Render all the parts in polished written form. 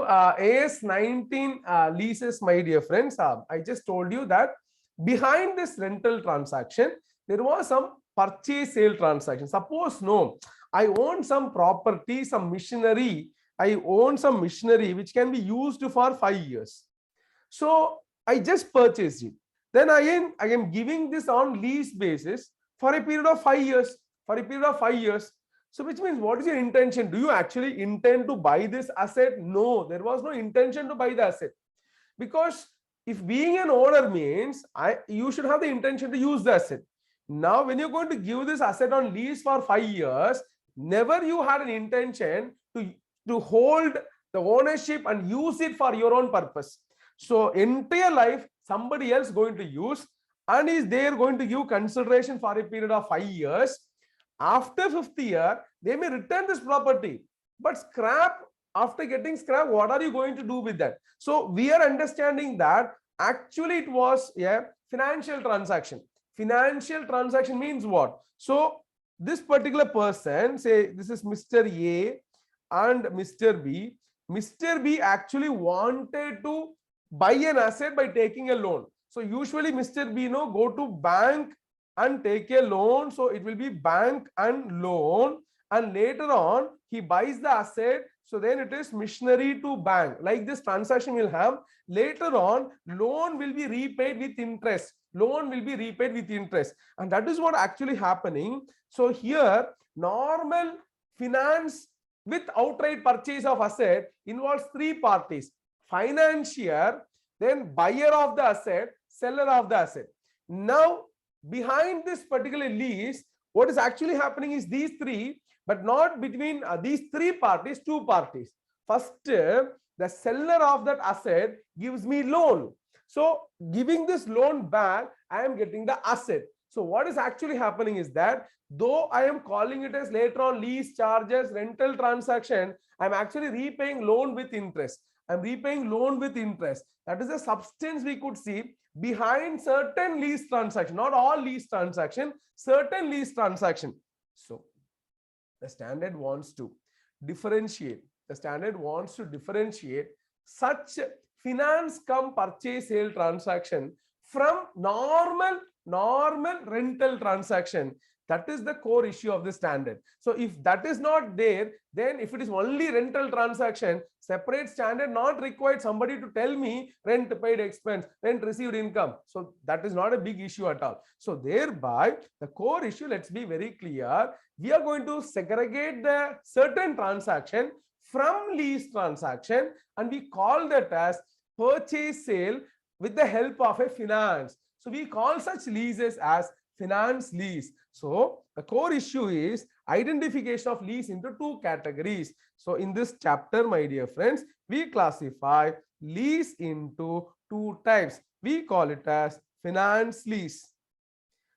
AS19 leases, my dear friends, I just told you that behind this rental transaction, there was some purchase sale transaction. Suppose no, I own some property, some machinery. I own some machinery which can be used for 5 years. So I just purchased it. Then I am giving this on lease basis for a period of 5 years. For a period of 5 years. So which means, what is your intention? Do you actually intend to buy this asset? No, there was no intention to buy the asset. Because if being an owner means you should have the intention to use the asset. Now, when you're going to give this asset on lease for 5 years, never you had an intention to hold the ownership and use it for your own purpose. So entire life somebody else going to use, and is there going to give consideration for a period of 5 years. After 5th year, they may return this property, but scrap, after getting scrap, what are you going to do with that? So we are understanding that actually it was a financial transaction. Financial transaction means what? So this particular person, say this is Mr. A and Mr. B. Mr. B actually wanted to buy an asset by taking a loan. So usually Mr. B go to bank and take a loan. So it will be bank and loan, and later on he buys the asset. So then it is machinery to bank. Like this transaction will have. Later on, loan will be repaid with interest. Loan will be repaid with interest. And that is what actually happening. So here, normal finance with outright purchase of asset involves 3 parties: financier, then buyer of the asset, seller of the asset. Now, behind this particular lease, what is actually happening is these 3, but not between these 3 parties, 2 parties. First, the seller of that asset gives me loan. So giving this loan back, I am getting the asset. So what is actually happening is that though I am calling it as later on lease charges, rental transaction, I am actually repaying loan with interest. I am repaying loan with interest. That is the substance we could see behind certain lease transaction, not all lease transaction, certain lease transaction. So the standard wants to differentiate. The standard wants to differentiate such finance cum purchase sale transaction from normal rental transaction. That is the core issue of the standard. So if that is not there, then if it is only rental transaction, separate standard not required somebody to tell me rent paid expense, rent received income. So that is not a big issue at all. So thereby the core issue, let's be very clear, we are going to segregate the certain transaction from lease transaction, and we call that as purchase sale with the help of a finance. So we call such leases as finance lease. So the core issue is identification of lease into 2 categories. So in this chapter, my dear friends, we classify lease into 2 types. We call it as finance lease.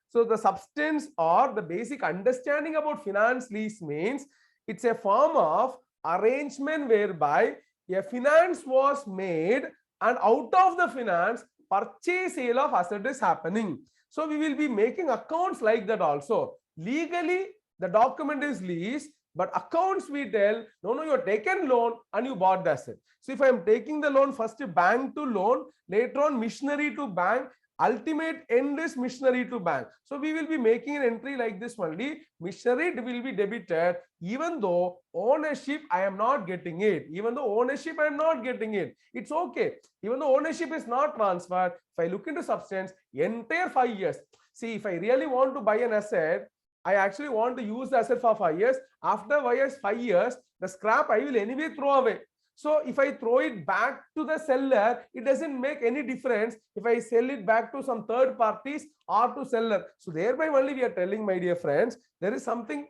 So the substance or the basic understanding about finance lease means it's a form of arrangement whereby a finance was made, and out of the finance, purchase sale of asset is happening. So we will be making accounts like that also. Legally, the document is lease, but accounts we tell, no, you have taken loan and you bought the asset. So if I am taking the loan, first bank to loan, later on machinery to bank, ultimate end is machinery to bank. So we will be making an entry like this only. Machinery will be debited, even though ownership I am not getting it. Even though ownership I am not getting it. It's okay. Even though ownership is not transferred, if I look into substance, entire 5 years. See, if I really want to buy an asset, I actually want to use the asset for 5 years. After 5 years, the scrap I will anyway throw away. So if I throw it back to the seller, it doesn't make any difference if I sell it back to some third parties or to seller. So thereby only we are telling, my dear friends, there is something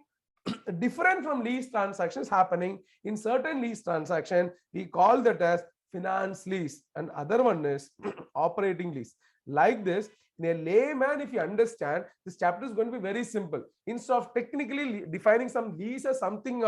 different from lease transactions happening. In certain lease transaction, we call that as finance lease, and other one is operating lease. Like this, in a layman, if you understand, this chapter is going to be very simple. Instead of technically defining some lease as something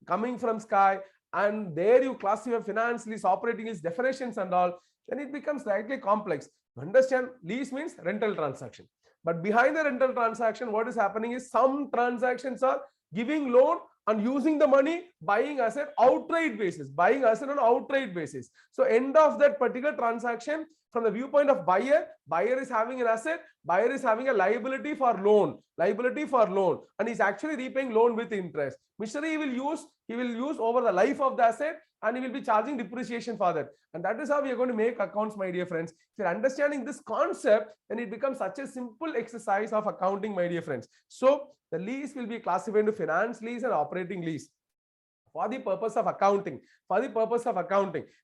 coming from sky, and there you classify finance lease, operating lease definitions and all, then it becomes slightly complex. Understand, lease means rental transaction. But behind the rental transaction, what is happening is some transactions are giving loan and using the money, buying asset outright basis, buying asset on outright basis. So end of that particular transaction, from the viewpoint of buyer, buyer is having an asset, buyer is having a liability for loan, and he's actually repaying loan with interest. Machinery he will use over the life of the asset, and he will be charging depreciation for that. And that is how we are going to make accounts, my dear friends. If you're understanding this concept, then it becomes such a simple exercise of accounting, my dear friends. So the lease will be classified into finance lease and operating lease for the purpose of accounting,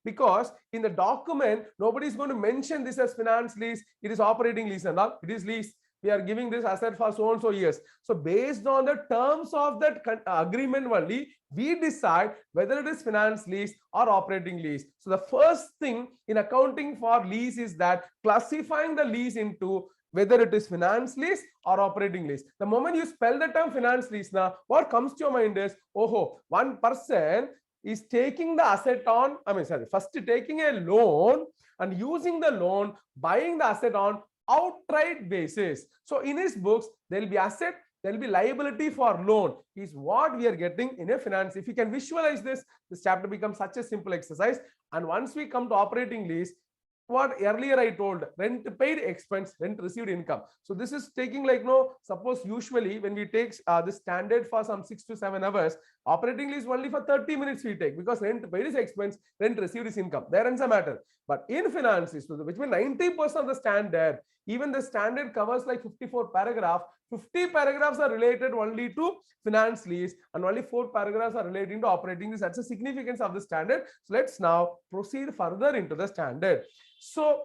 because in the document, nobody is going to mention this as finance lease, it is operating lease and all, it is lease. We are giving this asset for so and so years. So based on the terms of that agreement only, we decide whether it is finance lease or operating lease. So the first thing in accounting for lease is that classifying the lease into whether it is finance lease or operating lease. The moment you spell the term finance lease, now what comes to your mind is, oh, one person is taking the asset on, first taking a loan and using the loan, buying the asset on outright basis. So in his books, there will be asset, there will be liability for loan, is what we are getting in a finance. If you can visualize this chapter becomes such a simple exercise. And once we come to operating lease, what earlier I told, rent paid expense, rent received income. So this is taking like, suppose usually when we take the standard for some 6 to 7 hours, operating lease only for 30 minutes we take, because rent paid is expense, rent received is income. There ends a matter. But in finance, which means 90% of the standard, even the standard covers like 54 paragraphs, 50 paragraphs are related only to finance lease and only 4 paragraphs are relating to operating lease. That's the significance of the standard. So let's now proceed further into the standard. So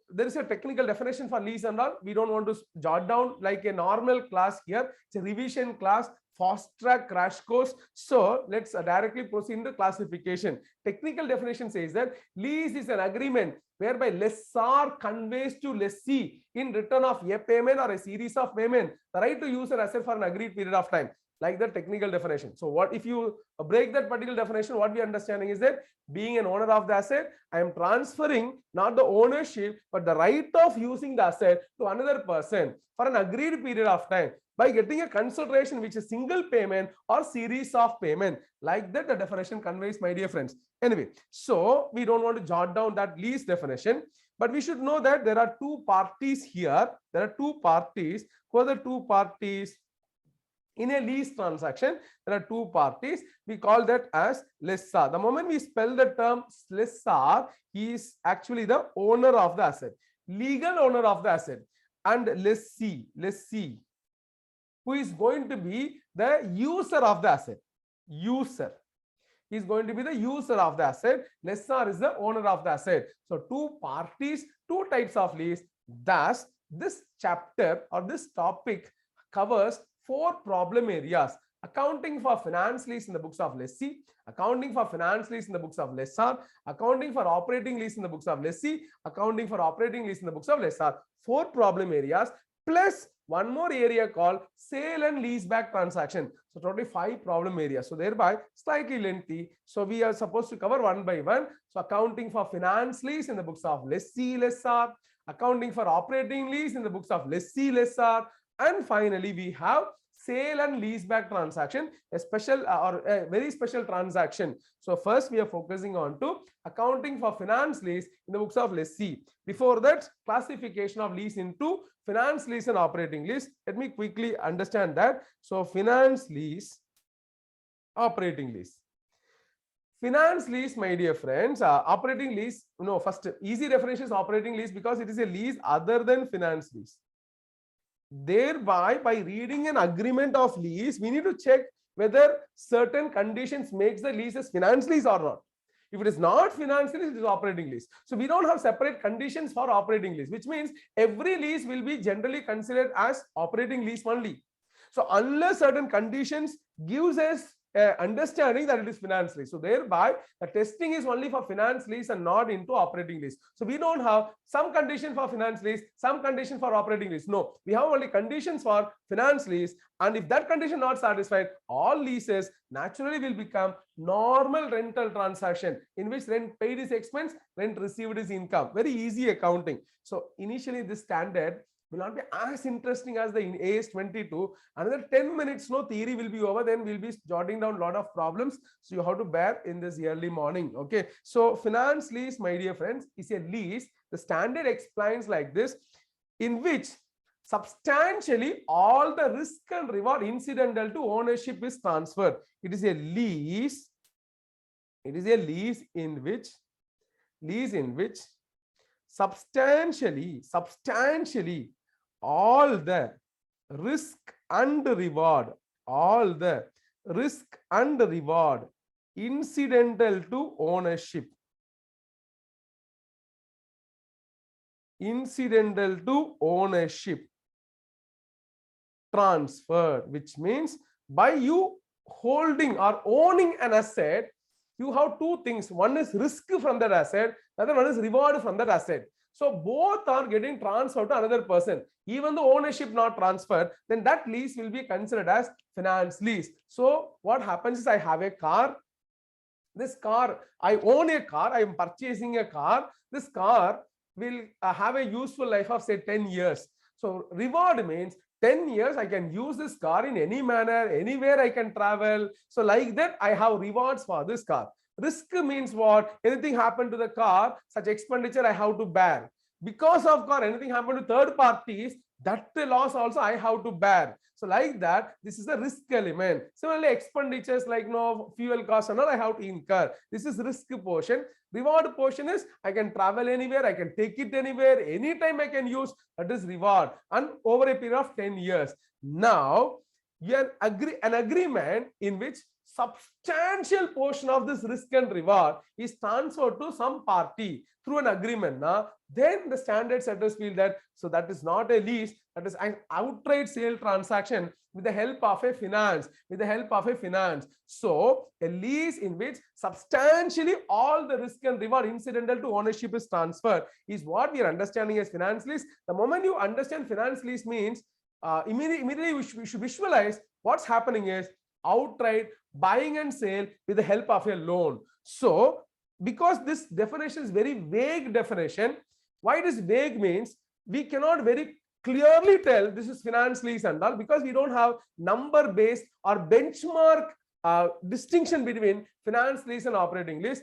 there is a technical definition for lease and all. We don't want to jot down like a normal class here. It's a revision class, fast track crash course. So let's directly proceed into classification. Technical definition says that lease is an agreement whereby lessor conveys to lessee in return of a payment or a series of payment the right to use an asset for an agreed period of time, like the technical definition. So what if you break that particular definition, what we are understanding is that being an owner of the asset, I am transferring not the ownership but the right of using the asset to another person for an agreed period of time by getting a consideration which is single payment or series of payment. Like that the definition conveys, my dear friends. Anyway, so we don't want to jot down that lease definition, but we should know that there are two parties here. There are two parties. Who are the two parties? In a lease transaction, there are two parties. We call that as lessor. The moment we spell the term lessor, he is actually the owner of the asset, legal owner of the asset, and lessee, who is going to be the user of the asset. User. He is going to be the user of the asset. Lessor is the owner of the asset. So two parties, two types of lease. Thus, this chapter or this topic covers 4 problem areas: accounting for finance lease in the books of lessee, accounting for finance lease in the books of lessor, accounting for operating lease in the books of lessee, accounting for operating lease in the books of lessor. 4 problem areas plus one more area called sale and lease back transaction. So totally 5 problem areas. So thereby slightly lengthy. So we are supposed to cover one by one. So accounting for finance lease in the books of lessee, lessor, accounting for operating lease in the books of lessee, lessor, and finally we have sale and lease back transaction, a special or a very special transaction. So first we are focusing on to accounting for finance lease in the books of lessee. Before that, classification of lease into finance lease and operating lease. Let me quickly understand that. So finance lease, operating lease. Finance lease, my dear friends, operating lease, first easy definition is operating lease because it is a lease other than finance lease. Thereby, by reading an agreement of lease, we need to check whether certain conditions makes the lease as finance lease or not. If it is not finance lease, it is operating lease. So we don't have separate conditions for operating lease, which means every lease will be generally considered as operating lease only. So unless certain conditions gives us understanding that it is finance lease. So thereby the testing is only for finance lease and not into operating lease. So we don't have some condition for finance lease, some condition for operating lease. No, we have only conditions for finance lease, and if that condition not satisfied, all leases naturally will become normal rental transaction in which rent paid is expense, rent received is income. Very easy accounting. So initially this standard will not be as interesting as the AS22. Another 10 minutes, no theory will be over. Then we'll be jotting down a lot of problems. So you have to bear in this early morning. Okay. So finance lease, my dear friends, is a lease. The standard explains like this, in which substantially all the risk and reward incidental to ownership is transferred. It is a lease. It is a lease in which substantially all the risk and reward incidental to ownership transferred, which means by you holding or owning an asset, you have two things. One is risk from that asset, the other one is reward from that asset. So both are getting transferred to another person. Even though ownership not transferred, then that lease will be considered as finance lease. So what happens is, I have a car. This car, I own a car, I am purchasing a car. This car will have a useful life of say 10 years. So reward means 10 years I can use this car in any manner, anywhere I can travel. So like that, I have rewards for this car. Risk means what? Anything happened to the car, such expenditure I have to bear. Because of car, anything happened to third parties, that loss also I have to bear. So like that, this is the risk element. Similarly, expenditures like fuel costs and all I have to incur. This is risk portion. Reward portion is I can travel anywhere, I can take it anywhere, anytime I can use. That is reward, and over a period of 10 years. Now, an agreement in which substantial portion of this risk and reward is transferred to some party through an agreement. Then the standard setters feel that so that is not a lease, that is an outright sale transaction with the help of a finance. So a lease in which substantially all the risk and reward incidental to ownership is transferred is what we are understanding as finance lease. The moment you understand finance lease means immediately we should visualize what's happening is outright buying and sale with the help of a loan. So because this definition is very vague definition, why it is vague means we cannot very clearly tell this is finance lease and all, because we don't have number based or benchmark distinction between finance lease and operating lease,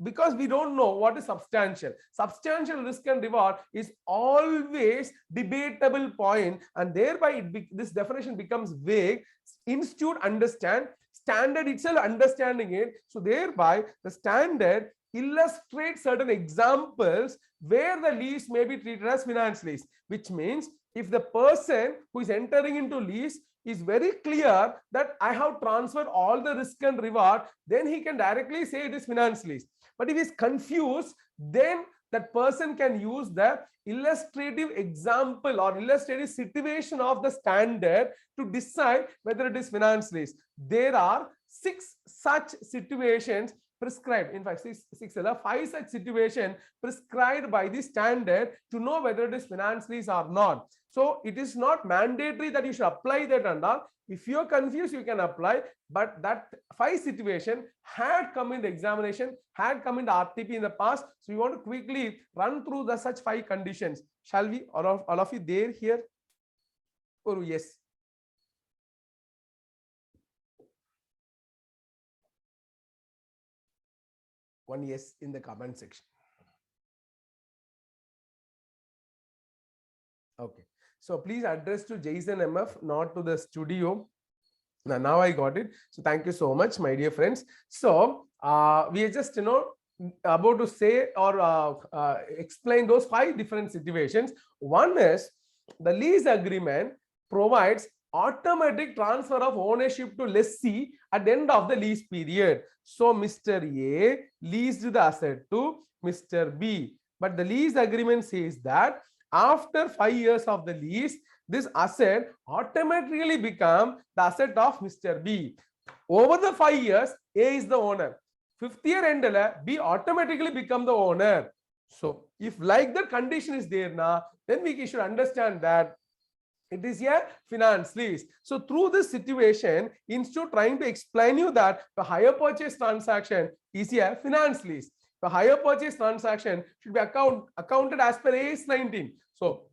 because we don't know what is substantial. Substantial risk and reward is always debatable point, and thereby this definition becomes vague. Institute understand, standard itself understanding it. So thereby the standard illustrates certain examples where the lease may be treated as finance lease, which means if the person who is entering into lease is very clear that I have transferred all the risk and reward, then he can directly say it is finance lease. But if he is confused, then that person can use the illustrative example or illustrative situation of the standard to decide whether it is finance lease. There are 6 such situations prescribed. In fact, 5 such situations prescribed by the standard to know whether it is finance lease or not. So it is not mandatory that you should apply that and all. If you're confused, you can apply, but that 5 situation had come in the examination, had come in the RTP in the past. So you want to quickly run through the such 5 conditions. Shall we? All of you there here? Oh, yes. One yes in the comment section. Okay. So please address to Jaison MF, not to the studio. Now I got it. So thank you so much, my dear friends. So we are just about to say or explain those 5 different situations. One is the lease agreement provides automatic transfer of ownership to lessee at the end of the lease period. So Mr. A leased the asset to Mr. B, but the lease agreement says that after 5 years of the lease, this asset automatically become the asset of Mr. B. Over the 5 years, A is the owner. 5th year end, B automatically become the owner. So if like that condition is there now, then we should understand that it is a finance lease. So through this situation, instead of trying to explain you that the hire purchase transaction is a finance lease, the hire purchase transaction should be accounted as per AS 19. So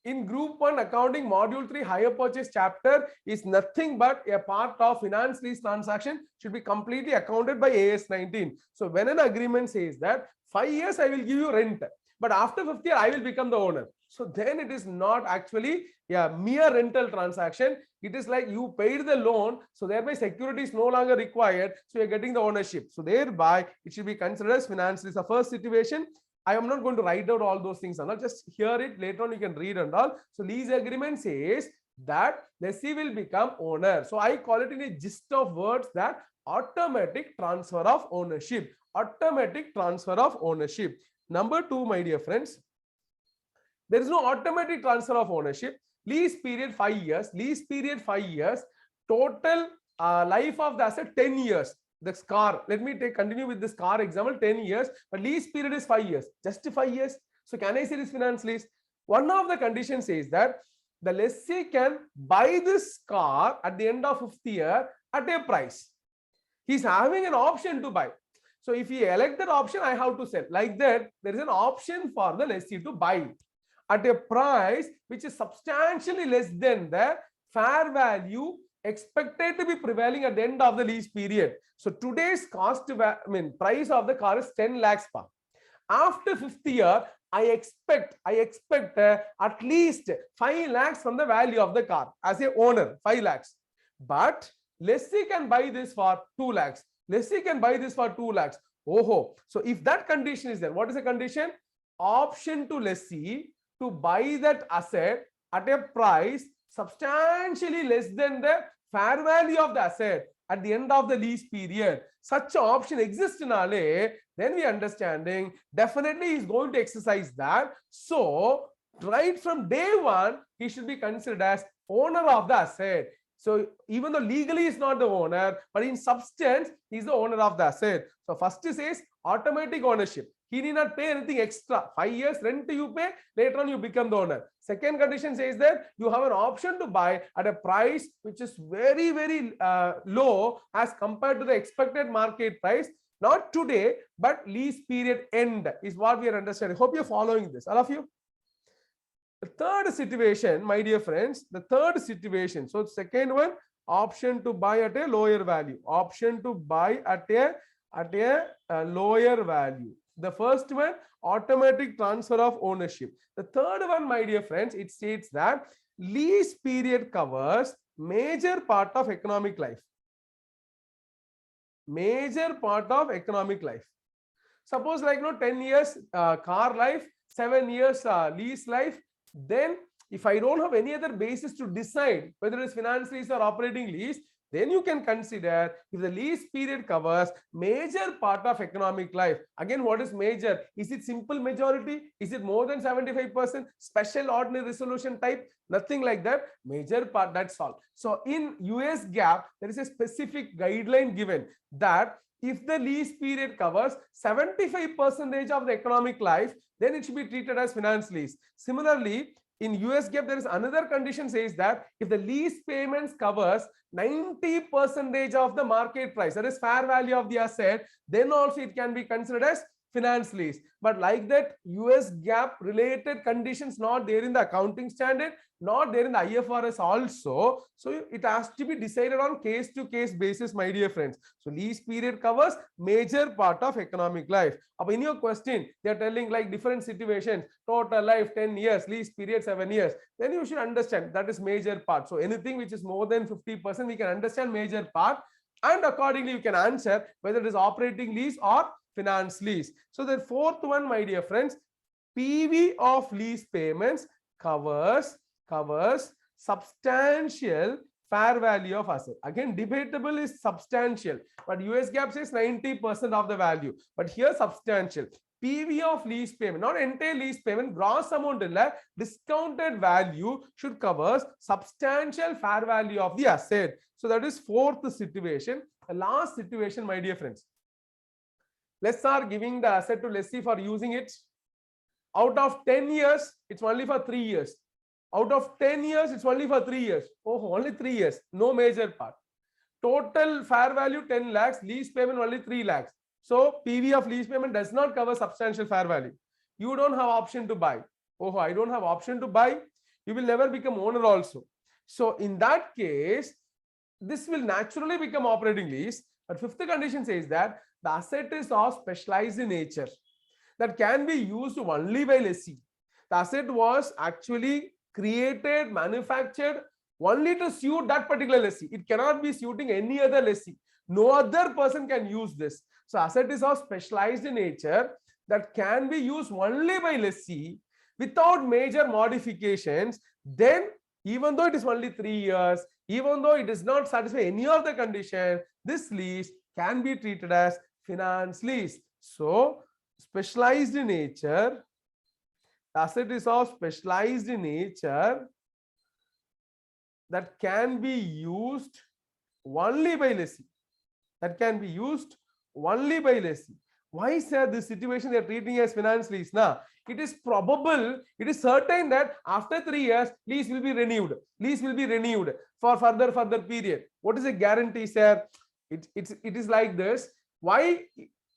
in group 1 accounting module 3 hire purchase chapter is nothing but a part of finance lease transaction, should be completely accounted by AS 19. So when an agreement says that 5 years I will give you rent, but after 5th year I will become the owner, so then it is not actually a mere rental transaction. It is like you paid the loan, so thereby security is no longer required, so you're getting the ownership, so thereby it should be considered as finance lease. The first situation, I am not going to write out all those things and all, just hear it later on, you can read and all. So lease agreement says that lessee will become owner. So I call it in a gist of words that automatic transfer of ownership. Automatic transfer of ownership. Number 2, my dear friends, there is no automatic transfer of ownership. Lease period 5 years. Lease period 5 years. Total life of the asset 10 years. This car, let me continue with this car example, 10 years, but lease period is 5 years, just 5 years. So can I say this finance lease? One of the conditions says that the lessee can buy this car at the end of 5th year at a price. He's having an option to buy. So if he elect that option, I have to sell. Like that, there is an option for the lessee to buy at a price which is substantially less than the fair value expected to be prevailing at the end of the lease period. So today's price of the car is 10 lakhs per. After 5th year, I expect at least 5 lakhs from the value of the car as a owner, 5 lakhs. But lessee can buy this for 2 lakhs. Lessee can buy this for 2 lakhs. Oh, so if that condition is there, what is the condition? Option to lessee to buy that asset at a price substantially less than the fair value of the asset at the end of the lease period. Such an option exists in Ale, then we understanding definitely he is going to exercise that. So right from day one, he should be considered as owner of the asset. So even though legally he is not the owner, but in substance, he is the owner of the asset. So first says automatic ownership. He need not pay anything extra. 5 years rent you pay, later on you become the owner. Second condition says that you have an option to buy at a price which is very, very low as compared to the expected market price. Not today, but lease period end is what we are understanding. Hope you're following this, all of you. The third situation, my dear friends, the third situation. So second one, option to buy at a lower value. Option to buy at a lower value. The first one, automatic transfer of ownership. The third one, my dear friends, it states that lease period covers major part of economic life. Major part of economic life. Suppose like 10 years car life, 7 years lease life. Then if I don't have any other basis to decide whether it is finance lease or operating lease, then you can consider if the lease period covers major part of economic life. Again, what is major? Is it simple majority? Is it more than 75%? Special ordinary resolution type? Nothing like that. Major part, that's all. So in US GAAP, there is a specific guideline given that if the lease period covers 75% of the economic life, then it should be treated as finance lease. Similarly, in US GAAP, there is another condition says that if the lease payments covers 90% of the market price, that is fair value of the asset, then also it can be considered as finance lease. But like that, US GAAP related conditions not there in the accounting standard, not there in the IFRS also. So it has to be decided on case to case basis, my dear friends. So lease period covers major part of economic life. In your question, they are telling like different situations, total life 10 years, lease period 7 years. Then you should understand that is major part. So anything which is more than 50%, we can understand major part. And accordingly, you can answer whether it is operating lease or finance lease. So the fourth one, my dear friends, PV of lease payments covers substantial fair value of asset. Again, debatable is substantial, but US GAAP says 90% of the value. But here substantial. PV of lease payment, not entire lease payment, gross amount illa, discounted value should cover substantial fair value of the asset. So that is fourth situation. The last situation, my dear friends. Lessor giving the asset to lessee for using it. Out of 10 years, it's only for 3 years. Out of 10 years, it's only for 3 years. Oh, only 3 years. No major part. Total fair value 10 lakhs, lease payment only 3 lakhs. So PV of lease payment does not cover substantial fair value. You don't have option to buy. Oh, I don't have option to buy. You will never become owner also. So in that case, this will naturally become operating lease. But fifth condition says that the asset is of specialized nature that can be used only by lessee. The asset was actually created, manufactured only to suit that particular lessee. It cannot be suiting any other lessee. No other person can use this. So asset is of specialized nature that can be used only by lessee without major modifications. Then even though it is only 3 years, even though it does not satisfy any of the condition, this lease can be treated as finance lease. So specialized in nature, the asset is of specialized in nature that can be used only by lessee. That can be used only by lessee. Why, sir, this situation they are treating as finance lease? Now, it is probable, it is certain that after 3 years, lease will be renewed. Lease will be renewed for further period. What is a guarantee, sir? It is like this. Why,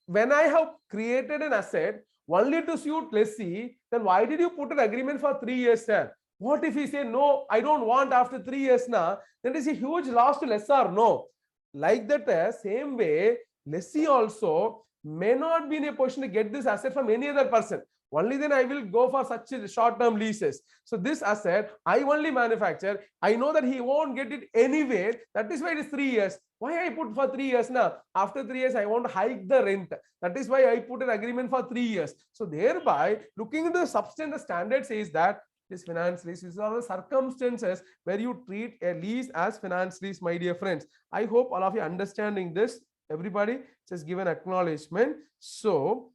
when I have created an asset only to suit lessee, then why did you put an agreement for 3 years, sir? What if he say, no, I don't want after 3 years now? Then it is a huge loss to lessor, no? Like that, same way, lessee also may not be in a position to get this asset from any other person. Only then I will go for such short-term leases. So this asset, I only manufacture. I know that he won't get it anywhere. That is why it is 3 years. Why I put for 3 years now? After 3 years, I want to hike the rent. That is why I put an agreement for 3 years. So thereby, looking into the substance, the standard says that this finance lease. These are the circumstances where you treat a lease as finance lease, my dear friends. I hope all of you understanding this. Everybody just give an acknowledgement. So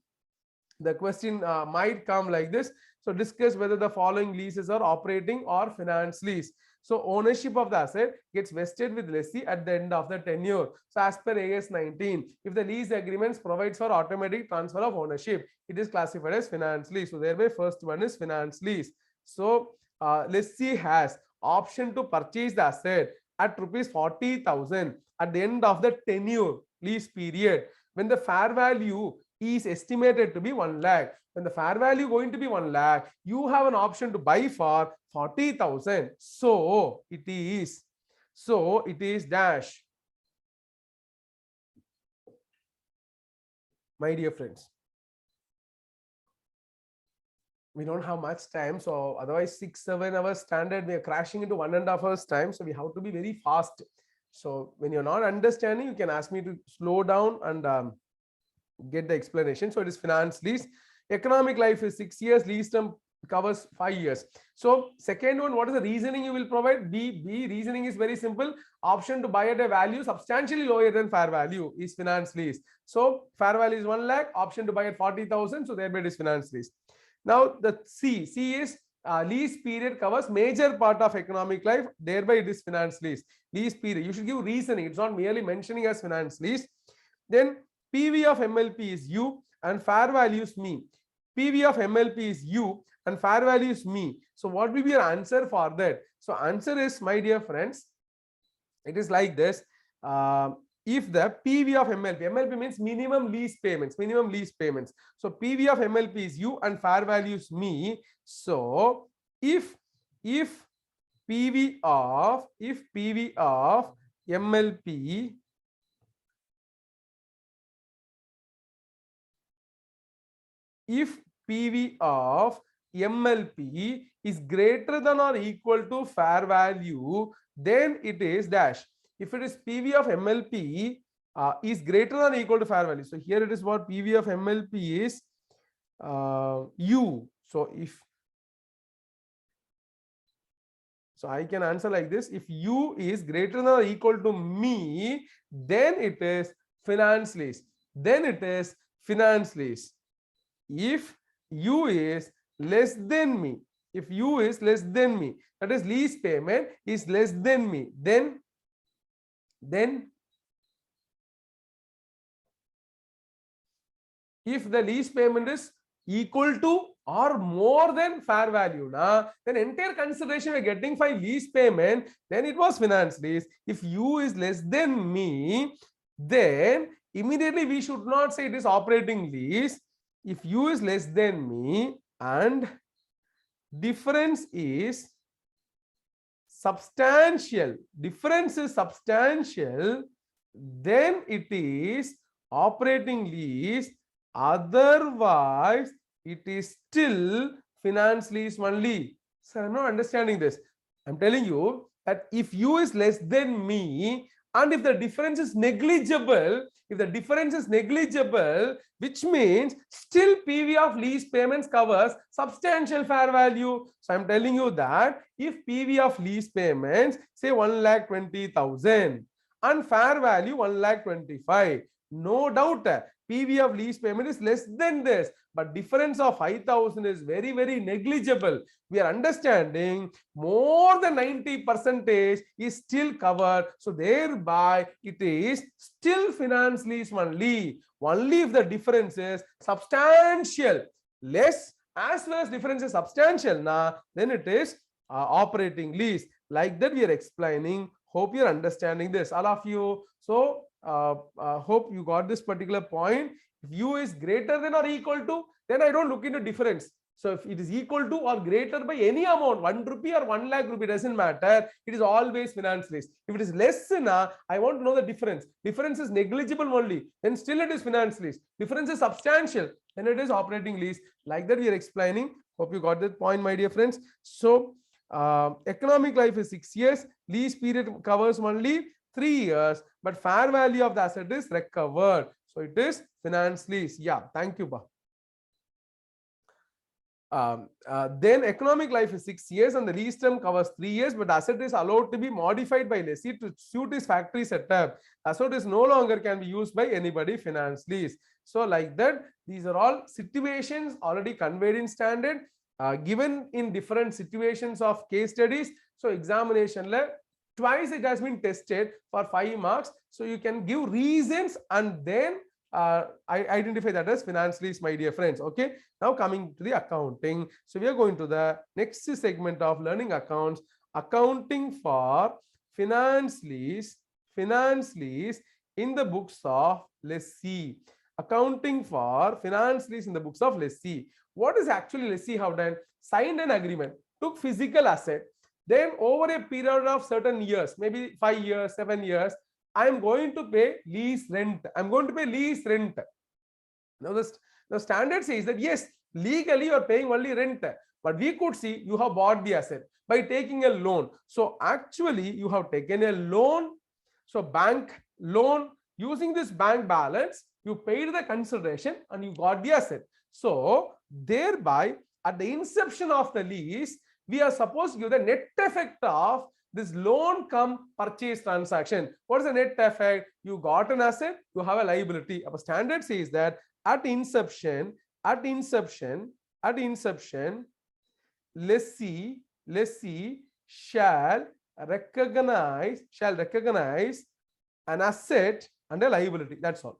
the question might come like this. So discuss whether the following leases are operating or finance lease. So ownership of the asset gets vested with lessee at the end of the tenure. So as per AS 19, if the lease agreements provides for automatic transfer of ownership, it is classified as finance lease. So thereby first one is finance lease. So lessee has option to purchase the asset at rupees 40,000 at the end of the tenure lease period when the fair value is estimated to be 1 lakh. When the fair value going to be 1 lakh, you have an option to buy for 40,000. So it is dash. My dear friends, we don't have much time, so otherwise 6-7 hours standard, we are crashing into 1.5 hours time, so we have to be very fast. So when you're not understanding, you can ask me to slow down and get the explanation. So it is finance lease. Economic life is 6 years, lease term covers 5 years. So second one, what is the reasoning you will provide? B reasoning is very simple. Option to buy at a value substantially lower than fair value is finance lease. So fair value is 1 lakh, option to buy at 40,000, so thereby it is finance lease. Now the C is lease period covers major part of economic life, thereby it is finance lease. Lease period, you should give reasoning, it's not merely mentioning as finance lease. Then PV of MLP is U and fair value is me. PV of MLP is U and fair value is me. So what will be your answer for that? So answer is, my dear friends, it is like this. If the PV of MLP means minimum lease payments. So PV of MLP is U and fair value is me. So if PV of MLP if PV of MLP is greater than or equal to fair value, then it is dash. If it is PV of MLP is greater than or equal to fair value. So here it is what PV of MLP is U. So I can answer like this. If U is greater than or equal to me, then it is finance lease. If U is less than me, that is lease payment is less than me, then if the lease payment is equal to or more than fair value, then entire consideration we're getting for lease payment, then it was finance lease. If U is less than me, then immediately we should not say it is operating lease. If U is less than me and difference is substantial, difference is substantial, then it is operating lease. Otherwise, it is still finance lease only. So I'm not understanding this. I'm telling you that if U is less than me, and if the difference is negligible, which means still PV of lease payments covers substantial fair value. So I'm telling you that if PV of lease payments, say 1,20,000 and fair value 1,25,000, no doubt PV of lease payment is less than this, but difference of 5,000 is very, very negligible. We are understanding more than 90% is still covered. So thereby it is still finance lease only. Only if the difference is substantial, less as well as difference is substantial, then it is operating lease. Like that we are explaining. Hope you're understanding this, all of you. So hope you got this particular point. If U is greater than or equal to, then I don't look into difference. So if it is equal to or greater by any amount, 1 rupee or 1 lakh rupee, doesn't matter. It is always finance lease. If it is less than, I want to know the difference. Difference is negligible only, then still it is finance lease. Difference is substantial, then it is operating lease. Like that we are explaining. Hope you got that point, my dear friends. So economic life is 6 years. Lease period covers only 3 years, but fair value of the asset is recovered. So it is finance lease. Yeah, thank you, Ba. Then economic life is 6 years and the lease term covers 3 years, but asset is allowed to be modified by lessee to suit his factory setup. Asset is no longer can be used by anybody, finance lease. So like that, these are all situations already conveyed in standard, given in different situations of case studies. So examination twice it has been tested for 5 marks. So you can give reasons and then I identify that as finance lease, my dear friends. Okay, now coming to the accounting. So we are going to the next segment of learning accounts, accounting for finance lease in the books of lessee. Accounting for finance lease in the books of lessee. What is actually lessee have done? Signed an agreement, took physical asset, then over a period of certain years, maybe 5 years, 7 years, I am going to pay lease rent. I'm going to pay lease rent. Now the standard says that yes, legally you are paying only rent, but we could see you have bought the asset by taking a loan. So actually you have taken a loan. So bank loan, using this bank balance, you paid the consideration and you got the asset. So thereby at the inception of the lease, we are supposed to give the net effect of this loan come purchase transaction. What is the net effect? You got an asset, you have a liability. Our standard says that at inception, lessee shall recognize an asset and a liability. That's all.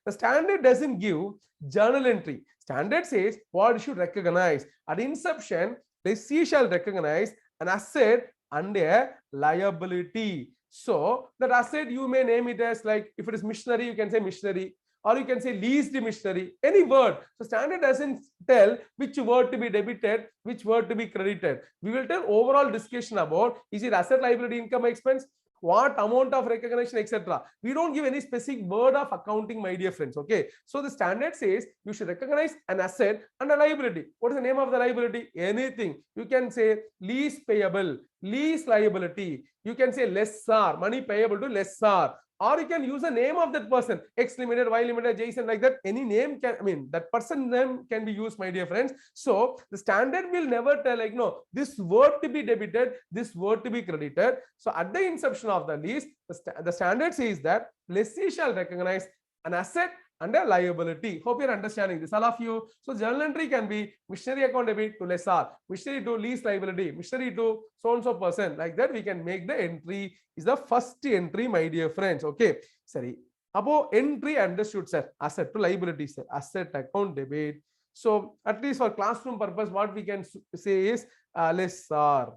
The standard doesn't give journal entry. Standard says what you should recognize. At inception, lessee shall recognize an asset and a liability. So that asset you may name it as, like if it is machinery, you can say machinery, or you can say leased machinery, any word. So standard doesn't tell which word to be debited, which word to be credited. We will tell overall discussion about, is it asset, liability, income, expense, what amount of recognition, etc. We don't give any specific word of accounting, my dear friends. Okay, so the standard says you should recognize an asset and a liability. What is the name of the liability? Anything. You can say lease payable, lease liability. You can say lessor, money payable to lessor, or you can use the name of that person, X Limited, Y Limited, Jaison, like that. Any name can, that person name can be used, my dear friends. So the standard will never tell like, no, this word to be debited, this word to be credited. So at the inception of the lease, the standard says that lessee shall recognize an asset and a liability. Hope you're understanding this, all of you. So journal entry can be machinery account debit to lessor, machinery to lease liability, machinery to so and so person. Like that, we can make the entry. Is the first entry, my dear friends. Okay, sorry. Above entry understood, sir. Asset to liability, sir. Asset account debit. So at least for classroom purpose, what we can say is lessor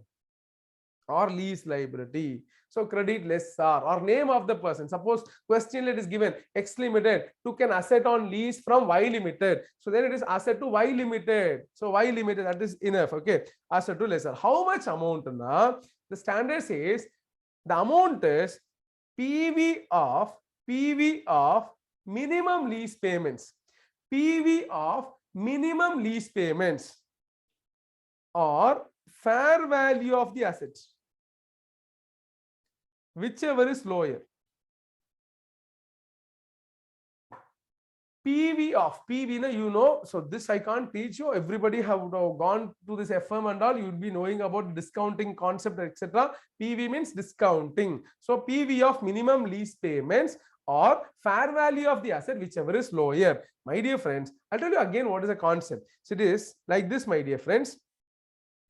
or lease liability. So credit lessor or name of the person. Suppose question it is given, X Limited took an asset on lease from Y Limited. So then it is asset to Y Limited. So Y Limited, that is enough. Okay, asset to lessor. How much amount? The standard says the amount is PV of minimum lease payments. PV of minimum lease payments or fair value of the assets, whichever is lower. PV, so this I can't teach you. Everybody have gone to this FM and all. You'd be knowing about discounting concept, etc. PV means discounting. So PV of minimum lease payments or fair value of the asset, whichever is lower. My dear friends, I'll tell you again what is the concept. So it is like this, my dear friends.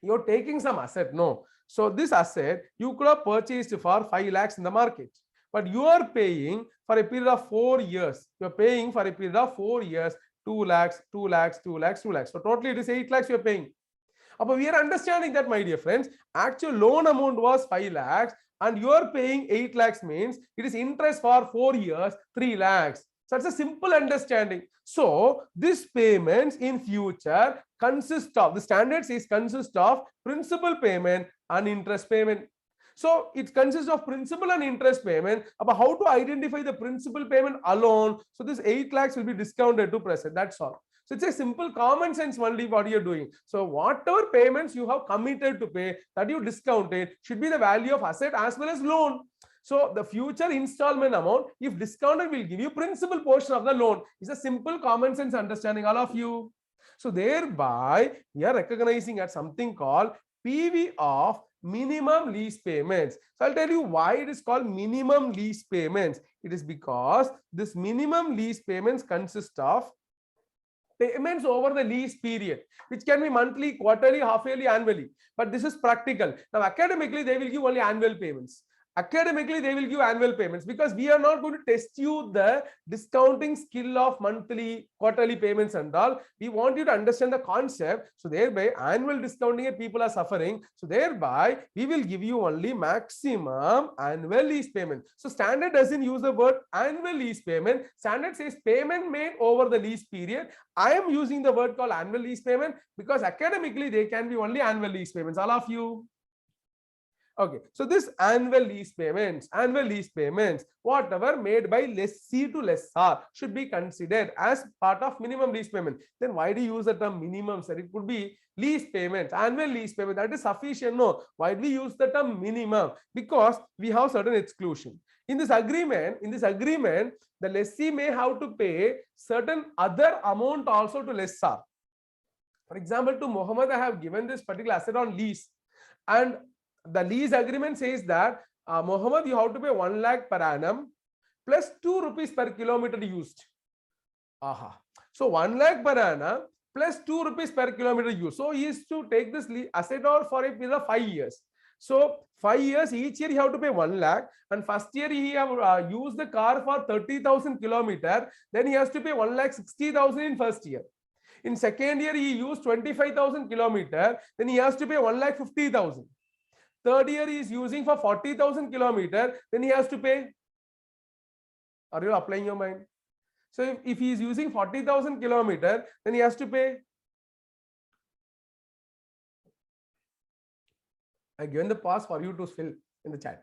You're taking some asset, no. So this asset you could have purchased for 5 lakhs in the market, but you are paying for a period of 4 years. You're paying for a period of 4 years, 2 lakhs, 2 lakhs, 2 lakhs, 2 lakhs. So totally it is 8 lakhs you're paying. But we are understanding that, my dear friends, actual loan amount was 5 lakhs and you are paying 8 lakhs means it is interest for 4 years, 3 lakhs. So it's a simple understanding. So this payments in future consist of, the standard says consist of principal payment and interest payment. So it consists of principal and interest payment. About how to identify the principal payment alone. So this 8 lakhs will be discounted to present. That's all. So it's a simple common sense only what you're doing. So whatever payments you have committed to pay that you discounted should be the value of asset as well as loan. So the future installment amount, if discounted, will give you principal portion of the loan. It's a simple common sense understanding, all of you. So thereby we are recognizing at something called PV of minimum lease payments. So I'll tell you why it is called minimum lease payments. It is because this minimum lease payments consist of payments over the lease period, which can be monthly, quarterly, half yearly, annually. But this is practical. Now academically they will give only annual payments. Academically they will give annual payments because we are not going to test you the discounting skill of monthly, quarterly payments and all. We want you to understand the concept. So thereby annual discounting people are suffering. So thereby we will give you only maximum annual lease payment. So standard doesn't use the word annual lease payment. Standard says payment made over the lease period. I am using the word called annual lease payment because academically they can be only annual lease payments, all of you. Okay, so this annual lease payments, whatever made by lessee to lessor should be considered as part of minimum lease payment. Then why do you use the term minimum, sir? It could be lease payments, annual lease payment. That is sufficient. No, why do we use the term minimum? Because we have certain exclusion. In this agreement, the lessee may have to pay certain other amount also to lessor. For example, to Mohammed, I have given this particular asset on lease, and the lease agreement says that Mohammed, you have to pay 1 lakh per annum plus 2 rupees per kilometer used. So 1 lakh per annum plus 2 rupees per kilometer used. So he is to take this asset out for a period of 5 years. So 5 years, each year you have to pay 1 lakh, and first year he have used the car for 30,000 kilometers. Then he has to pay 1,60,000 in first year. In second year he used 25,000 kilometers. Then he has to pay 1,50,000. Third year he is using for 40,000 kilometers, then he has to pay. Are you applying your mind? So if he is using 40,000 kilometers, then he has to pay. I given the pass for you to fill in the chat.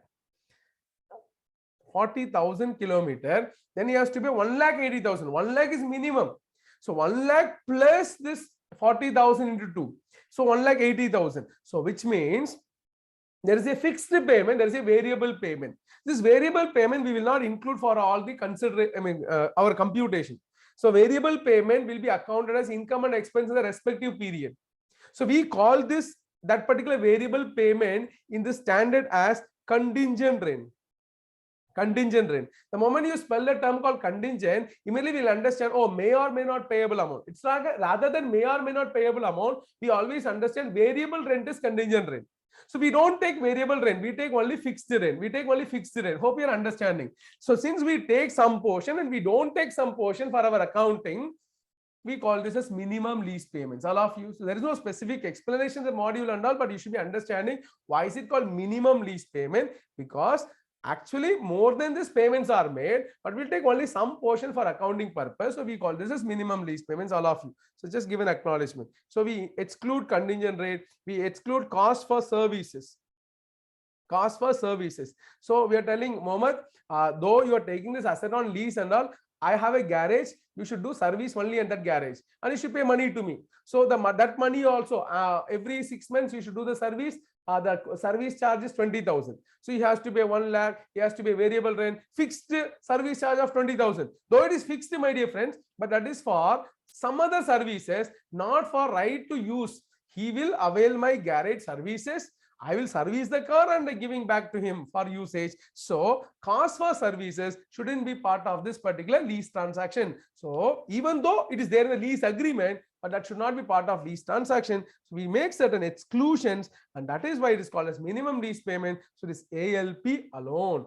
40,000 kilometers, then he has to pay 1,80,000. 1 lakh is minimum. So 1 lakh plus this 40,000 into 2. So 1,80,000. So which means there is a fixed payment, there is a variable payment. This variable payment we will not include for all the our computation. So variable payment will be accounted as income and expense in the respective period. So we call this, that particular variable payment in the standard as contingent rent. Contingent rent. The moment you spell the term called contingent, immediately we'll understand, oh, may or may not payable amount. It's like rather than may or may not payable amount, we always understand variable rent is contingent rent. So we don't take variable rent, we take only fixed rent. Hope you're understanding. So since we take some portion and we don't take some portion for our accounting, we call this as minimum lease payments, all of you. So there is no specific explanation in the module and all, but you should be understanding why is it called minimum lease payment, because actually more than this payments are made, but we'll take only some portion for accounting purpose. So we call this as minimum lease payments, all of you. So just give an acknowledgement. So we exclude contingent rate, we exclude cost for services. Cost for services. So we are telling Mohammed, though you are taking this asset on lease and all, I have a garage, you should do service only in that garage and you should pay money to me. So that money also, every 6 months you should do the service. The service charge is 20,000. So he has to pay 1 lakh, he has to pay variable rent, fixed service charge of 20,000. Though it is fixed, my dear friends, but that is for some other services, not for right to use. He will avail my garage services. I will service the car and giving back to him for usage. So cost for services shouldn't be part of this particular lease transaction. So even though it is there in the lease agreement, but that should not be part of lease transaction. So we make certain exclusions, and that is why it is called as minimum lease payment. So this ALP alone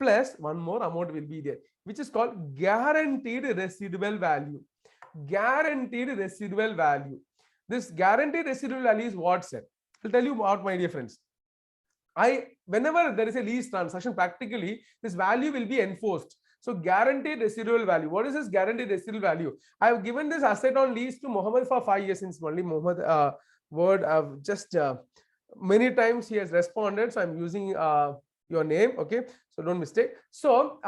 plus one more amount will be there, which is called guaranteed residual value. Guaranteed residual value. This guaranteed residual value is what, sir? I'll tell you what, my dear friends. Whenever there is a lease transaction, practically this value will be enforced. So guaranteed residual value. What is this guaranteed residual value? I have given this asset on lease to Mohammed for 5 years, since only Mohammed word I've just many times he has responded. So I'm using your name. Okay. So don't mistake. So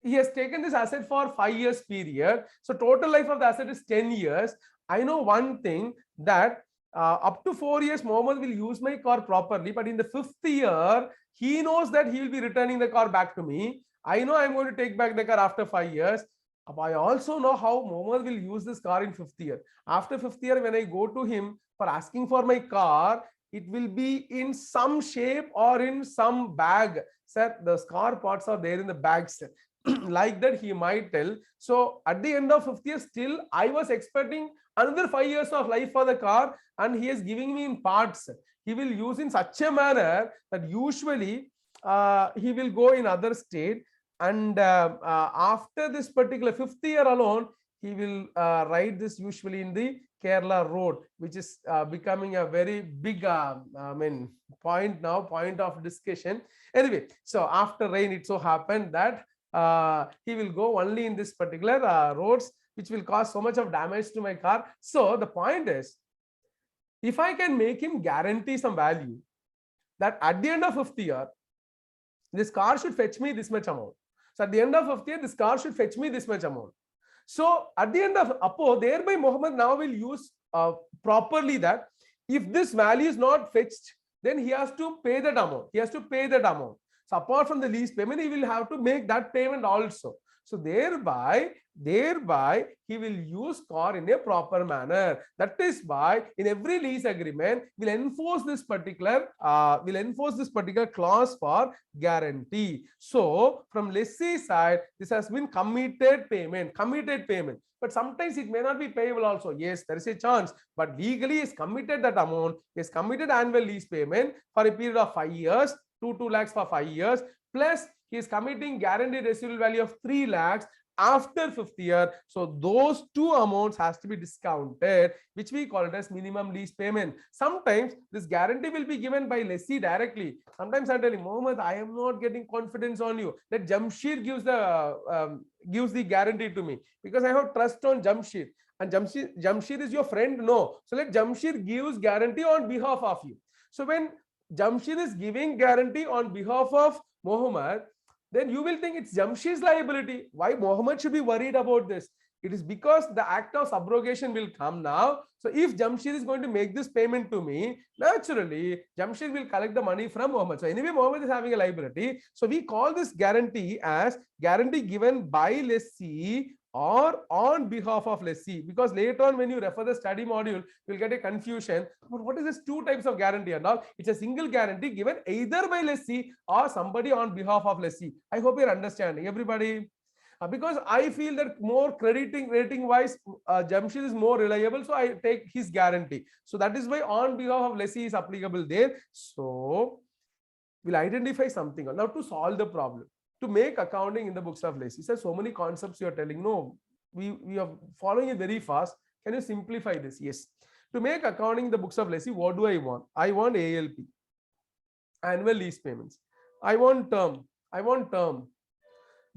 he has taken this asset for 5 years period. So total life of the asset is 10 years. I know one thing, that up to 4 years, Mohammed will use my car properly, but in the 5th year, he knows that he will be returning the car back to me. I know I'm going to take back the car after 5 years. I also know how Mohammed will use this car in 5th year. After 5th year, when I go to him for asking for my car, it will be in some shape or in some bag. Sir, the car parts are there in the bag, sir. Like that he might tell. So at the end of 5th year, still I was expecting another 5 years of life for the car, and he is giving me in parts. He will use in such a manner that usually he will go in other state, and after this particular 5th year alone, he will ride this usually in the Kerala road, which is becoming a very big point of discussion. Anyway, so after rain, it so happened that he will go only in this particular roads, which will cause so much of damage to my car. So the point is, if I can make him guarantee some value, that at the end of 5th year, this car should fetch me this much amount. So at the end of 5th year, this car should fetch me this much amount. So at the end of Apo, thereby Mohammed now will use properly that if this value is not fetched, then he has to pay that amount. He has to pay that amount. So apart from the lease payment, he will have to make that payment also. So thereby he will use car in a proper manner. That is why in every lease agreement we'll enforce this particular clause for guarantee. So from lessee side, this has been committed payment. But sometimes it may not be payable also. Yes, there is a chance, but legally is committed that amount. Is committed annual lease payment for a period of 5 years, 2 lakhs for 5 years, plus he is committing guaranteed residual value of 3 lakhs after 5th year. So those two amounts has to be discounted, which we call it as minimum lease payment. Sometimes this guarantee will be given by lessee directly. Sometimes I'm telling Mohammed, I am not getting confidence on you. Let Jamshid gives the guarantee to me, because I have trust on Jamshid. And Jamshid is your friend? No. So let Jamshid gives guarantee on behalf of you. So when Jamshid is giving guarantee on behalf of Mohammed, then you will think it's Jamshid's liability. Why Mohammed should be worried about this? It is because the act of subrogation will come now. So if Jamshid is going to make this payment to me, naturally Jamshid will collect the money from Mohammed. So anyway, Mohammed is having a liability. So we call this guarantee as guarantee given by lessee or on behalf of lessee, because later on when you refer the study module, you'll get a confusion. But what is this 2 types of guarantee and all? It's a single guarantee given either by lessee or somebody on behalf of lessee. I hope you're understanding, everybody. Because I feel that more rating wise, Jamshid is more reliable, so I take his guarantee. So that is why on behalf of lessee is applicable there. So we'll identify something now to solve the problem. To make accounting in the books of lessee. So many concepts you are telling. No, we are following it very fast. Can you simplify this? Yes. To make accounting in the books of lessee, what do I want? I want ALP, annual lease payments. I want term.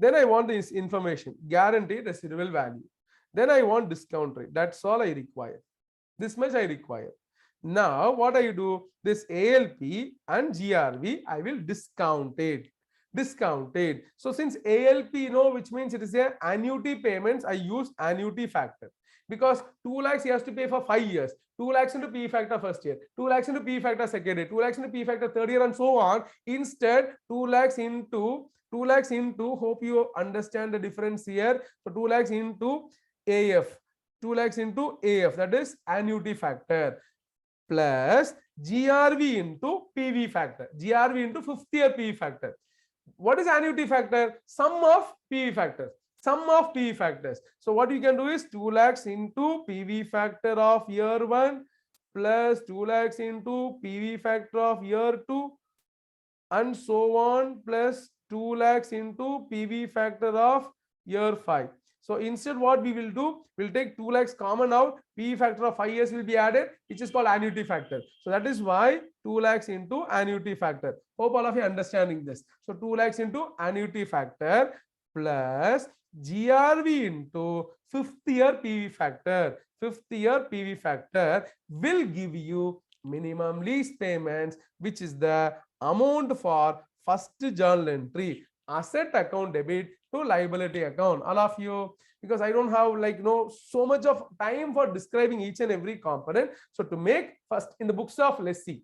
Then I want this information, guaranteed residual value. Then I want discount rate. That's all I require. This much I require. Now what I do, this ALP and GRV, I will discount it. Discounted. So since ALP, which means it is a annuity payments, I use annuity factor because 2 lakhs he has to pay for 5 years. 2 lakhs into P factor first year, 2 lakhs into P factor second year, 2 lakhs into P factor third year, and so on. Instead, 2 lakhs into hope you understand the difference here. So 2 lakhs into AF, 2 lakhs into AF, that is annuity factor, plus GRV into PV factor, GRV into 5th year PV factor. What is annuity factor? Sum of PV factors. Sum of PV factors. So what you can do is 2 lakhs into PV factor of year 1 plus 2 lakhs into PV factor of year 2 and so on, plus 2 lakhs into PV factor of year 5. So instead what we will do, we'll take 2 lakhs common out, PV factor of 5 years will be added, which is called annuity factor. So that is why 2 lakhs into annuity factor. Hope all of you understanding this. So 2 lakhs into annuity factor plus GRV into 5th year PV factor. 5th year PV factor will give you minimum lease payments, which is the amount for first journal entry, asset account debit to liability account. All of you, because I don't have so much of time for describing each and every component. So to make first in the books of lessee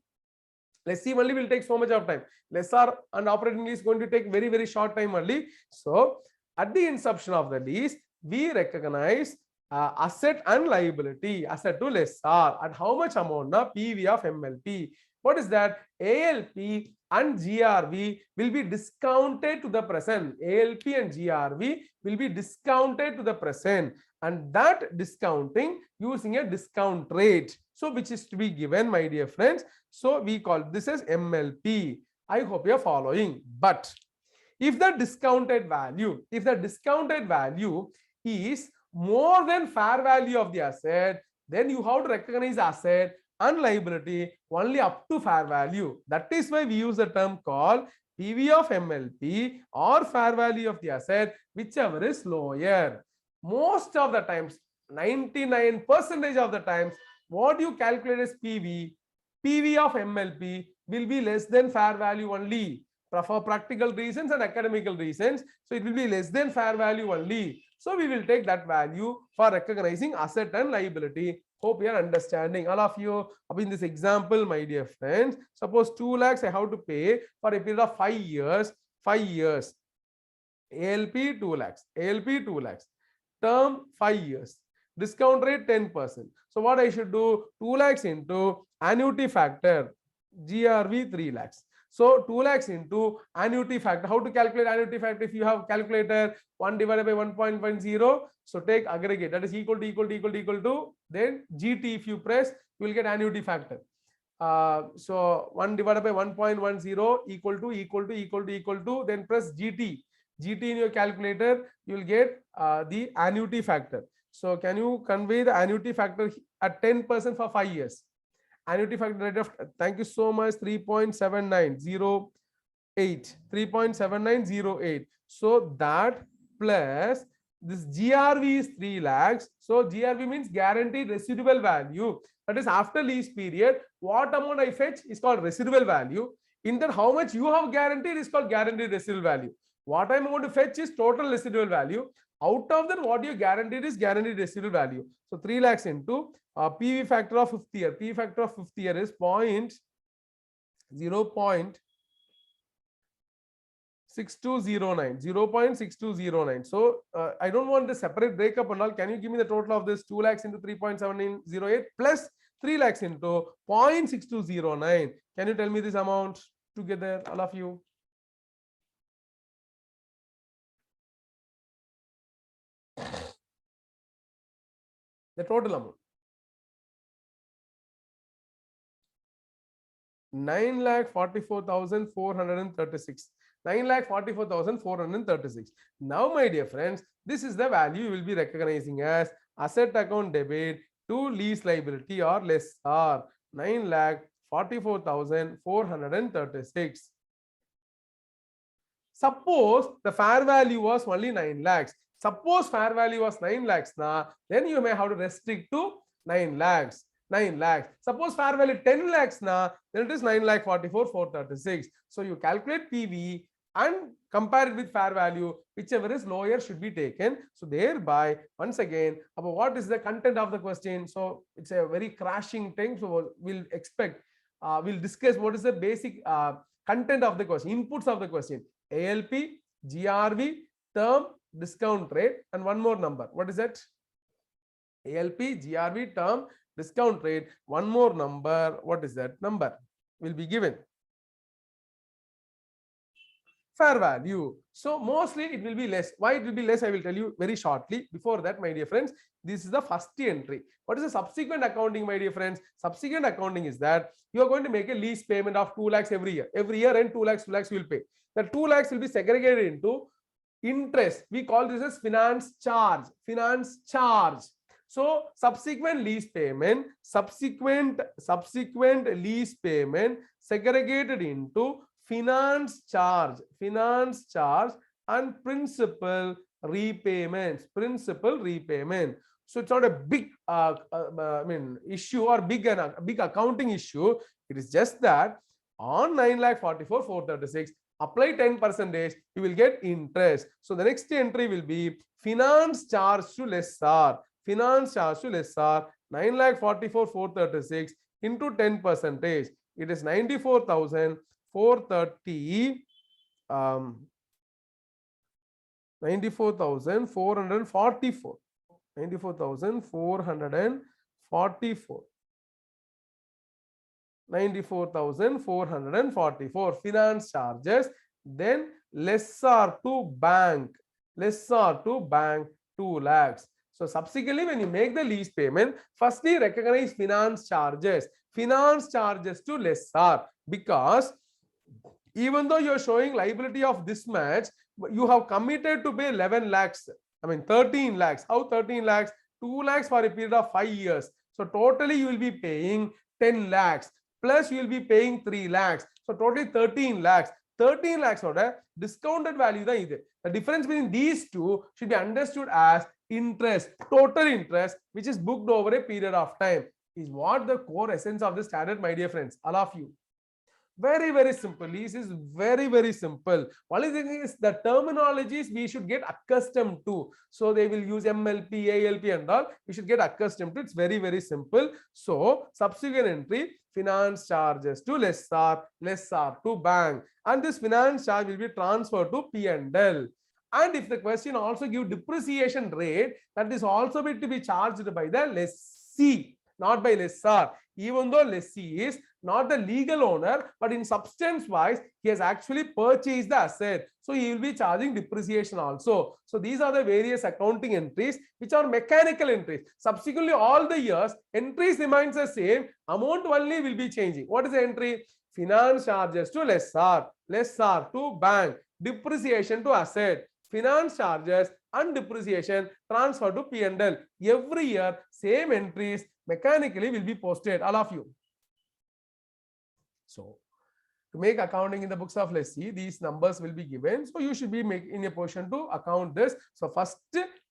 only will take so much of time. Lessor and operating lease going to take very, very short time only. So at the inception of the lease, we recognize asset and liability, asset to lessor, at how much amount? Na PV of MLP. What is that? ALP and GRV will be discounted to the present. ALP and GRV will be discounted to the present, and that discounting using a discount rate, so which is to be given, my dear friends. So we call this as MLP. I hope you are following. But if the discounted value is more than fair value of the asset, then you have to recognize asset and liability only up to fair value. That is why we use the term called PV of MLP or fair value of the asset, whichever is lower. Most of the times, 99% of the times, what you calculate as PV of MLP will be less than fair value only, for practical reasons and academical reasons. So it will be less than fair value only. So we will take that value for recognizing asset and liability. Hope you are understanding, all of you. In this example, my dear friends, suppose 2 lakhs I have to pay for a period of 5 years. 5 years. ALP 2 lakhs. ALP 2 lakhs. Term 5 years. Discount rate 10%. So what I should do? 2 lakhs into annuity factor, GRV 3 lakhs. So 2 lakhs into annuity factor. How to calculate annuity factor? If you have calculator, 1 divided by 1.10. So take aggregate, that is equal to, then GT if you press, you will get annuity factor. So 1 divided by 1.10 equal to, then press GT. GT in your calculator, you will get the annuity factor. So can you convey the annuity factor at 10% for 5 years? Annuity factor rate of, thank you so much, 3.7908. 3.7908. So that plus this GRV is 3 lakhs. So GRV means guaranteed residual value. That is after lease period, what amount I fetch is called residual value. In that, how much you have guaranteed is called guaranteed residual value. What I'm going to fetch is total residual value. Out of that, what you guaranteed is guaranteed residual value. So 3 lakhs into PV factor of 5th year. PV factor of 5th year is 0.6209. 0.6209. So I don't want the separate breakup and all. Can you give me the total of this? 2 lakhs into 3.7908 plus 3 lakhs into 0.6209. Can you tell me this amount together, all of you? The total amount. 9,44,436. 9,44,436. Now, my dear friends, this is the value you will be recognizing as asset account debit to lease liability or lessor. 9,44,436. Suppose the fair value was only 9 lakhs. Suppose fair value was 9 lakhs now, then you may have to restrict to 9 lakhs. 9 lakhs. Suppose fair value 10 lakhs na, then it is 9 lakh 44,436. So you calculate PV and compare it with fair value, whichever is lower should be taken. So thereby, once again, about what is the content of the question. So it's a very crashing thing. So we'll expect, we'll discuss what is the basic content of the question, inputs of the question: ALP, GRV, term, discount rate, and one more number. What is that? ALP, GRV, term, discount rate, one more number. What is that number? Will be given. Fair value. So mostly it will be less. Why it will be less, I will tell you very shortly. Before that, my dear friends, this is the first entry. What is the subsequent accounting, my dear friends? Subsequent accounting is that you are going to make a lease payment of 2 lakhs every year. Every year and 2 lakhs you will pay. The 2 lakhs will be segregated into interest. We call this as finance charge. Finance charge. So subsequent lease payment, subsequent lease payment segregated into finance charge and principal repayments. So it's not a big issue or big accounting issue. It is just that on 9,44,436, apply 10%, you will get interest. So the next entry will be finance charge to lessor. Finance charge to lessor, 9,44,436 into 10%. It is 94,430, 94,444. 94,444 finance charges. Then lessor to bank 2 lakhs. So subsequently, when you make the lease payment, firstly recognize finance charges to lessor, because even though you are showing liability of this much, you have committed to pay 11 lakhs. 13 lakhs. How 13 lakhs? 2 lakhs for a period of 5 years. So totally you will be paying 10 lakhs. Plus you will be paying 3 lakhs. So totally 13 lakhs. 13 lakhs order discounted value. The difference between these two should be understood as interest, total interest, which is booked over a period of time, is what the core essence of the standard, my dear friends. All of you. Very, very simple. Lease is very, very simple. Only thing is the terminologies we should get accustomed to. So they will use MLP, ALP and all. We should get accustomed to. It's very, very simple. So subsequent entry, finance charges to lessor to bank. And this finance charge will be transferred to P&L. And if the question also give depreciation rate, that is also to be charged by the lessee, not by lessor. Even though lessee is not the legal owner, but in substance wise, he has actually purchased the asset. So he will be charging depreciation also. So these are the various accounting entries, which are mechanical entries. Subsequently, all the years, entries remains the same. Amount only will be changing. What is the entry? Finance charges to lessor to bank, depreciation to asset, finance charges and depreciation transfer to P&L. Every year, same entries mechanically will be posted, all of you. So to make accounting in the books of lessee, these numbers will be given. So you should be in a position to account this. So first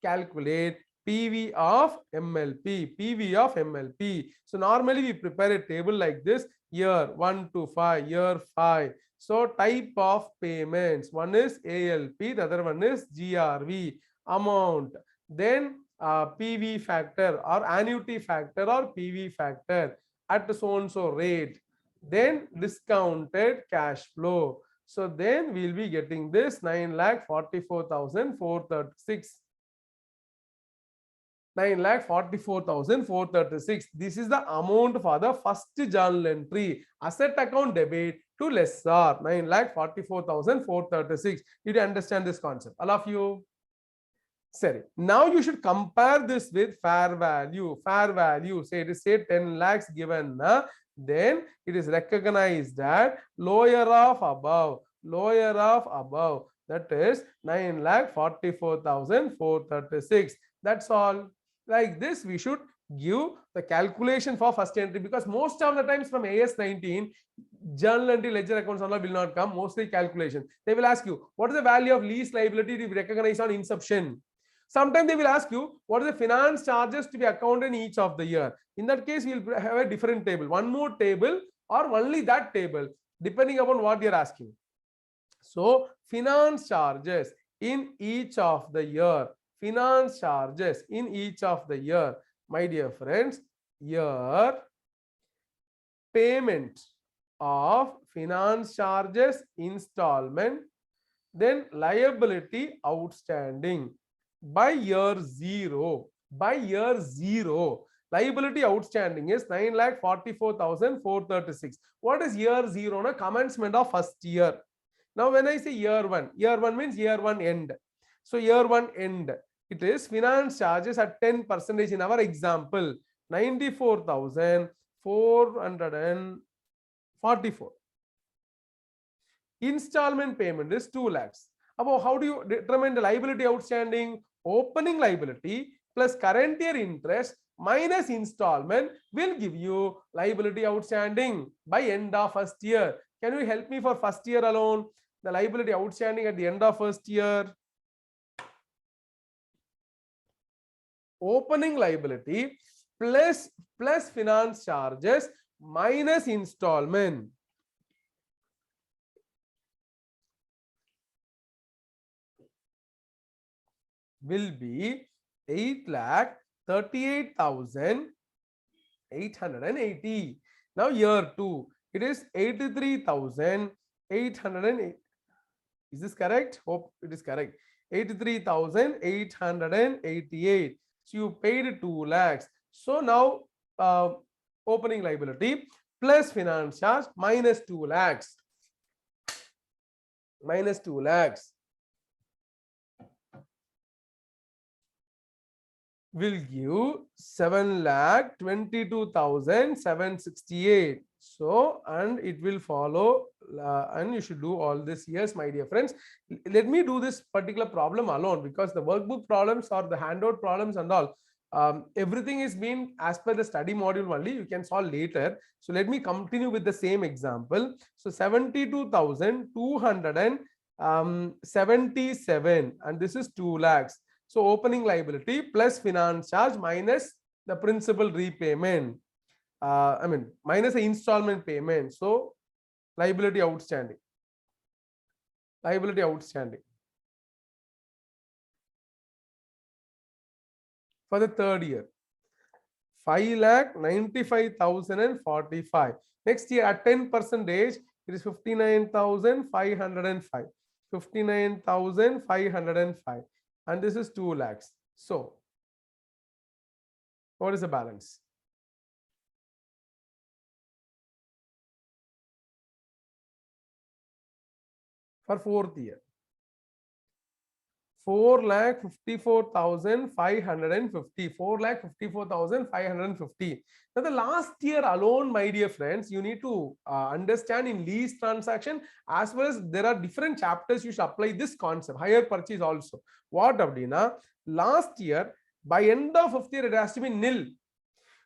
calculate PV of MLP. So normally we prepare a table like this: year 1 to 5, year 5. So type of payments, one is ALP, the other one is GRV, amount, then PV factor or annuity factor or PV factor at so and so rate, then discounted cash flow. So then we'll be getting this 9,44,436. 9,44,436. This is the amount for the first journal entry. Asset account debit to lessor, 9,44,436. Did you understand this concept? All of you? Sorry. Now you should compare this with fair value. Say it is 10 lakhs given. Then it is recognized that lower of above. That is 9,44,436. That's all. Like this, we should give the calculation for first entry, because most of the times from AS19, journal entry, ledger accounts all will not come. Mostly calculation. They will ask you, what is the value of lease liability to be recognized on inception? Sometimes they will ask you what is the finance charges to be accounted in each of the year. In that case, we will have a different table, one more table or only that table, depending upon what you're asking. So finance charges in each of the year, finance charges in each of the year, my dear friends, year payment of finance charges installment, then liability outstanding by year zero. By year zero, liability outstanding is 9,44,436. What is year zero? Na commencement of first year. Now when I say year one means year one end. So year one end, it is finance charges at 10% in our example, 94,444. Installment payment is 2 lakhs. About how do you determine the liability outstanding? Opening liability plus current year interest minus installment will give you liability outstanding by end of first year. Can you help me for first year alone? The liability outstanding at the end of first year. Opening liability plus finance charges minus installment will be 8,38,880. Now year 2, it is 83,808. Is this correct? Hope it is correct. 83,888. So you paid 2 lakhs. So now opening liability plus finance charge minus 2 lakhs. Minus 2 lakhs will give 7,22,768. So, and it will follow, and you should do all this years, my dear friends. Let me do this particular problem alone, because the workbook problems or the handout problems and all, everything is being as per the study module only. You can solve later. So let me continue with the same example. So 72,277, and this is 2 lakhs. So opening liability plus finance charge minus the principal repayment. Minus the installment payment. So liability outstanding. Liability outstanding. For the third year, 5,95,045. Next year at 10%, it is 59,505. 59,505. And this is 2 lakhs. So what is the balance? For fourth year, 4,54,550. 4,54,550. Now the last year alone, my dear friends, you need to understand in lease transaction, as well as there are different chapters you should apply this concept. Hire purchase also. What Abdina? Last year, by end of fifth year, it has to be nil.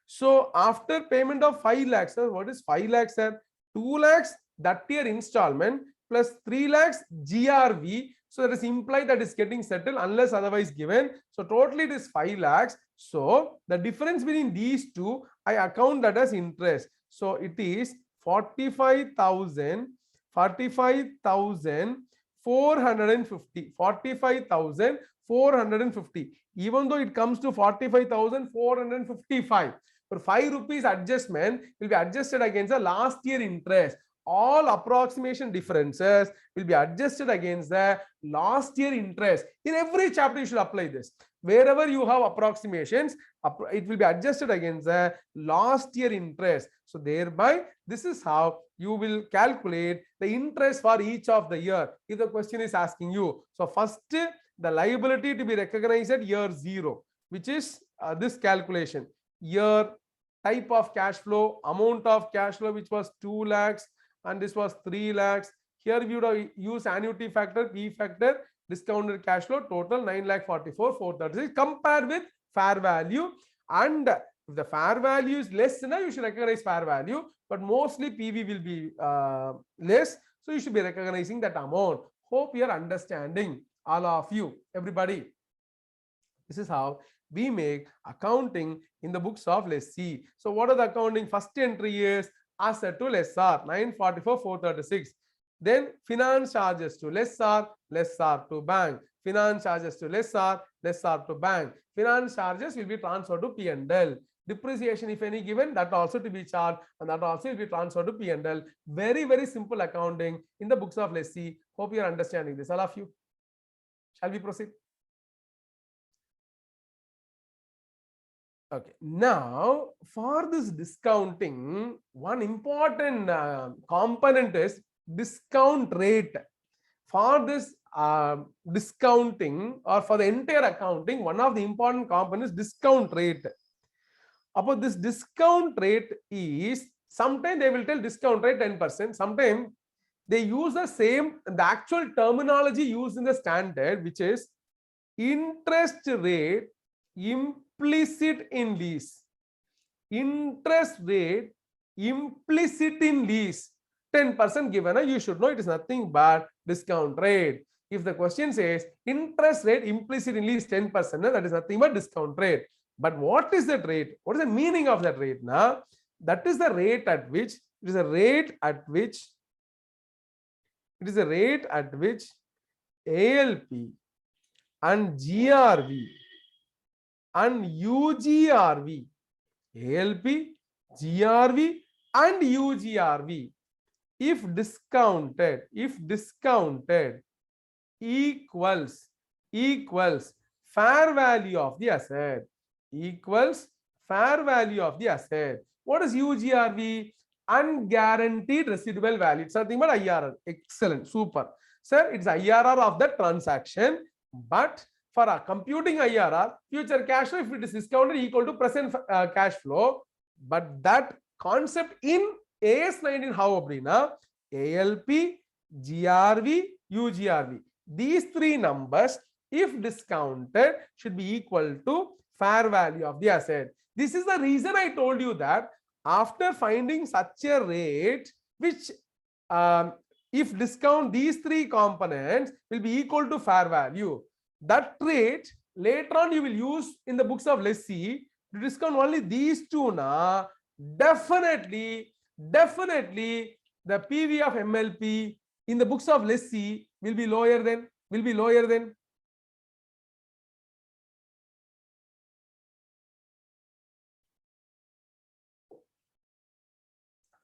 So after payment of 5 lakhs, sir, what is 5 lakhs, sir? 2 lakhs that year installment plus 3 lakhs GRV. So that is implied that is getting settled unless otherwise given. So totally it is 5 lakhs. So the difference between these two, I account that as interest. So it is 45,450. 45,450. Even though it comes to 45,455, for 5 rupees adjustment will be adjusted against the last year interest. All approximation differences will be adjusted against the last year interest. In every chapter you should apply this. Wherever you have approximations, it will be adjusted against the last year interest. So thereby, this is how you will calculate the interest for each of the year if the question is asking you. So first, the liability to be recognized at year 0, which is this calculation. Year, type of cash flow, amount of cash flow, which was 2 lakhs, and this was 3 lakhs. Here we would use annuity factor, P factor, discounted cash flow, total 9,44,436. Compare with fair value, and if the fair value is less, you should recognize fair value, but mostly PV will be less, so you should be recognizing that amount. Hope you are understanding, all of you, everybody. This is how we make accounting in the books of lessee. So what are the accounting? First entry is asset to lessor 944 436. Then finance charges to lessor, lessor to bank. Finance charges to lessor, lessor to bank. Finance charges will be transferred to P&L. Depreciation, if any given, that also to be charged, and that also will be transferred to P&L. Very, very simple accounting in the books of lessee. Hope you are understanding this, all of you. Shall we proceed? Okay, now for this discounting, one important component is discount rate. For this discounting, or for the entire accounting, one of the important components is discount rate. About this discount rate is, sometimes they will tell discount rate 10%, sometimes they use the actual terminology used in the standard, which is interest rate implicit in lease. Interest rate implicit in lease. 10% given, you should know it is nothing but discount rate. If the question says interest rate implicit in lease 10%, that is nothing but discount rate. But what is that rate? What is the meaning of that rate? Now, that is the rate at which, it is a rate at which ALP and GRV and UGRV, ALP, GRV and UGRV, if discounted equals fair value of the asset, equals fair value of the asset. What is UGRV? Unguaranteed residual value. It's nothing but IRR. Excellent, super. Sir, it's IRR of the transaction, but for computing IRR, future cash flow, if it is discounted, equal to present cash flow. But that concept in AS19 how அப்படினா ALP, GRV, UGRV. These three numbers, if discounted, should be equal to fair value of the asset. This is the reason I told you that after finding such a rate, which if discount these three components will be equal to fair value, that rate later on you will use in the books of lessee to discount only these two. Now, definitely the PV of MLP in the books of lessee will be lower than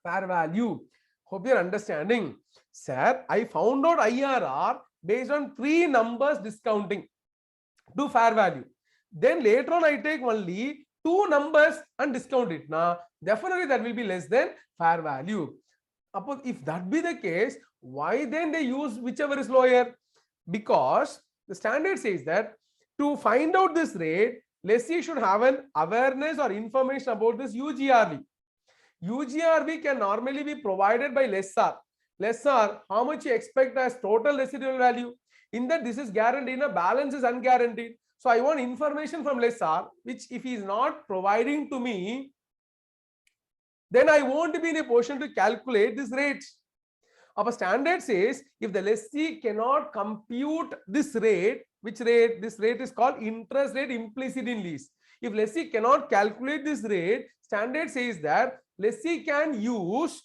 fair value. Hope you're understanding. Sir, I found out IRR based on three numbers discounting to fair value. Then later on I take only two numbers and discount it. Now, definitely that will be less than fair value. If that be the case, why then they use whichever is lower? Because the standard says that to find out this rate, lessee should have an awareness or information about this UGRV. UGRV can normally be provided by lessor. Lessor, how much you expect as total residual value? In that, this is guaranteed, a balance is unguaranteed. So I want information from lessor, which if he is not providing to me, then I won't be in a position to calculate this rate. Our standard says if the lessee cannot compute this rate, which rate? This rate is called interest rate implicit in lease. If lessee cannot calculate this rate, standard says that lessee can use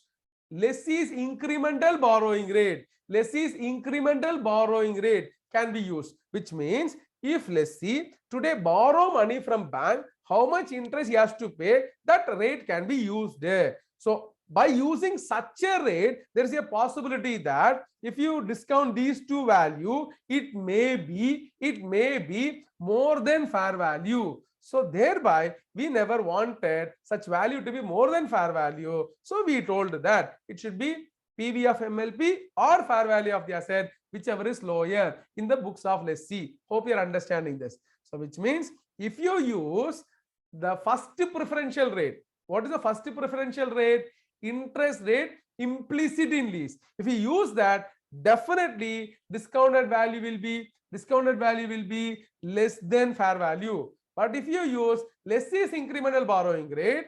lessee's incremental borrowing rate. Lessee's incremental borrowing rate can be used, which means if lessee today borrow money from bank, how much interest he has to pay, that rate can be used there. So by using such a rate, there is a possibility that if you discount these two values, it may be more than fair value. So thereby, we never wanted such value to be more than fair value. So we told that it should be PV of MLP or fair value of the asset, whichever is lower in the books of lessee. Hope you are understanding this. So which means if you use the first preferential rate, what is the first preferential rate? Interest rate implicit in lease. If you use that, definitely discounted value will be less than fair value. But if you use lessee's incremental borrowing rate,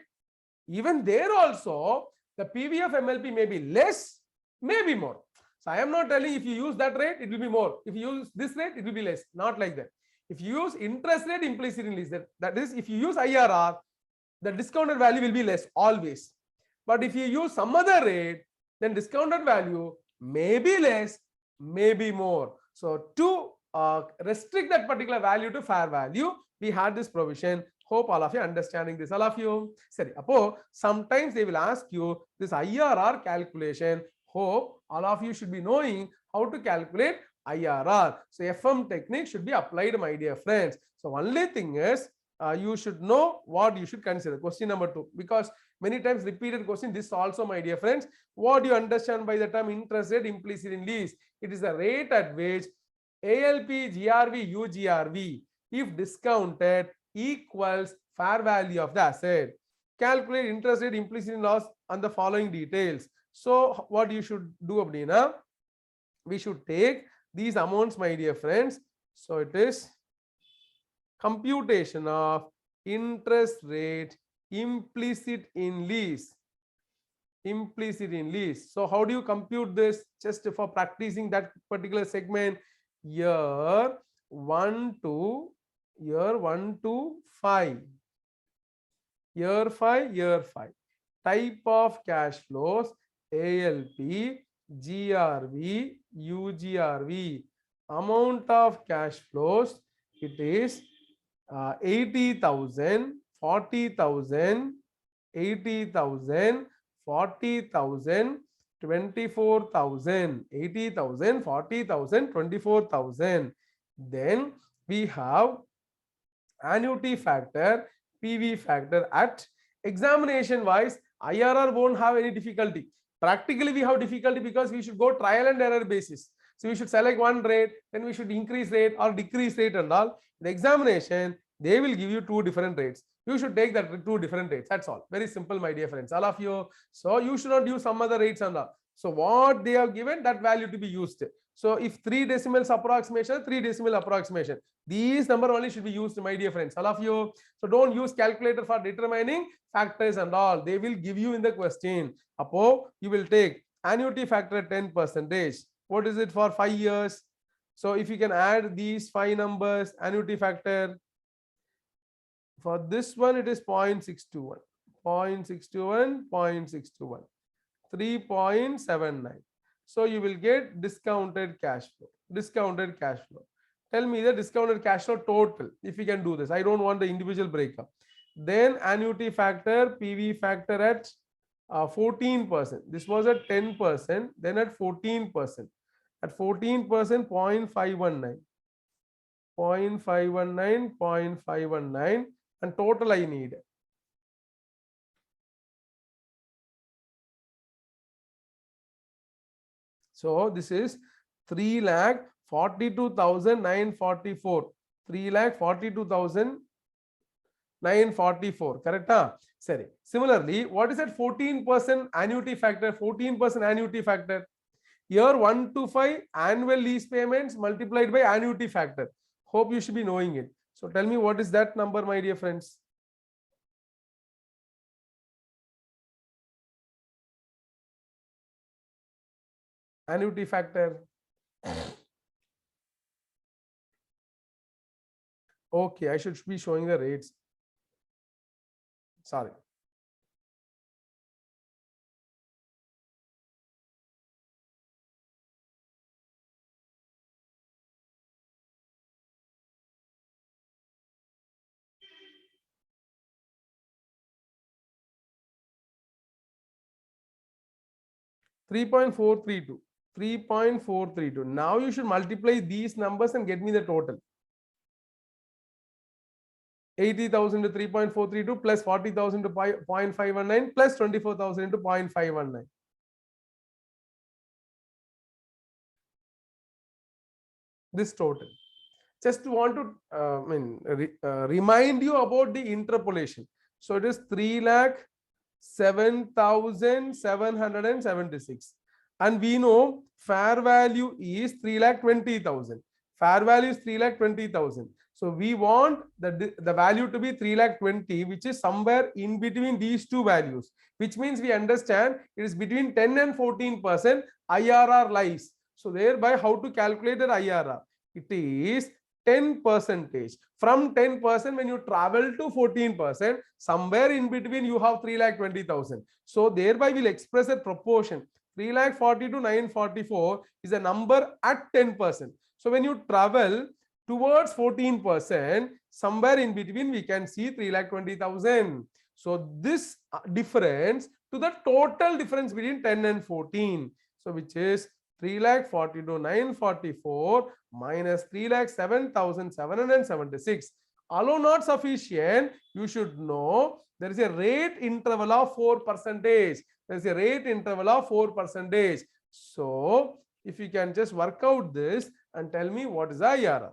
even there also the PV of MLP may be less, may be more. So I am not telling if you use that rate, it will be more. If you use this rate, it will be less. Not like that. If you use interest rate implicit in lease, that is, if you use IRR, the discounted value will be less always. But if you use some other rate, then discounted value may be less, may be more. So to restrict that particular value to fair value, we had this provision. Hope all of you understanding this. All of you. Sorry. Sometimes they will ask you this IRR calculation. Hope all of you should be knowing how to calculate IRR. So FM technique should be applied, my dear friends. So only thing is, you should know what you should consider. Question number 2, because many times repeated question. This also, my dear friends, what do you understand by the term interest rate implicit in lease? It is the rate at which ALP, GRV, UGRV, if discounted, equals fair value of the asset. Calculate interest rate implicit in loss on the following details. So what you should do, Abdina? We should take these amounts, my dear friends. So it is computation of interest rate implicit in lease. Implicit in lease. So how do you compute this? Just for practicing that particular segment, year 1 to 5. Year 5. Type of cash flows: ALP, GRV, UGRV. Amount of cash flows, it is 80,000, 40,000, 80,000, 40,000, 24,000, 80,000, 40,000, 24,000. Then we have annuity factor, PV factor. At examination wise, IRR won't have any difficulty. Practically we have difficulty because we should go trial and error basis. So we should select one rate, then we should increase rate or decrease rate and all. The examination, they will give you 2 different rates. You should take that 2 different rates. That's all. Very simple, my dear friends, all of you. So you should not use some other rates and all. So what they have given, that value to be used. So if 3 decimals approximation, 3 decimal approximation, these number only should be used, my dear friends, all of you. So don't use calculator for determining factors and all. They will give you in the question. Apo, you will take annuity factor 10%. What is it for 5 years? So if you can add these 5 numbers, annuity factor, for this one it is 0.621, 0.621, 0.621, 3.79. So you will get discounted cash flow. Discounted cash flow. Tell me the discounted cash flow total, if you can do this. I don't want the individual breakup. Then annuity factor, PV factor at 14%. This was at 10%, then at 14%. At 14%, 0.519. 0.519, 0.519, and total I need. So this is 3,42,944. 3,42,944. Correct? Sorry. Similarly, what is that 14% annuity factor? 14% annuity factor. Year 1 to 5 annual lease payments multiplied by annuity factor. Hope you should be knowing it. So tell me, what is that number, my dear friends? Annuity factor. Okay, I should be showing the rates. Sorry. $3.432. 3.432. Now you should multiply these numbers and get me the total. 80,000 to 3.432 plus 40,000 to 0.519 plus 24,000 into 0.519. This total. Just want to remind you about the interpolation. So it is 3,07,776. And we know fair value is 3,20,000. Fair value is 3,20,000. So we want the value to be 3,20,000, which is somewhere in between these two values, which means we understand it is between 10 and 14% IRR lies. So thereby, how to calculate the IRR? It is 10%. From 10%, when you travel to 14%, somewhere in between you have 3,20,000. So thereby we'll express a proportion. 3,40,000 to 944 is a number at 10%. So when you travel towards 14%, somewhere in between we can see 3,20,000. So this difference to the total difference between 10 and 14. So which is 3,42,944 minus 3,07,776. Although not sufficient, you should know there is a rate interval of 4%. There is a rate interval of 4%. So if you can just work out this and tell me what is the IRR.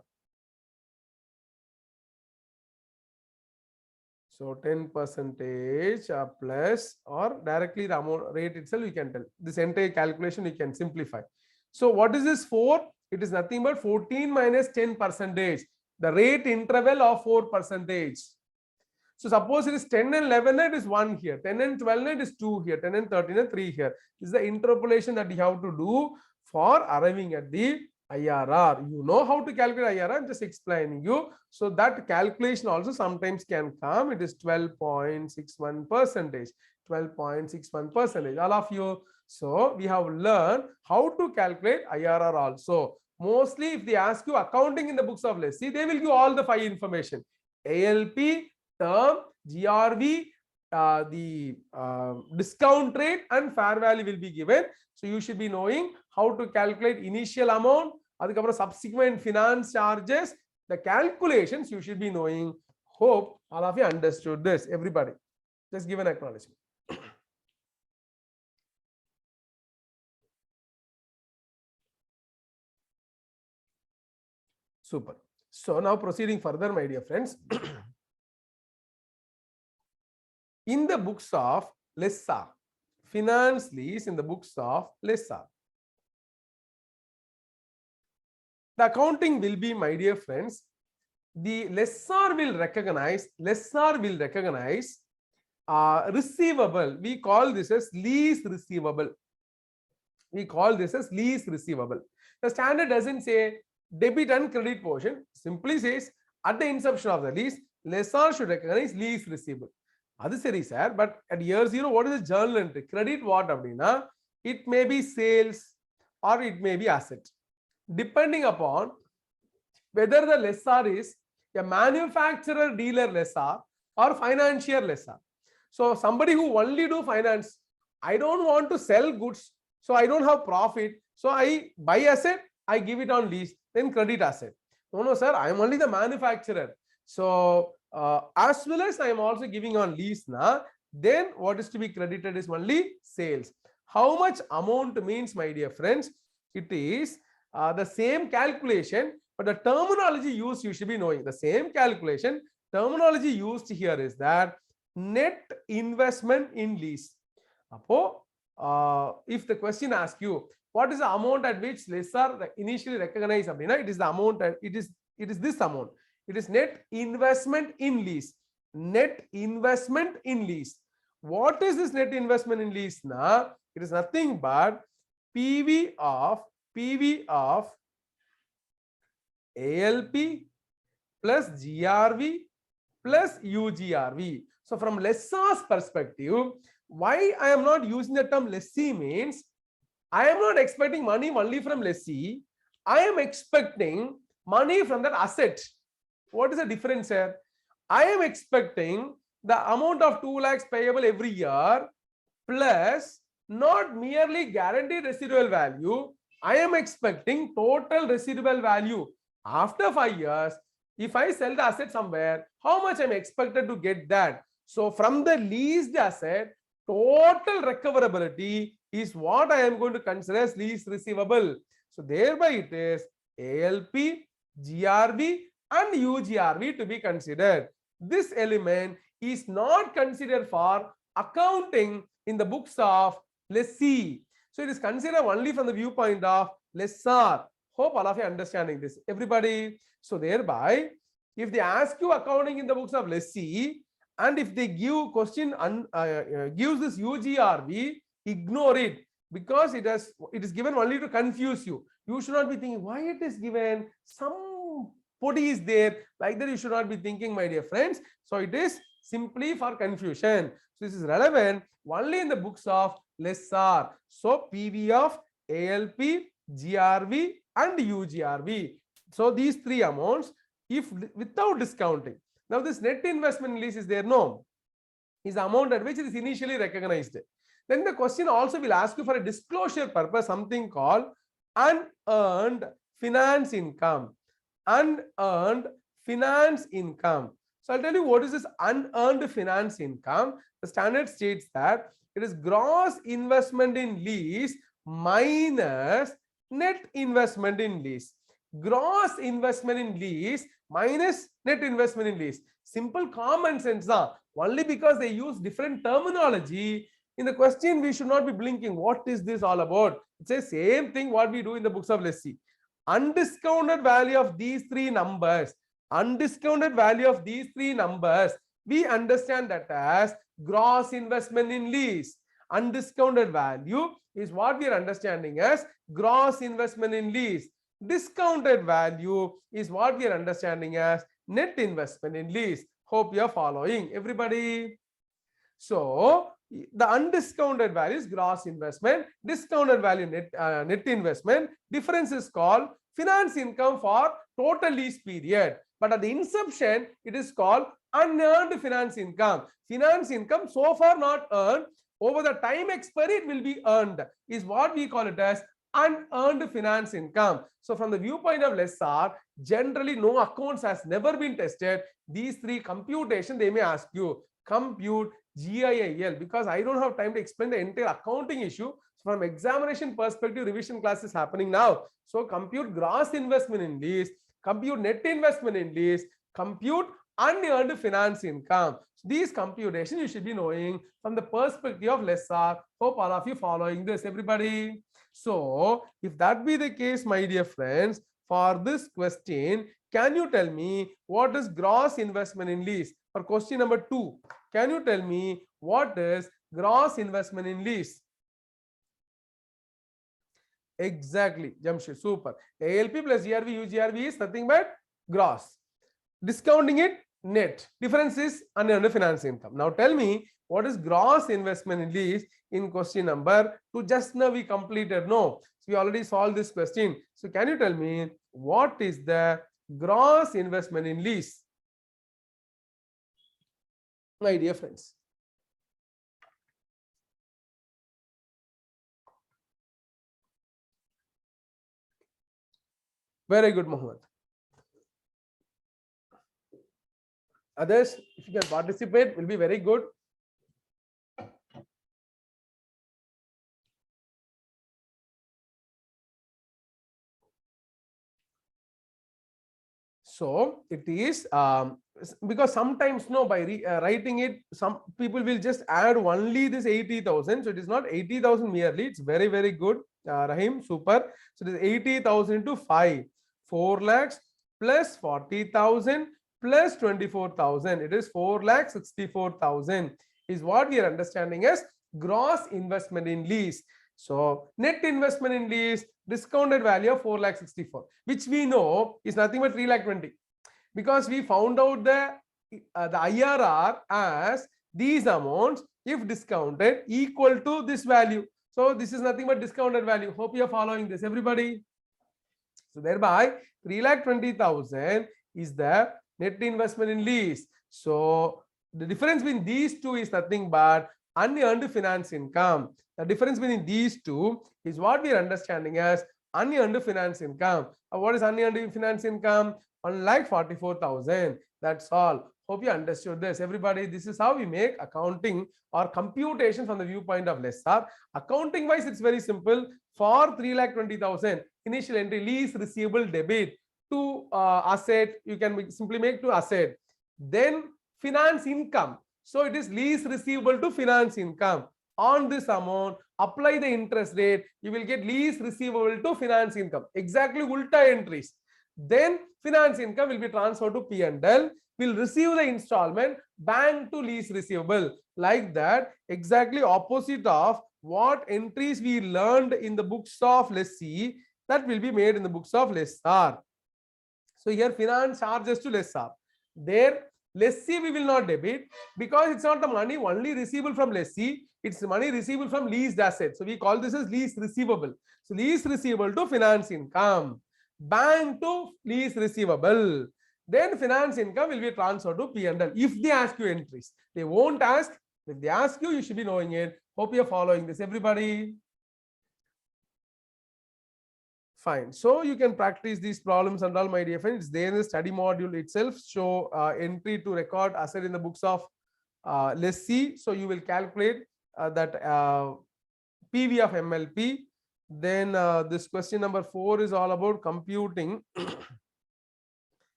So 10% plus or directly the amount rate itself, you can tell. This entire calculation you can simplify. So what is this 4? It is nothing but 14 minus 10%. The rate interval of 4%. So suppose it is 10 and 11, it is 1 here. 10 and 12, it is 2 here. 10 and 13, and 3 here. This is the interpolation that you have to do for arriving at the IRR. You know how to calculate IRR. I'm just explaining you. So that calculation also sometimes can come. It is 12.61%. 12.61%. All of you. So we have learned how to calculate IRR also. Mostly if they ask you accounting in the books of lessee, they will give all the 5 information. ALP, term, GRV, the discount rate and fair value will be given. So you should be knowing how to calculate initial amount, subsequent finance charges, the calculations you should be knowing. Hope all of you understood this. Everybody, just give an acknowledgement. Super. So now proceeding further, my dear friends. In the books of lessor, finance lease in the books of lessor, the accounting will be, my dear friends, the lessor will recognize receivable. We call this as lease receivable. The standard doesn't say debit and credit portion, simply says at the inception of the lease, lessor should recognize lease receivable. That is sir, but at year 0, what is the journal entry? Credit what? Abdina? It may be sales or it may be asset, depending upon whether the lessor is a manufacturer dealer lessor or financier lessor. So somebody who only do finance, I don't want to sell goods, so I don't have profit, so I buy asset, I give it on lease, then credit asset. No, sir, I am only the manufacturer. So as well as I am also giving on lease now, then what is to be credited is only sales. How much amount means, my dear friends? It is the same calculation, but the terminology used you should be knowing. The same calculation, terminology used here is that net investment in lease. If the question asks you, what is the amount at which lessor initially recognized? It is the amount, it is this amount. It is net investment in lease. Net investment in lease. What is this net investment in lease? Now, it is nothing but PV of ALP plus GRV plus UGRV. So from lessor's perspective, why I am not using the term lessee means I am not expecting money only from lessee. I am expecting money from that asset. What is the difference here? I am expecting the amount of 2 lakhs payable every year plus not merely guaranteed residual value. I am expecting total residual value. After 5 years, if I sell the asset somewhere, how much I am expected to get that? So from the leased asset, total recoverability is what I am going to consider as lease receivable. So thereby it is ALP, GRV and UGRV to be considered. This element is not considered for accounting in the books of lessee. So it is considered only from the viewpoint of lessor. Hope all of you are understanding this. Everybody. So thereby, if they ask you accounting in the books of lessee, and if they give question gives this UGRV, ignore it, because it is given only to confuse you. You should not be thinking why it is given. Some putty is there. Like that you should not be thinking, my dear friends. So it is simply for confusion. So this is relevant only in the books of lessor. So PV of ALP, GRV and UGRV. So these three amounts, if without discounting. Now this net investment in lease is there, no, is the amount at which it is initially recognized. Then the question also will ask you for a disclosure purpose something called unearned finance income. Unearned finance income. So I'll tell you what is this unearned finance income. The standard states that it is gross investment in lease minus net investment in lease. Gross investment in lease minus net investment in lease. Simple common sense. Only because they use different terminology, in the question we should not be blinking. What is this all about? It's the same thing what we do in the books of lessee. Undiscounted value of these three numbers. Undiscounted value of these three numbers. We understand that as gross investment in lease. Undiscounted value is what we are understanding as gross investment in lease. Discounted value is what we are understanding as net investment in lease. Hope you are following, everybody. So the undiscounted value is gross investment, discounted value net investment. Difference is called finance income for total lease period. But at the inception, it is called unearned finance income. Finance income so far not earned. Over the time expiry, it will be earned. Is what we call it as unearned finance income. So from the viewpoint of lessor, generally no accounts has never been tested. These three computation they may ask you. Compute GIIL, because I don't have time to explain the entire accounting issue. So from examination perspective, revision class is happening now. So compute gross investment in lease, compute net investment in lease, compute unearned finance income. So these computations you should be knowing from the perspective of lessor. Hope all of you following this, everybody. So if that be the case, my dear friends, for this question, can you tell me what is gross investment in lease? For question number 2, can you tell me what is gross investment in lease? Exactly, Jamshid, super. ALP plus GRV, UGRV is nothing but gross. Discounting it, net. Difference is unearned finance income. Now tell me what is gross investment in lease in question number 2. Just now we completed, no. So we already solved this question. So can you tell me what is the gross investment in lease? My dear friends. Very good, Mohammed. Others, if you can participate, will be very good. So it is because sometimes no, by writing it, some people will just add only this 80,000. So it is not 80,000 merely. It's very, very good, Rahim, super. So it is 80,000 into 5, 4 lakhs plus 40,000 plus 24,000. It is 4,64,000 is what we are understanding as gross investment in lease. So net investment in lease, discounted value of 4,64,000, which we know is nothing but 3,20,000, because we found out the IRR as these amounts, if discounted, equal to this value. So this is nothing but discounted value. Hope you are following this, everybody. So thereby 3,20,000 is the net investment in lease. So the difference between these two is nothing but unearned finance income. The difference between these two is what we are understanding as unearned finance income. What is unearned finance income? 1,44,000. That's all. Hope you understood this, everybody. This is how we make accounting or computation from the viewpoint of lessor. Accounting wise, it's very simple. For 3,20,000, initial entry, lease receivable debit to asset, you can simply make to asset. Then finance income. So it is lease receivable to finance income. On this amount, apply the interest rate, you will get lease receivable to finance income. Exactly ulta entries. Then finance income will be transferred to P&L. Will receive the installment, bank to lease receivable. Like that, exactly opposite of what entries we learned in the books of lessee, that will be made in the books of lessor. So here finance charges to lessor. There lessee we will not debit because it's not the money only receivable from lessee, it's the money receivable from leased asset. So we call this as lease receivable. So lease receivable to finance income, bank to lease receivable. Then finance income will be transferred to P&L if they ask you entries. They won't ask. If they ask you, you should be knowing it. Hope you're following this, everybody. Fine. So you can practice these problems and all, my dear friends. It's there in the study module itself. Show entry to record asset in the books of lessee. So you will calculate that PV of MLP. Then this question number 4 is all about computing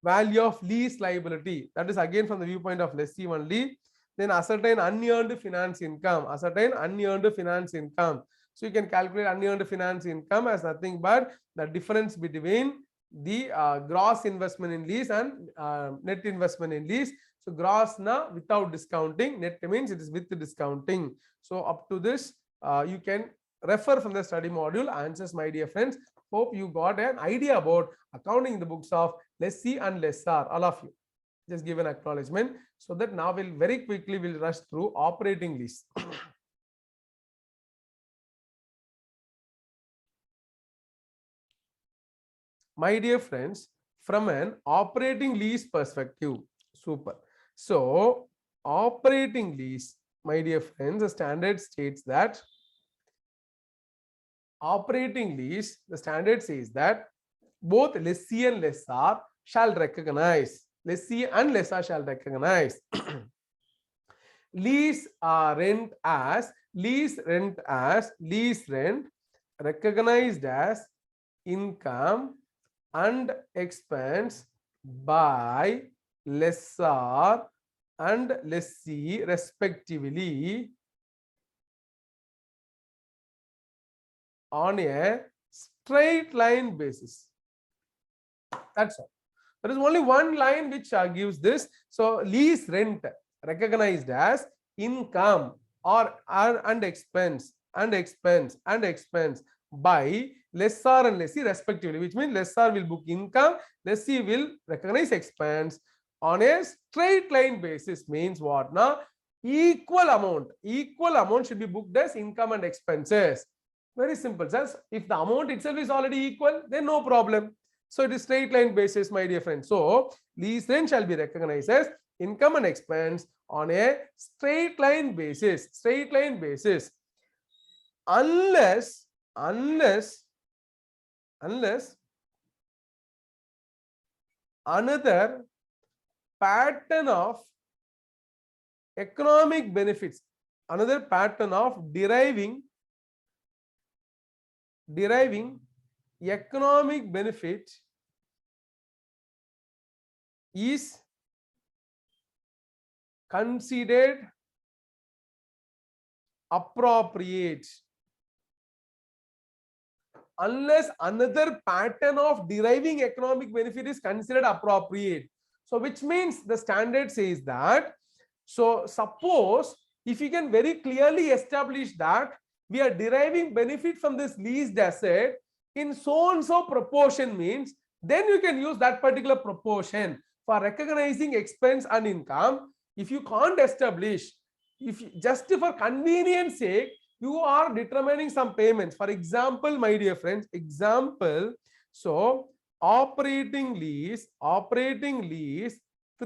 value of lease liability. That is again from the viewpoint of lessee only. Then ascertain unearned finance income. Ascertain unearned finance income. So you can calculate unearned finance income as nothing but the difference between the gross investment in lease and net investment in lease. So gross na without discounting, net means it is with discounting. So up to this, you can refer from the study module answers, my dear friends. Hope you got an idea about accounting in the books of lessee and lessor, all of you. Just give an acknowledgement so that now we'll very quickly will rush through operating lease. My dear friends, from an operating lease perspective, super. So operating lease, my dear friends, the standard states that operating lease, the standard says that both lessee and lessor shall recognize. Lessee and lessor shall recognize lease rent as lease rent recognized as income and expense by lessor and lessee respectively on a straight line basis. That's all. There is only one line which gives this. So lease rent recognized as income or and expense by lessor and lessee respectively, which means lessor will book income, lessee will recognize expense on a straight line basis. Means what now? Equal amount should be booked as income and expenses. Very simple. Just if the amount itself is already equal, then no problem. So it is straight line basis, my dear friend. So lease rent shall be recognized as income and expense on a straight line basis. Straight line basis. Unless another pattern of economic benefits, another pattern of deriving economic benefit is considered appropriate. Unless another pattern of deriving economic benefit is considered appropriate. So which means the standard says that, so suppose if you can very clearly establish that we are deriving benefit from this leased asset in so and so proportion, means then you can use that particular proportion for recognizing expense and income. If you can't establish, if you, just for convenience sake, you are determining some payments. For example, my dear friends, example, so operating lease 3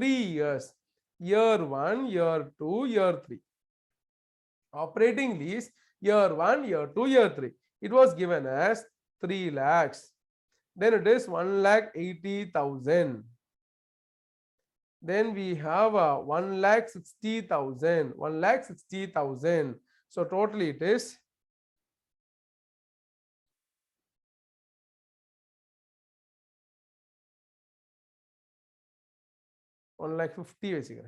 years, year 1, year 2, year 3. Operating lease year 1, year 2, year 3. It was given as 3 lakhs. Then it is 1,80,000. Then we have 1,60,000. 1,60,000. So totally it is 1,50,000.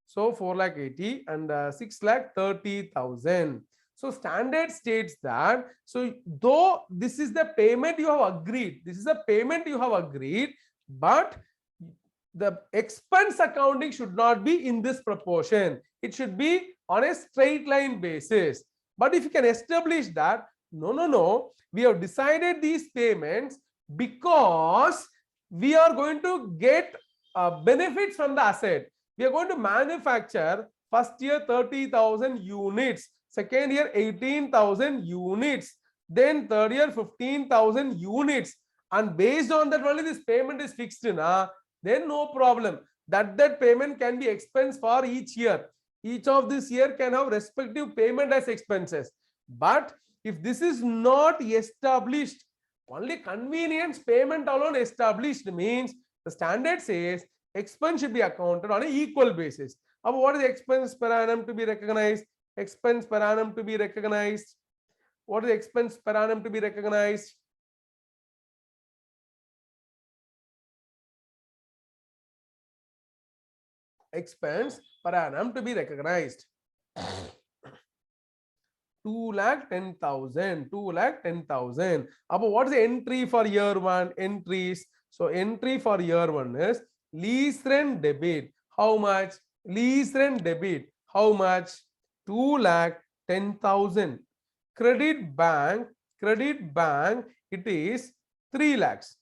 So 4,80,000 and 6,30,000. So standard states that, so though this is the payment you have agreed, but the expense accounting should not be in this proportion. It should be on a straight line basis. But if you can establish that, no, we have decided these payments because we are going to get benefits from the asset. We are going to manufacture first year 30,000 units, second year 18,000 units, then third year 15,000 units, and based on that only this payment is fixed, then no problem. That payment can be expense for each year. Each of this year can have respective payment as expenses. But if this is not established, only convenience payment alone established means the standard says expense should be accounted on an equal basis. Now, what is the expense per annum to be recognized? Expense per annum to be recognized. What is the expense per annum to be recognized? Expense per annum to be recognized. 2,10,000. 2,10,000. About what is the entry for year one? Entries. So entry for year one is lease rent debit. How much? Lease rent debit. How much? 2,10,000. Credit bank. Credit bank. It is 3 lakhs.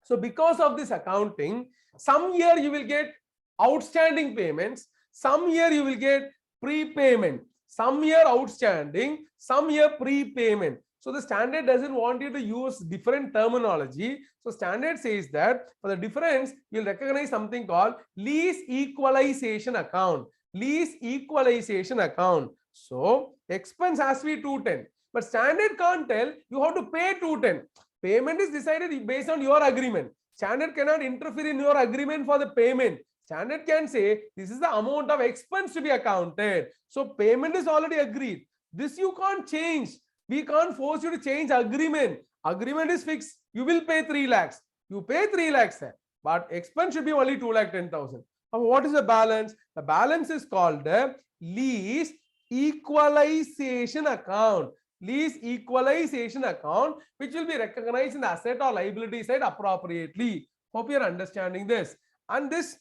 So because of this accounting, some year you will get outstanding payments, some year you will get prepayment, some year outstanding, some year prepayment. So the standard doesn't want you to use different terminology. So standard says that for the difference, you'll recognize something called lease equalization account. Lease equalization account. So expense has to be 210, but standard can't tell you have to pay 210. Payment is decided based on your agreement. Standard cannot interfere in your agreement for the payment. Standard can say this is the amount of expense to be accounted. So payment is already agreed. This you can't change. We can't force you to change agreement. Agreement is fixed. You will pay 3 lakhs. You pay 3 lakhs, but expense should be only 2,10,000. What is the balance? The balance is called the lease equalization account. Lease equalization account, which will be recognized in the asset or liability side appropriately. Hope you are understanding this. And this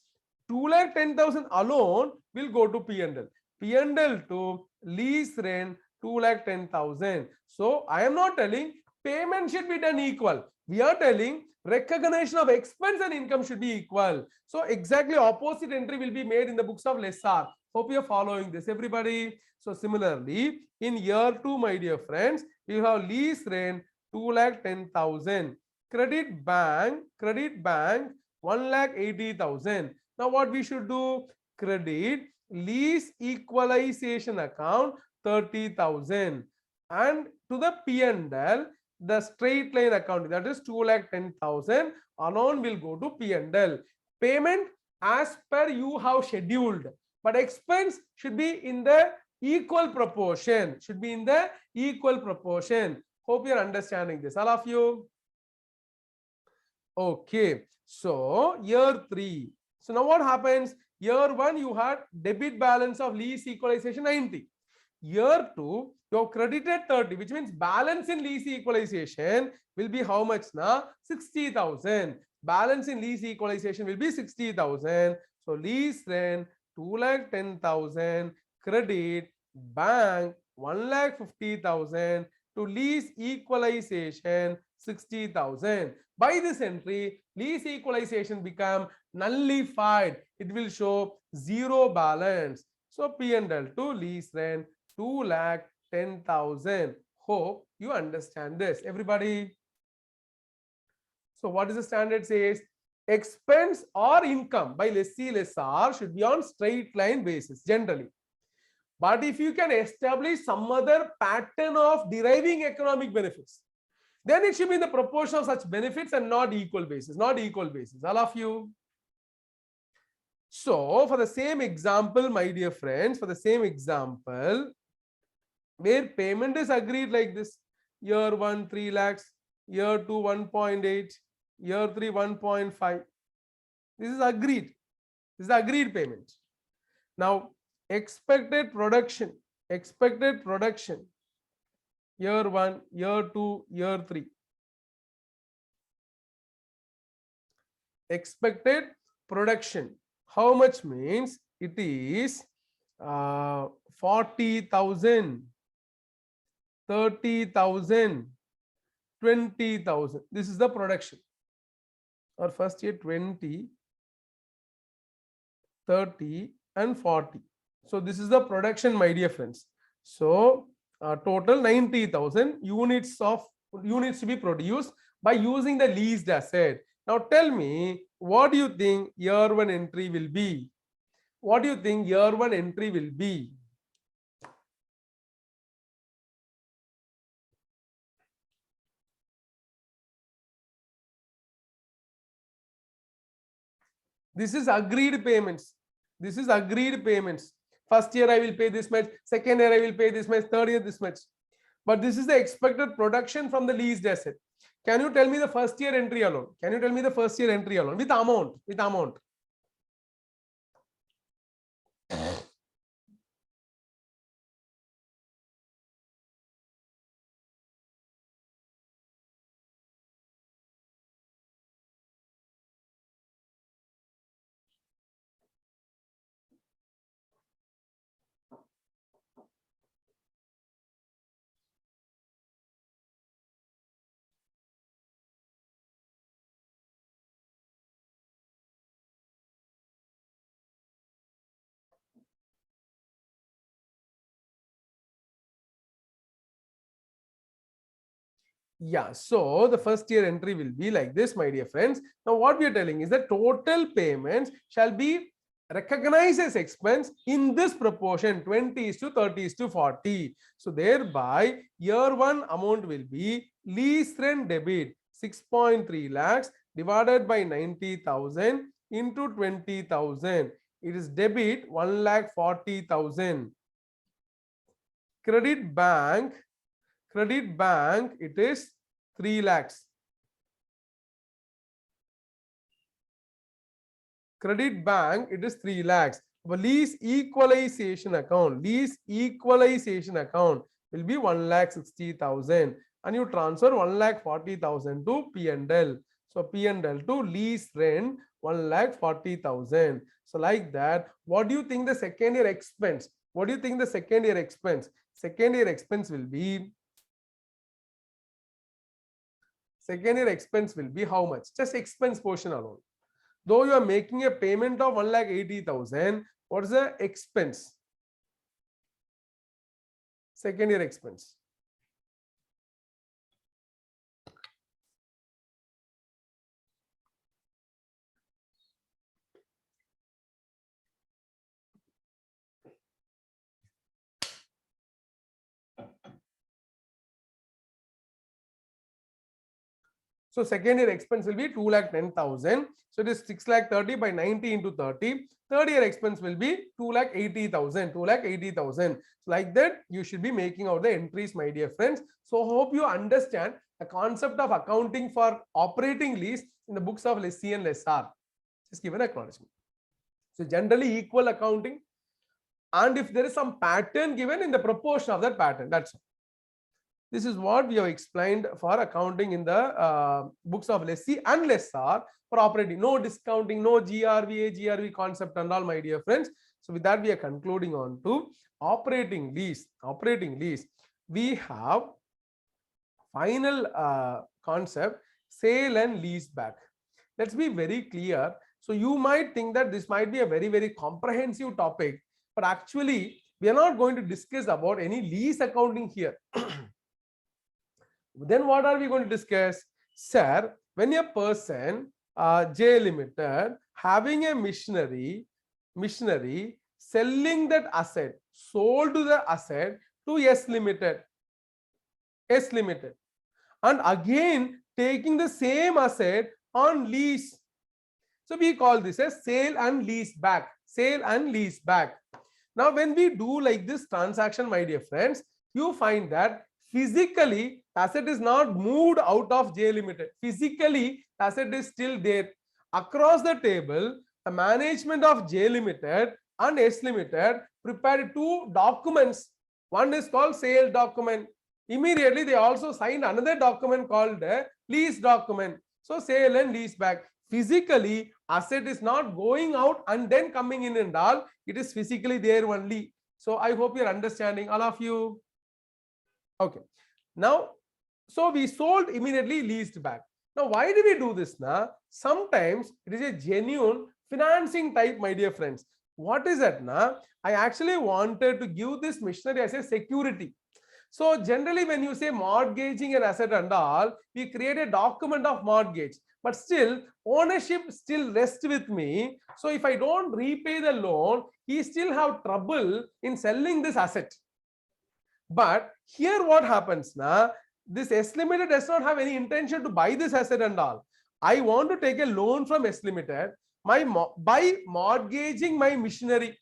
2,10,000 alone will go to P&L. P&L to lease rent 2,10,000. So I am not telling payment should be done equal. We are telling recognition of expense and income should be equal. So exactly opposite entry will be made in the books of lessor. Hope you are following this, everybody. So similarly, in year 2, my dear friends, we have lease rent 2,10,000. Credit bank 1,80,000. Now what we should do? Credit lease equalization account 30,000, and to the P&L the straight line account, that is 2,10,000 alone will go to P&L. Payment as per you have scheduled, but expense should be in the equal proportion. Should be in the equal proportion. Hope you are understanding this, all of you. Okay, so year 3. So now what happens? Year 1 you had debit balance of lease equalization 90. Year 2 you have credited 30, which means balance in lease equalization will be how much now? 60,000. Balance in lease equalization will be 60,000. So lease rent 2,10,000, credit bank 1,50,000, to lease equalization 60,000. By this entry, lease equalization become nullified. It will show zero balance. So P&L to lease rent 2,10,000. Hope you understand this, everybody. So what is the standard says? Expense or income by lessee lessor should be on straight line basis generally. But if you can establish some other pattern of deriving economic benefits, then it should be in the proportion of such benefits and not equal basis. Not equal basis, all of you. So for the same example, my dear friends, for the same example, where payment is agreed like this: year 1 3 lakhs, year 2 1.8, year 3 1.5. This is agreed. This is the agreed payment. Now expected production, year 1, year 2, year 3. Expected production, how much means? It is 40,000, 30,000, 20,000. This is the production. or first year 20, 30 and 40. So this is the production, my dear friends. So total 90,000 units to be produced by using the leased asset. Now tell me, what do you think year one entry will be? What do you think year one entry will be? This is agreed payments. This is agreed payments. First year I will pay this much, second year I will pay this much, third year this much. But this is the expected production from the leased asset. Can you tell me the first year entry alone? Can you tell me the first year entry alone with amount? With amount. Yeah, so the first year entry will be like this, my dear friends. Now, what we are telling is that total payments shall be recognized as expense in this proportion 20 is to 30 is to 40. So, thereby, year one amount will be lease rent debit 6.3 lakhs divided by 90,000 into 20,000. It is debit 1,40,000. Credit bank it is 3 lakhs. Credit bank it is 3 lakhs. Lease equalization account will be 1,60,000 and you transfer 1,40,000 to P&L. So P&L to lease rent 1,40,000. So like that, what do you think the second year expense? What do you think the second year expense? Second year expense will be how much? Just expense portion alone. Though you are making a payment of 1,80,000, what is the expense? Second year expense. So second year expense will be 2,10,000. So it is 6,30,000 by 90 into 30. Third year expense will be 2,80,000. Like that, you should be making out the entries, my dear friends. So hope you understand the concept of accounting for operating lease in the books of Lease and Lessor. Just give an acknowledgement. So generally equal accounting, and if there is some pattern given in the proportion of that pattern, that's all. This is what we have explained for accounting in the books of lessee and lessor for operating. No discounting, no GRVA, GRV concept and all, my dear friends. So with that, we are concluding on to operating lease. Operating lease. We have final concept, sale and lease back. Let's be very clear. So you might think that this might be a very, very comprehensive topic, but actually we are not going to discuss about any lease accounting here. Then what are we going to discuss? Sir, when a person, J Limited, having a machinery, selling that asset, sold the asset to S Limited, and again taking the same asset on lease. So we call this as sale and lease back. Sale and lease back. Now, when we do like this transaction, my dear friends, you find that physically asset is not moved out of J Limited. Physically, asset is still there. Across the table, the management of J Limited and S Limited prepared two documents. One is called sale document. Immediately, they also signed another document called lease document. So, sale and lease back. Physically, asset is not going out and then coming in and all. It is physically there only. So, I hope you're understanding, all of you. Okay. Now, so we sold immediately, leased back. Now, why do we do this? Now, sometimes it is a genuine financing type, my dear friends. What is that? Now, I actually wanted to give this machinery as a security. So generally, when you say mortgaging an asset and all, we create a document of mortgage, but still ownership still rests with me. So if I don't repay the loan, he still have trouble in selling this asset. But here what happens now, this S Limited does not have any intention to buy this asset and all. I want to take a loan from S Limited by mortgaging my machinery.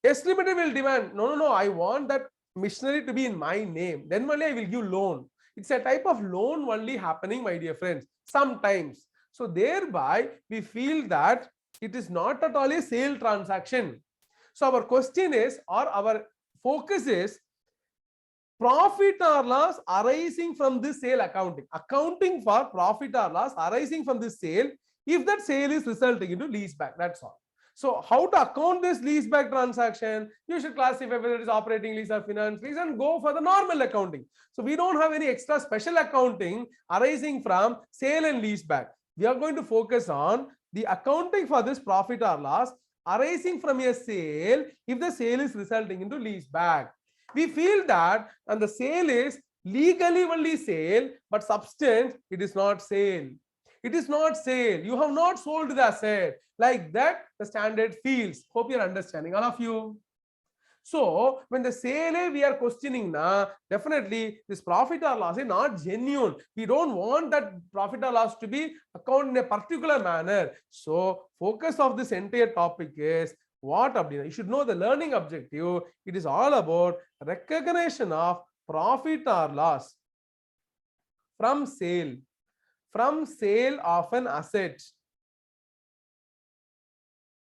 S Limited will demand, no, I want that machinery to be in my name. Then only I will give loan. It's a type of loan only happening, my dear friends, sometimes. So thereby we feel that it is not at all a sale transaction. So our question is, or our focus is, profit or loss arising from this sale accounting. Accounting for profit or loss arising from this sale, if that sale is resulting into lease back. That's all. So how to account this lease back transaction? You should classify whether it is operating lease or finance lease and go for the normal accounting. So we don't have any extra special accounting arising from sale and lease back. We are going to focus on the accounting for this profit or loss arising from a sale if the sale is resulting into lease back. We feel that and the sale is legally only sale, but substance it is not sale. It is not sale. You have not sold the asset. Like that, the standard feels. Hope you're understanding, all of you. So when the sale we are questioning now, definitely this profit or loss is not genuine. We don't want that profit or loss to be accounted in a particular manner. So focus of this entire topic is what? You should know the learning objective. It is all about recognition of profit or loss from sale of an asset.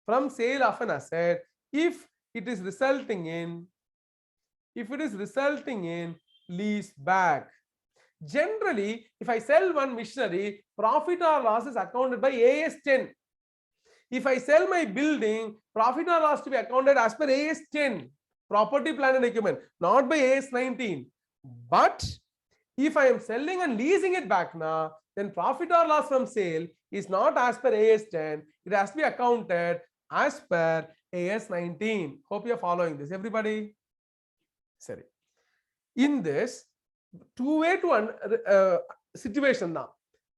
From sale of an asset, if it is resulting in lease back. Generally, if I sell one machinery, profit or loss is accounted by AS 10. If I sell my building, profit or loss to be accounted as per AS 10, property, plant and equipment, not by AS 19. But if I am selling and leasing it back now, then profit or loss from sale is not as per AS 10. It has to be accounted as per AS 19. Hope you are following this, everybody. Sorry. In this, two-way to situation now.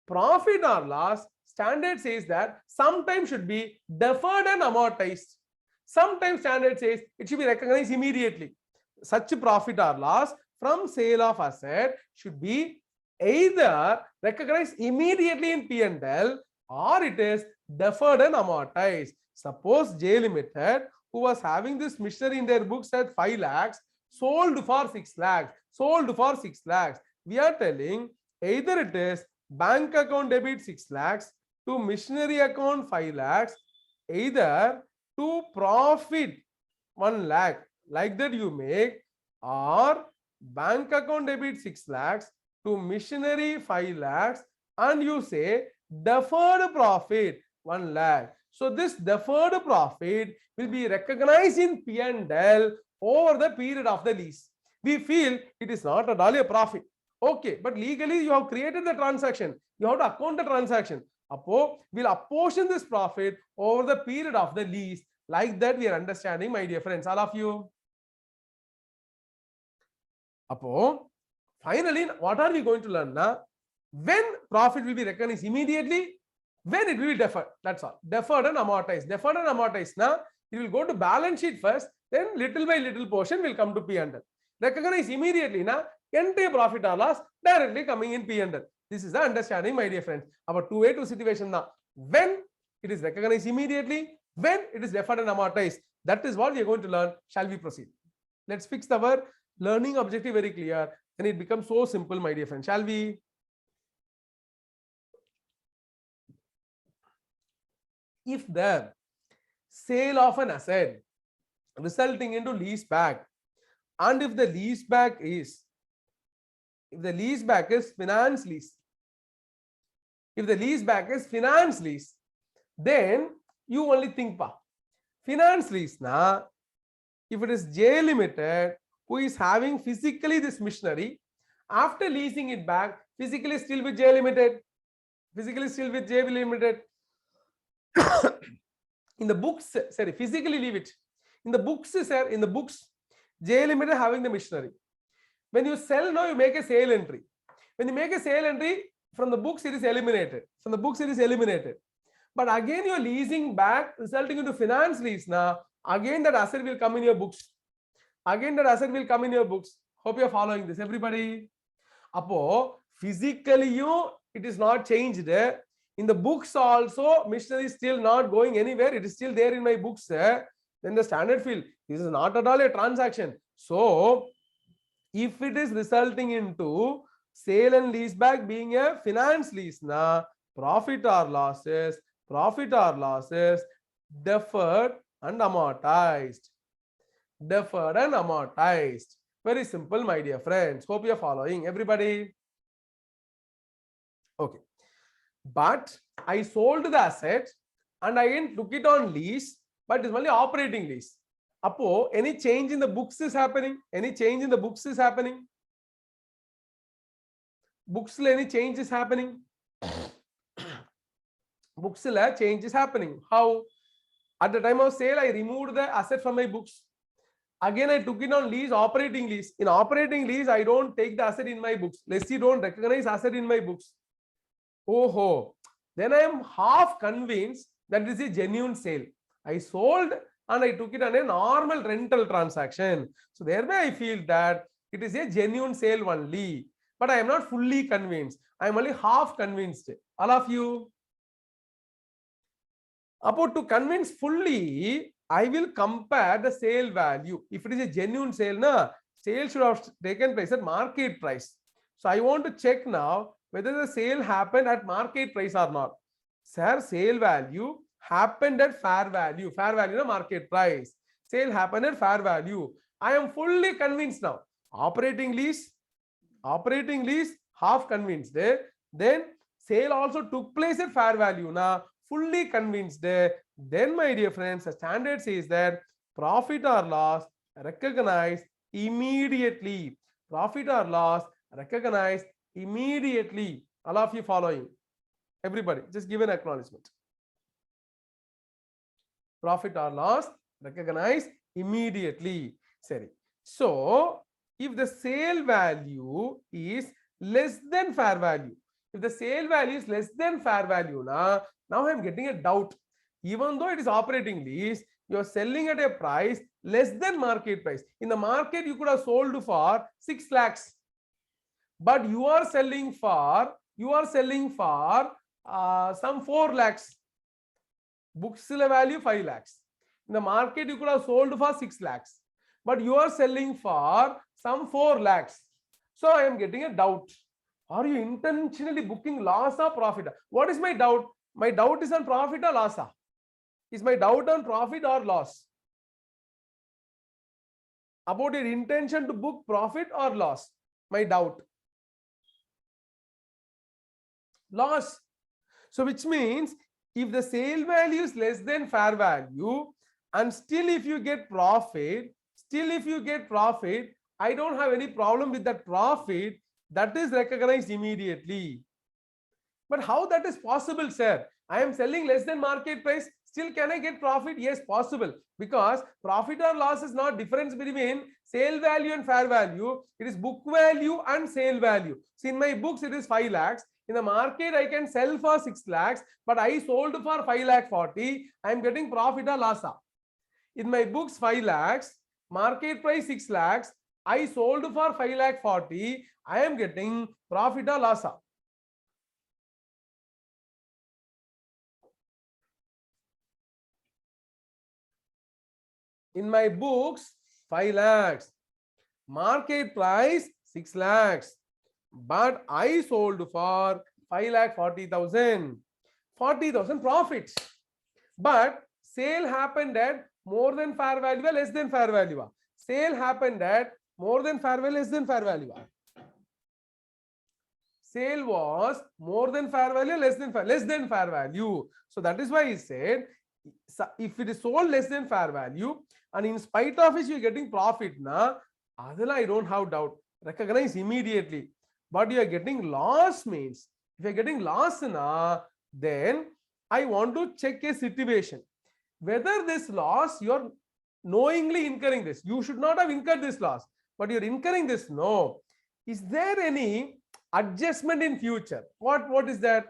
Profit or loss, standard says that sometimes should be deferred and amortized. Sometimes standard says it should be recognized immediately. Such profit or loss from sale of asset should be either recognized immediately in P&L or it is deferred and amortized. Suppose J Limited, who was having this machinery in their books at 5 lakhs, sold for 6 lakhs, We are telling either it is bank account debit 6 lakhs to machinery account 5 lakhs, either to profit 1 lakh, like that you make, or bank account debit 6 lakhs to machinery 5 lakhs and you say deferred profit 1 lakh. So this deferred profit will be recognized in P&L over the period of the lease. We feel it is not at all a profit. Okay, but legally you have created the transaction. You have to account the transaction. We'll apportion this profit over the period of the lease. Like that we are understanding, my dear friends, all of you. Finally, what are we going to learn now? When profit will be recognized immediately, when it will be deferred. That's all. Deferred and amortized. Deferred and amortized. Now, it will go to balance sheet first, then little by little portion will come to P&L. Recognize immediately. Now, entire profit or loss directly coming in P&L. This is the understanding, my dear friends. Our two-way to situation now. When it is recognized immediately, when it is deferred and amortized. That is what we are going to learn. Shall we proceed? Let's fix our learning objective very clear. Then it becomes so simple, my dear friends. Shall we? If the sale of an asset resulting into lease back, and if the lease back is finance lease, then you only think finance lease now. If it is J Limited who is having physically this machinery, after leasing it back, physically still with J Limited. Physically still with JV Limited. In the books, sorry, physically leave it. In the books, sir, in the books, JV Limited having the machinery. When you sell now, you make a sale entry. When you make a sale entry, from the books it is eliminated. From the books it is eliminated. But again you are leasing back, resulting into finance lease. Now, again that asset will come in your books. Again that asset will come in your books. Hope you are following this, everybody. Apo, physically you, it is not changed. In the books also, machinery is still not going anywhere. It is still there in my books. Then the standard field, this is not at all a transaction. So, if it is resulting into sale and lease back being a finance lease, na profit or losses, deferred and amortized. Deferred and amortized. Very simple, my dear friends. Hope you are following, everybody. Okay. But I sold the asset and I again took it on lease, but it's only operating lease. Apo, any change in the books is happening? Any change in the books is happening? Books any change is happening? Books change is happening. How? At the time of sale, I removed the asset from my books. Again, I took it on lease, operating lease. In operating lease, I don't take the asset in my books. Lessee don't recognize asset in my books. Oh, then I am half convinced that this is a genuine sale. I sold and I took it on a normal rental transaction. So thereby I feel that it is a genuine sale only. But I am not fully convinced. I am only half convinced. All of you. About to convince fully, I will compare the sale value. If it is a genuine sale, sale should have taken place at market price. So I want to check now whether the sale happened at market price or not. Sir, sale value happened at fair value. Fair value na market price. Sale happened at fair value. I am fully convinced now. Operating lease, half convinced. Then sale also took place at fair value. Now, fully convinced. Then, my dear friends, the standard says that profit or loss recognized immediately. Profit or loss recognized immediately. All of you following? Everybody, just give an acknowledgement. Profit or loss recognized immediately. Sorry. So, if the sale value is less than fair value, if the sale value is less than fair value, now I am getting a doubt. Even though it is operating lease, you are selling at a price less than market price. In the market, you could have sold for 6 lakhs. But you are selling for some 4 lakhs. Books value 5 lakhs. In the market, you could have sold for 6 lakhs. But you are selling for some 4 lakhs. So I am getting a doubt. Are you intentionally booking loss or profit? What is my doubt? My doubt is on profit or loss. Is my doubt on profit or loss? About your intention to book profit or loss? My doubt. Loss. So which means if the sale value is less than fair value and still if you get profit, I don't have any problem with that profit. That is recognized immediately. But how that is possible, sir? I am selling less than market price. Still, can I get profit? Yes, possible. Because profit or loss is not difference between sale value and fair value. It is book value and sale value. So in my books, it is 5 lakhs. In the market, I can sell for 6 lakhs, but I sold for 5 lakh 40. I am getting profit or loss. In my books, 5 lakhs. Market price 6 lakhs. I sold for 5 lakh 40. I am getting profit or loss. In my books, 5 lakhs. Market price 6 lakhs. But I sold for 5 lakh 40,000. 40,000 profits. But sale happened at more than fair value or less than fair value. Sale happened at more than fair value, less than fair value. Sale was more than fair value, less than fair value. So that is why he said, if it is sold less than fair value, and in spite of which you are getting profit, I don't have doubt. Recognize immediately. But you are getting loss means If you're getting loss na, then I want to check a situation. Whether this loss, you're knowingly incurring this. You should not have incurred this loss, but you're incurring this. No. Is there any adjustment in future? What is that?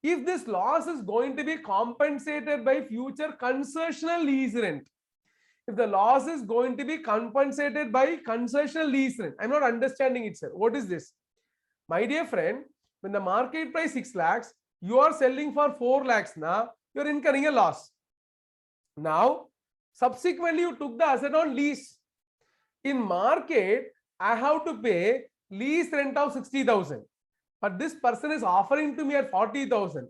If this loss is going to be compensated by future concessional lease rent, if the loss is going to be compensated by concessional lease rent, I'm not understanding it, sir. What is this? My dear friend, when the market price 6 lakhs, you are selling for 4 lakhs now, you're incurring a loss. Now, subsequently, you took the asset on lease. In market, I have to pay lease rent of 60,000. But this person is offering to me at 40,000.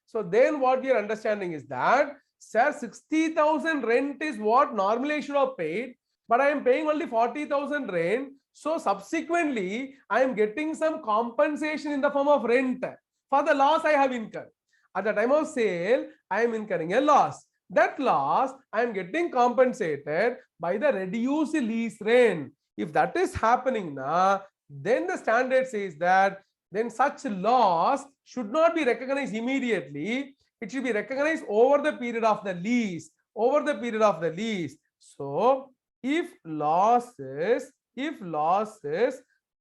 So then what we are understanding is that, sir, 60,000 rent is what normally I should have paid, but I am paying only 40,000 rent. So subsequently, I am getting some compensation in the form of rent for the loss I have incurred. At the time of sale, I am incurring a loss. That loss I am getting compensated by the reduced lease rent. If that is happening now, then the standard says that then such loss should not be recognized immediately. It should be recognized over the period of the lease. Over the period of the lease. So if loss is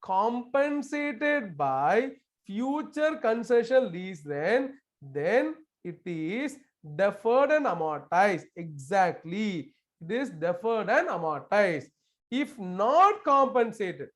compensated by future concession lease rent, then it is deferred and amortized. Exactly. It is deferred and amortized. If not compensated,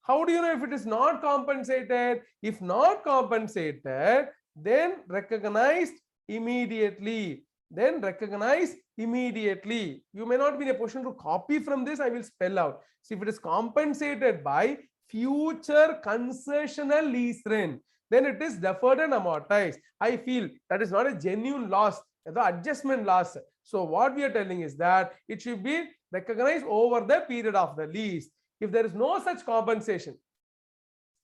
how do you know if it is not compensated? If not compensated, then recognized immediately. Then recognize immediately. You may not be in a position to copy from this. I will spell out. So if it is compensated by future concessional lease rent, then it is deferred and amortized. I feel that is not a genuine loss, the adjustment loss. So what we are telling is that it should be recognized over the period of the lease. If there is no such compensation,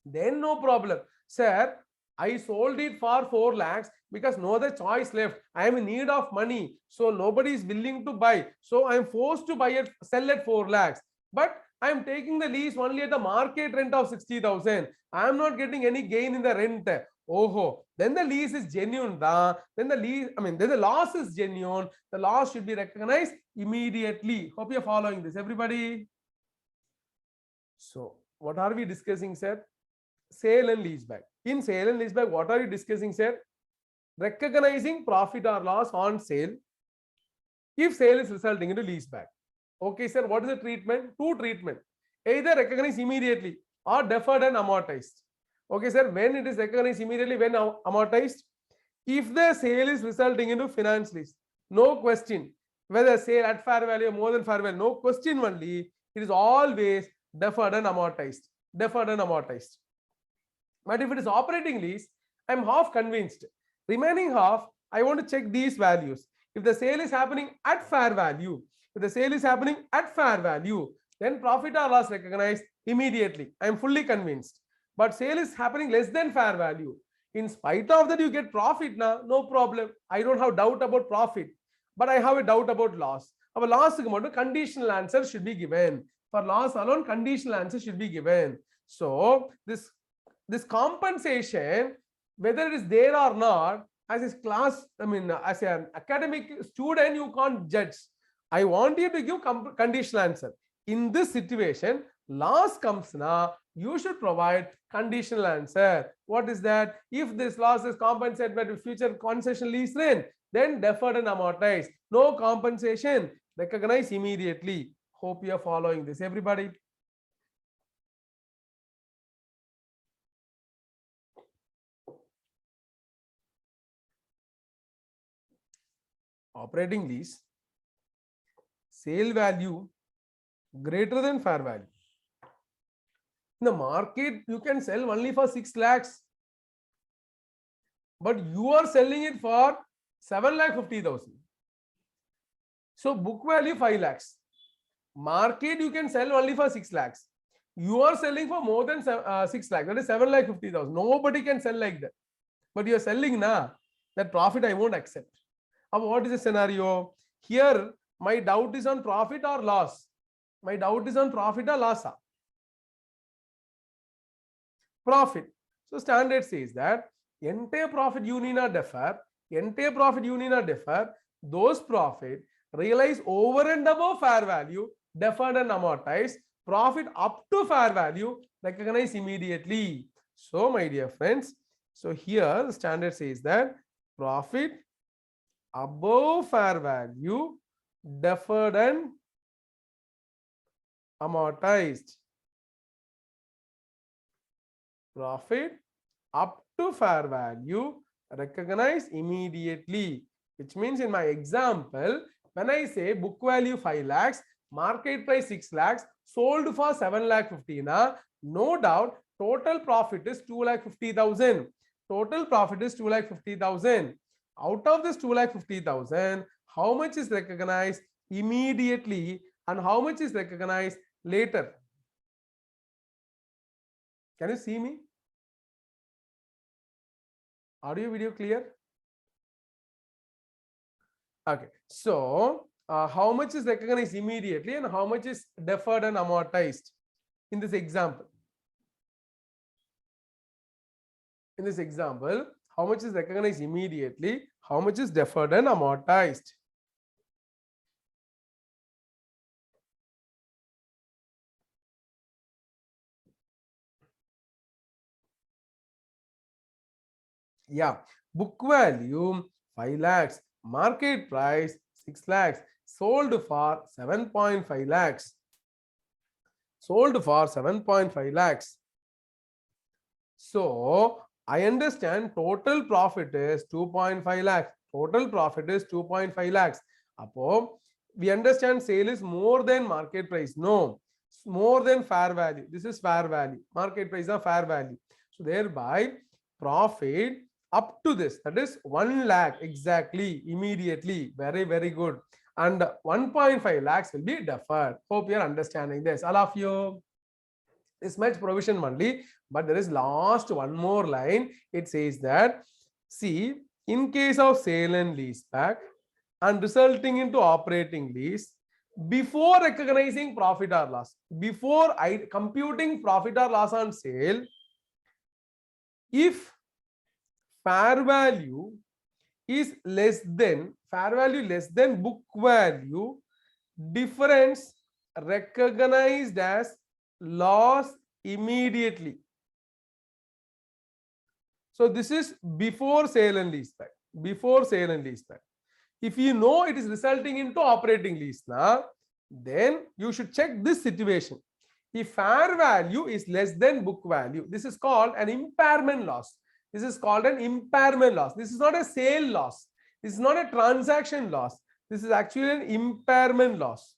then no problem. Sir, I sold it for 4 lakhs because no other choice left. I am in need of money. So nobody is willing to buy. So I am forced to buy it, sell at 4 lakhs. But I am taking the lease only at the market rent of 60,000. I am not getting any gain in the rent. Oh, then the lease is genuine. Then the loss is genuine. The loss should be recognized immediately. Hope you are following this, everybody. So what are we discussing, sir? Sale and leaseback. In sale and leaseback, what are you discussing, sir? Recognizing profit or loss on sale if sale is resulting into leaseback. Okay, sir, what is the treatment? Two treatment. Either recognize immediately or deferred and amortized. Okay, sir, when it is recognized immediately, when amortized? If the sale is resulting into finance lease, no question. Whether sale at fair value or more than fair value, no question only. It is always deferred and amortized. Deferred and amortized. But if it is operating lease, I am half convinced. Remaining half, I want to check these values. If the sale is happening at fair value, then profit or loss recognized immediately. I am fully convinced. But sale is happening less than fair value. In spite of that, you get profit now, no problem. I don't have doubt about profit, but I have a doubt about loss. Our loss conditional answer should be given. For loss alone, conditional answer should be given. So this compensation, whether it is there or not, as a class, as an academic student, you can't judge. I want you to give conditional answer. In this situation, loss comes now, you should provide conditional answer. What is that? If this loss is compensated by the future concession lease rent, then deferred and amortized. No compensation, recognize immediately. Hope you are following this, everybody. Operating lease, sale value greater than fair value. In the market, you can sell only for 6 lakhs, but you are selling it for 7,50,000. So book value 5 lakhs. Market, you can sell only for 6 lakhs. You are selling for more than 6 lakhs. That is 7,50,000. Nobody can sell like that. But you are selling now. That profit I won't accept. What is the scenario? Here, my doubt is on profit or loss. My doubt is on profit or loss. Profit. So standard says that entire profit you need not defer, entire profit you need not defer, those profit realized over and above fair value, deferred and amortized, profit up to fair value, recognize immediately. So my dear friends, so here the standard says that profit above fair value, deferred and amortized. Profit up to fair value, recognize immediately. Which means in my example, when I say book value 5 lakhs, market price 6 lakhs, sold for 7 lakh 15, no doubt total profit is 2 lakh 50,000. Total profit is 2 lakh 50,000. Out of this 2 lakh 50,000, how much is recognized immediately and how much is recognized later? Can you see me? Audio video clear? Okay, so how much is recognized immediately and how much is deferred and amortized in this example? In this example, how much is recognized immediately, how much is deferred and amortized? Yeah, book value 5 lakhs, market price 6 lakhs, sold for 7.5 lakhs. Sold for 7.5 lakhs. So I understand total profit is 2.5 lakhs. Total profit is 2.5 lakhs. Apo, we understand sale is more than market price. No, more than fair value. This is fair value. Market price is fair value. So thereby profit up to this, that is 1 lakh exactly, immediately. Very, very good. And 1.5 lakhs will be deferred. Hope you are understanding this. All of you. This much provision only, but there is last one more line. It says that, see, in case of sale and lease back and resulting into operating lease, before recognizing profit or loss, before computing profit or loss on sale, if fair value is less than book value, difference recognized as loss immediately. So this is before sale and lease back. Before sale and lease back. If you know it is resulting into operating lease now, then you should check this situation. If fair value is less than book value, this is called an impairment loss. This is called an impairment loss. This is not a sale loss. This is not a transaction loss. This is actually an impairment loss.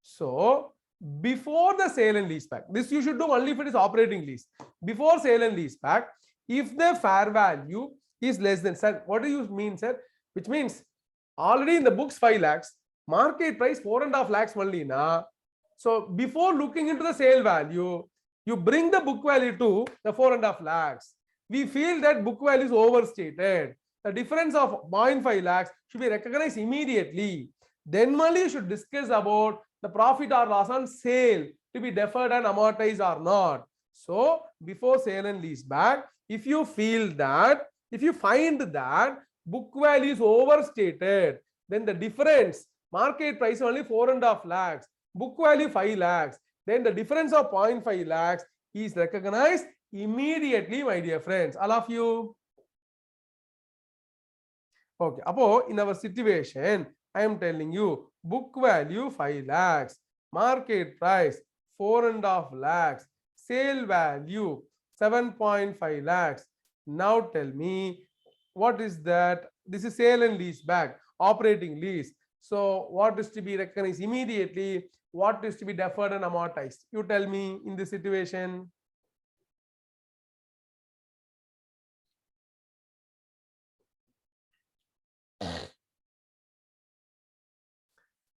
So before the sale and lease back, this you should do only if it is operating lease. Before sale and lease back, if the fair value is less than, sir, what do you mean, sir? Which means already in the books 5 lakhs, market price 4.5 lakhs only na. So before looking into the sale value, you bring the book value to the 4.5 lakhs. We feel that book value is overstated. The difference of 0.5 lakhs should be recognized immediately. Then only you should discuss about the profit or loss on sale to be deferred and amortized or not. So before sale and lease back, if you find that book value is overstated, then the difference, market price only 4.5 lakhs, book value 5 lakhs, then the difference of 0.5 lakhs is recognized immediately, my dear friends. All of you. Okay, in our situation, I am telling you, book value 5 lakhs, market price 4.5 lakhs, sale value 7.5 lakhs. Now tell me, what is that? This is sale and lease back, operating lease. So what is to be recognized immediately? What is to be deferred and amortized? You tell me in this situation.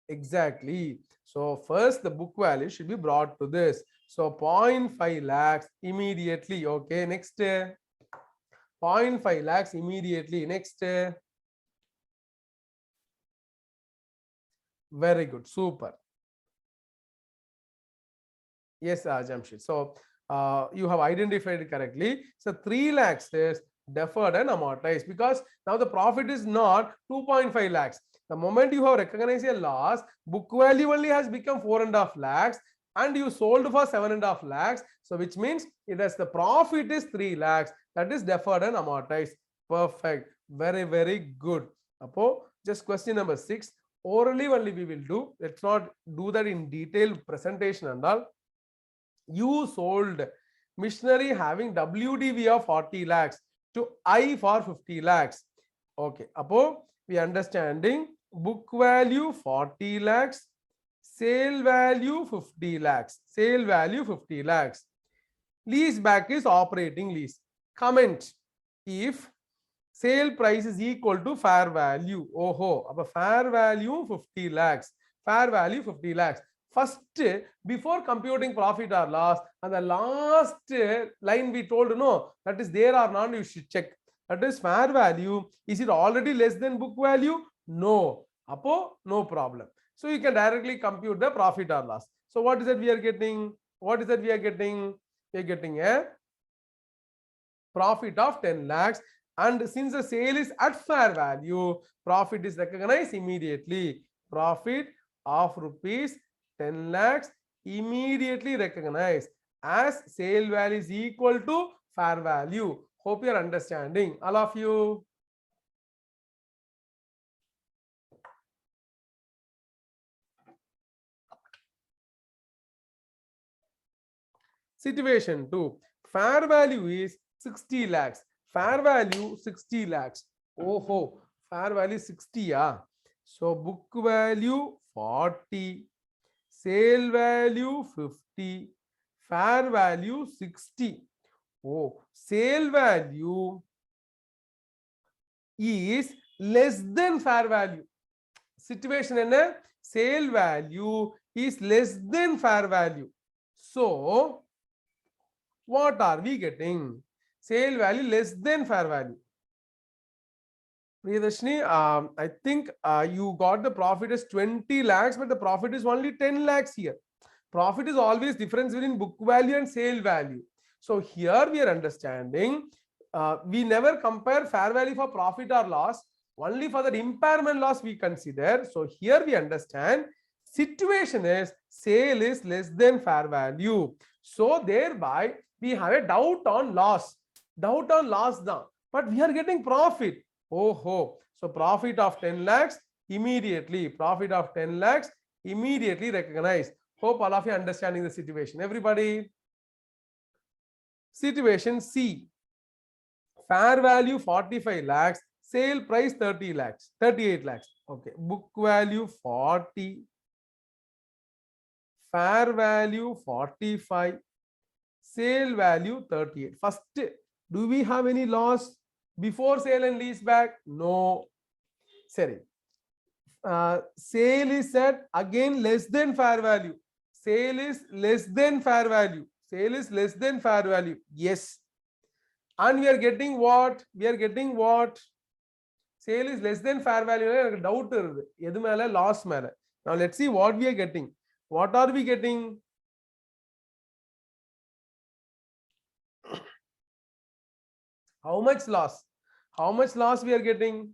Exactly. So first the book value should be brought to this. So 0.5 lakhs immediately. Okay, next 0.5 lakhs immediately. Next. Very good. Super. Yes, Jamshid. So You have identified it correctly. So 3 lakhs is deferred and amortized, because now the profit is not 2.5 lakhs. The moment you have recognized a loss, book value only has become 4.5 lakhs, and you sold for 7.5 lakhs. So which means it has the profit is 3 lakhs, that is deferred and amortized. Perfect. Very, very good. Apo, just question number 6. Orally only we will do. Let's not do that in detail presentation and all. You sold machinery having WDV of 40 lakhs to I for 50 lakhs. Okay. Apo, we understanding book value 40 lakhs, sale value 50 lakhs. Sale value 50 lakhs. Lease back is operating lease. Comment if sale price is equal to fair value. Oho, fair value 50 lakhs. Fair value 50 lakhs. First, before computing profit or loss, and the last line we told, no, that is there or not, you should check. That is fair value. Is it already less than book value? No. Apo, no problem. So you can directly compute the profit or loss. So what is that we are getting? What is that we are getting? We are getting a profit of 10 lakhs. And since the sale is at fair value, profit is recognized immediately. Profit of rupees 10 lakhs immediately recognized as sale value is equal to fair value. Hope you are understanding, all of you. Situation 2. Fair value is 60 lakhs. Fair value 60 lakhs. Oh, fair value 60. Yeah. So book value 40. Sale value 50. Fair value 60. Oh, sale value is less than fair value. Situation in a sale value is less than fair value. So what are we getting? Sale value less than fair value. Priyadashni, I think you got the profit as 20 lakhs, but the profit is only 10 lakhs here. Profit is always difference between book value and sale value. So here we are understanding, we never compare fair value for profit or loss, only for the impairment loss we consider. So here we understand situation is sale is less than fair value. So thereby we have a doubt on loss. Doubt on loss now, but we are getting profit. Oh, so profit of 10 lakhs immediately. Profit of 10 lakhs immediately recognized. Hope all of you understanding the situation. Everybody. Situation C. Fair value 45 lakhs. Sale price 30 lakhs. 38 lakhs. Okay. Book value 40. Fair value 45. Sale value 38. First, do we have any loss before sale and lease back? No. Sorry. Sale is at again less than fair value. Sale is less than fair value. Sale is less than fair value. Yes. And we are getting what? We are getting what? Sale is less than fair value. Doubt loss. Now let's see what we are getting. What are we getting? How much loss? How much loss we are getting?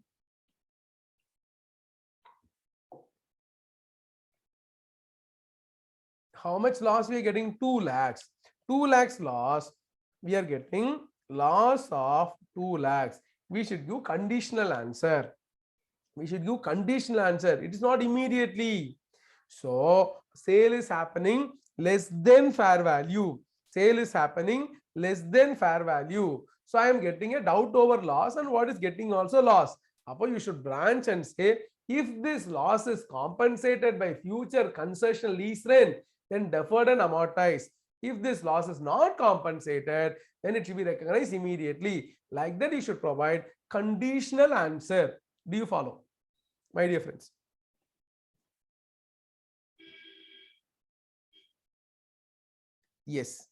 How much loss we are getting? 2 lakhs. 2 lakhs loss. We are getting loss of 2 lakhs. We should give conditional answer. We should give conditional answer. It is not immediately. So sale is happening less than fair value. Sale is happening less than fair value. So I am getting a doubt over loss, and what is getting also loss. Upon you should branch and say, if this loss is compensated by future concession lease rent, then deferred and amortized. If this loss is not compensated, then it should be recognized immediately. Like that, you should provide conditional answer. Do you follow, my dear friends? Yes.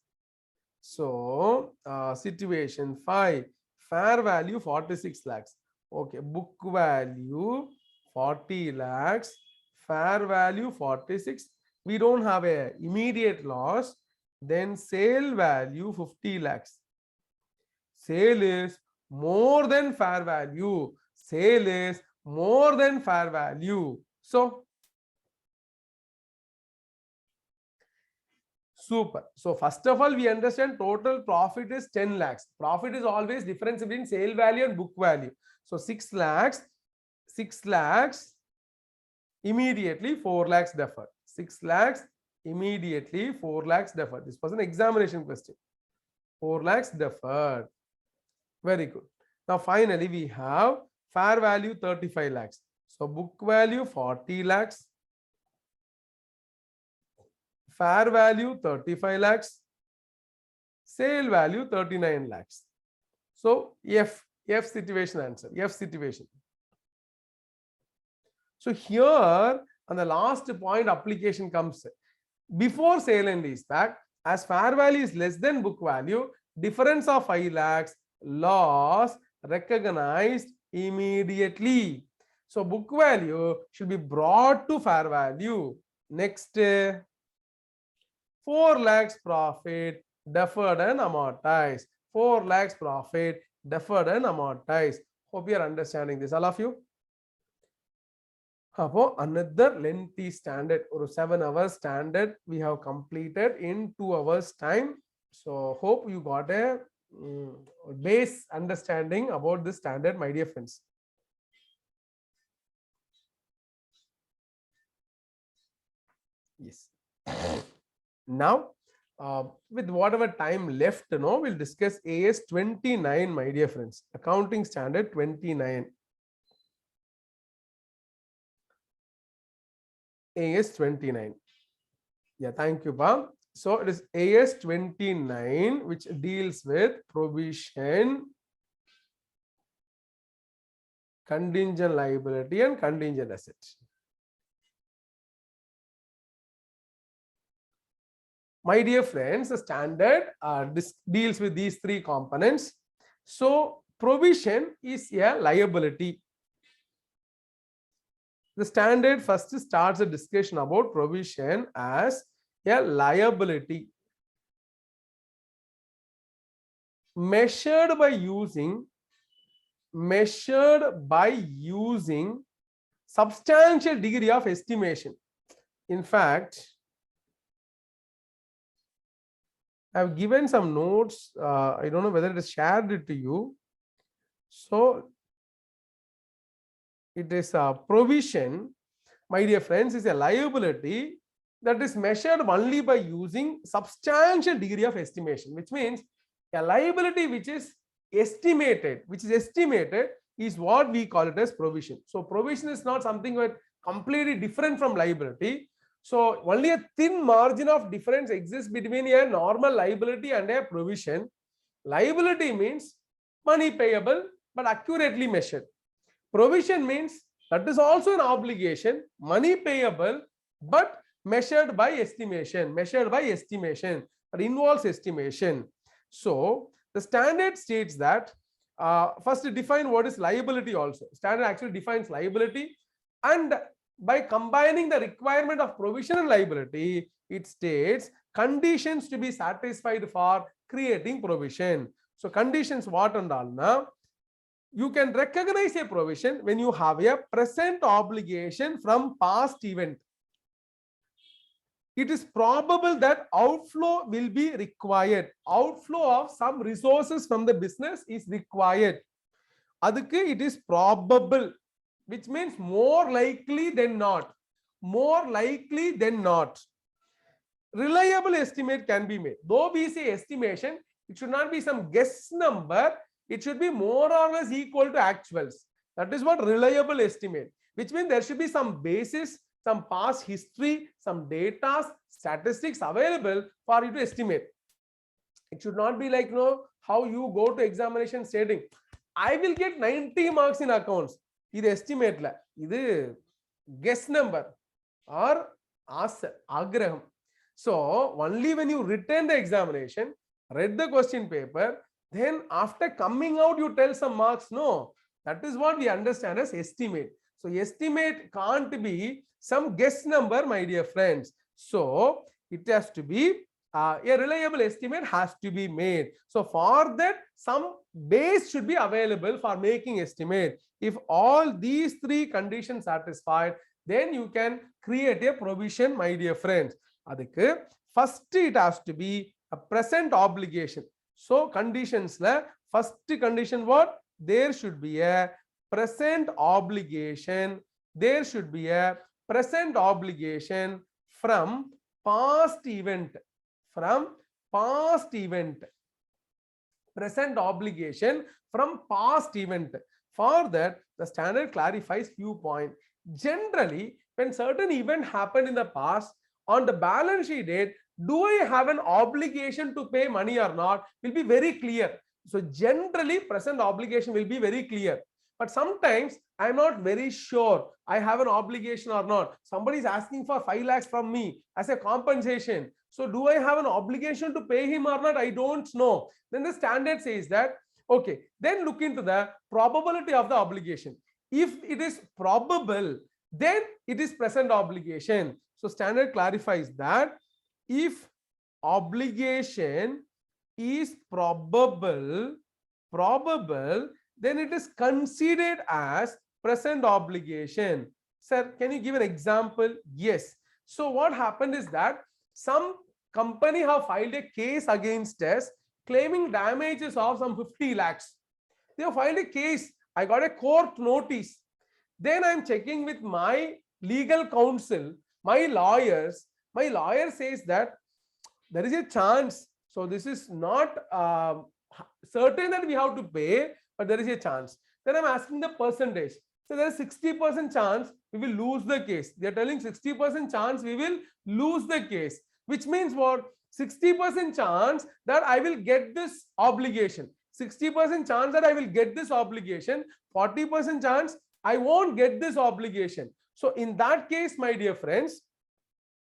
So situation 5, fair value 46 lakhs. Okay, book value 40 lakhs, fair value 46. We don't have a immediate loss. then sale value 50 lakhs. Sale is more than fair value. Sale is more than fair value. So, super. So, first of all, we understand total profit is 10 lakhs. Profit is always difference between sale value and book value. So, 6 lakhs, 6 lakhs, immediately 4 lakhs deferred. 6 lakhs, immediately 4 lakhs deferred. This was an examination question. 4 lakhs deferred. Very good. Now, finally, we have fair value 35 lakhs. So, book value 40 lakhs. Fair value 35 lakhs. Sale value 39 lakhs. So, F situation answer. F situation. So, here on the last point application comes. Before sale and lease back, as fair value is less than book value, difference of 5 lakhs, loss recognized immediately. So book value should be brought to fair value. Next, 4 lakhs profit deferred and amortized. 4 lakhs profit deferred and amortized. Hope you are understanding this, all of you. Another lengthy standard or 7 hours standard we have completed in 2 hours time. So hope you got a base understanding about this standard, my dear friends. Yes. Now, with whatever time left, we'll discuss AS 29, my dear friends. Accounting standard 29. AS 29. Yeah, thank you, Bob. So it is AS 29, which deals with provision, contingent liability, and contingent assets. My dear friends, the standard deals with these 3 components. So provision is a liability. The standard first starts a discussion about provision as a liability measured by using substantial degree of estimation. In fact, I've given some notes. I don't know whether it is shared it to you. So it is a provision, my dear friends, is a liability that is measured only by using substantial degree of estimation, which means a liability which is estimated is what we call it as provision. So provision is not something that completely different from liability. So only a thin margin of difference exists between a normal liability and a provision. Liability means money payable but accurately measured. Provision means that is also an obligation, money payable but measured by estimation, but involves estimation. So the standard states that first define what is liability also. Standard actually defines liability, and by combining the requirement of provision and liability, it states conditions to be satisfied for creating provision. So conditions what and all now? You can recognize a provision when you have a present obligation from past event. It is probable that outflow will be required. Outflow of some resources from the business is required. Adukku it is probable, which means more likely than not. More likely than not. Reliable estimate can be made. Though we say estimation, it should not be some guess number. It should be more or less equal to actuals. That is what reliable estimate, which means there should be some basis, some past history, some data, statistics available for you to estimate. It should not be like how you go to examination stating, I will get 90 marks in accounts. This estimate la, this guess number or agraham. So only when you return the examination, read the question paper, then after coming out you tell some marks. No, that is what we understand as estimate. So estimate can't be some guess number, my dear friends. So it has to be a reliable estimate has to be made. So for that, some base should be available for making estimate. If all these three conditions satisfied, then you can create a provision, my dear friends. Adukku first it has to be a present obligation. So conditions la first condition what? There should be a present obligation. There should be a present obligation from past event. From past event. Present obligation from past event. For that, the standard clarifies few points. Generally, when certain event happened in the past, on the balance sheet date, do I have an obligation to pay money or not will be very clear. So generally, present obligation will be very clear. But sometimes I'm not very sure I have an obligation or not. Somebody is asking for 5 lakhs from me as a compensation. So do I have an obligation to pay him or not? I don't know. Then the standard says that, okay, then look into the probability of the obligation. If it is probable, then it is present obligation. So standard clarifies that if obligation is probable, then it is considered as present obligation. Sir, can you give an example? Yes. So what happened is that some company have filed a case against us claiming damages of some 50 lakhs. They have filed a case. I got a court notice. Then I'm checking with my legal counsel, my lawyers. My lawyer says that there is a chance. So this is not certain that we have to pay, but there is a chance. Then I'm asking the percentage. So there is 60% chance we will lose the case. They are telling 60% chance we will lose the case, which means what? 60% chance that I will get this obligation. 60% chance that I will get this obligation. 40% chance I won't get this obligation. So in that case, my dear friends,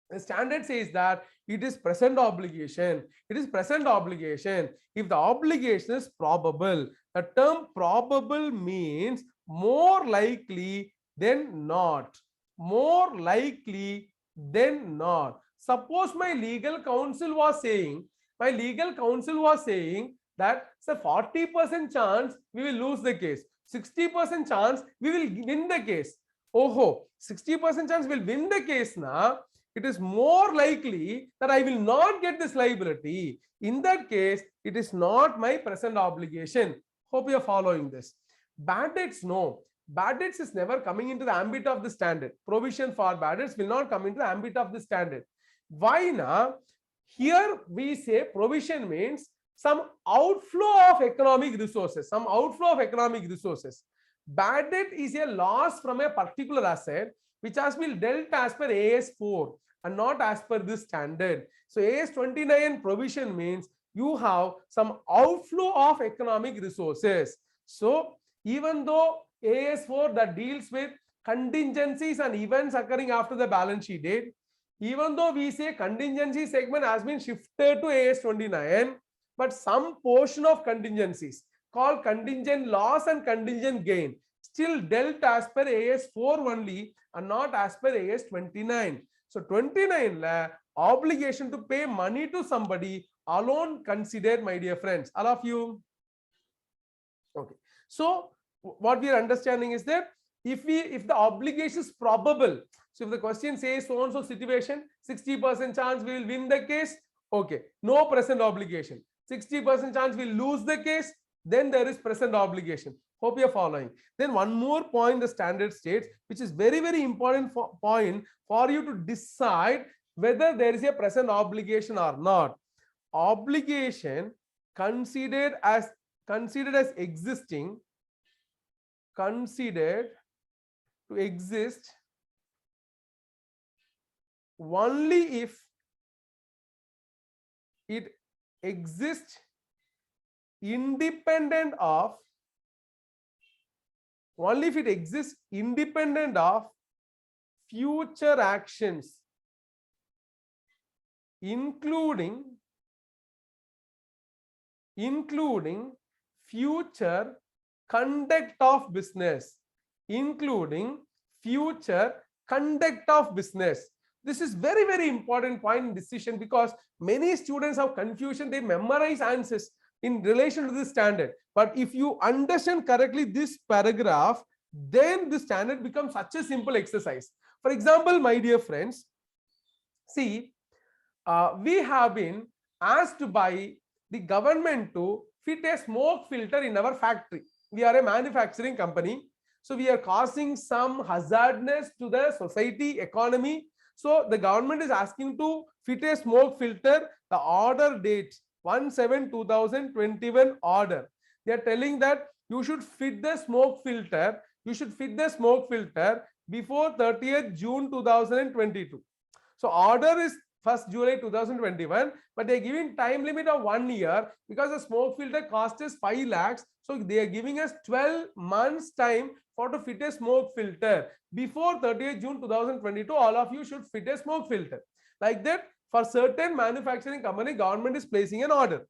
the standard says that it is present obligation. It is present obligation if the obligation is probable. The term probable means more likely than not. More likely than not. Suppose my legal counsel was saying that it's a 40% chance we will lose the case. 60% chance we will win the case. Oh, 60% chance will win the case now. It is more likely that I will not get this liability. In that case, it is not my present obligation. Hope you are following this. Bad debts, no. Bad debts is never coming into the ambit of the standard. Provision for bad debts will not come into the ambit of the standard. Why now? Here we say provision means some outflow of economic resources. Some outflow of economic resources. Bad debt is a loss from a particular asset which has been dealt as per AS4 and not as per this standard. So AS29 provision means you have some outflow of economic resources. So even though AS4 that deals with contingencies and events occurring after the balance sheet date, even though we say contingency segment has been shifted to AS29, but some portion of contingencies called contingent loss and contingent gain still dealt as per AS4 only and not as per AS29. So 29 la obligation to pay money to somebody alone considered, my dear friends. All of you. Okay. So what we are understanding is that if the obligation is probable, so if the question says so and so situation, 60% chance we will win the case, okay, no present obligation. 60% chance we will lose the case, then there is present obligation. Hope you are following. Then one more point the standard states, which is very, very important point for you to decide whether there is a present obligation or not. Obligation considered as existing, considered to exist only if it exists independent of future actions, including future conduct of business, including future conduct of business. This is very, very important point in decision, because many students have confusion. They memorize answers in relation to this standard. But if you understand correctly this paragraph, then the standard becomes such a simple exercise. For example, my dear friends, see, we have been asked by the government to fit a smoke filter in our factory. We are a manufacturing company, so we are causing some hazardness to the society, economy. So the government is asking to fit a smoke filter. The order date 1/7/2021 order. They are telling that you should fit the smoke filter. You should fit the smoke filter before 30th June 2022. So order is 1st July 2021, but they are giving time limit of 1 year, because the smoke filter cost is 5 lakhs. So they are giving us 12 months time for to fit a smoke filter. Before 30th June 2022, all of you should fit a smoke filter. Like that, for certain manufacturing company, government is placing an order.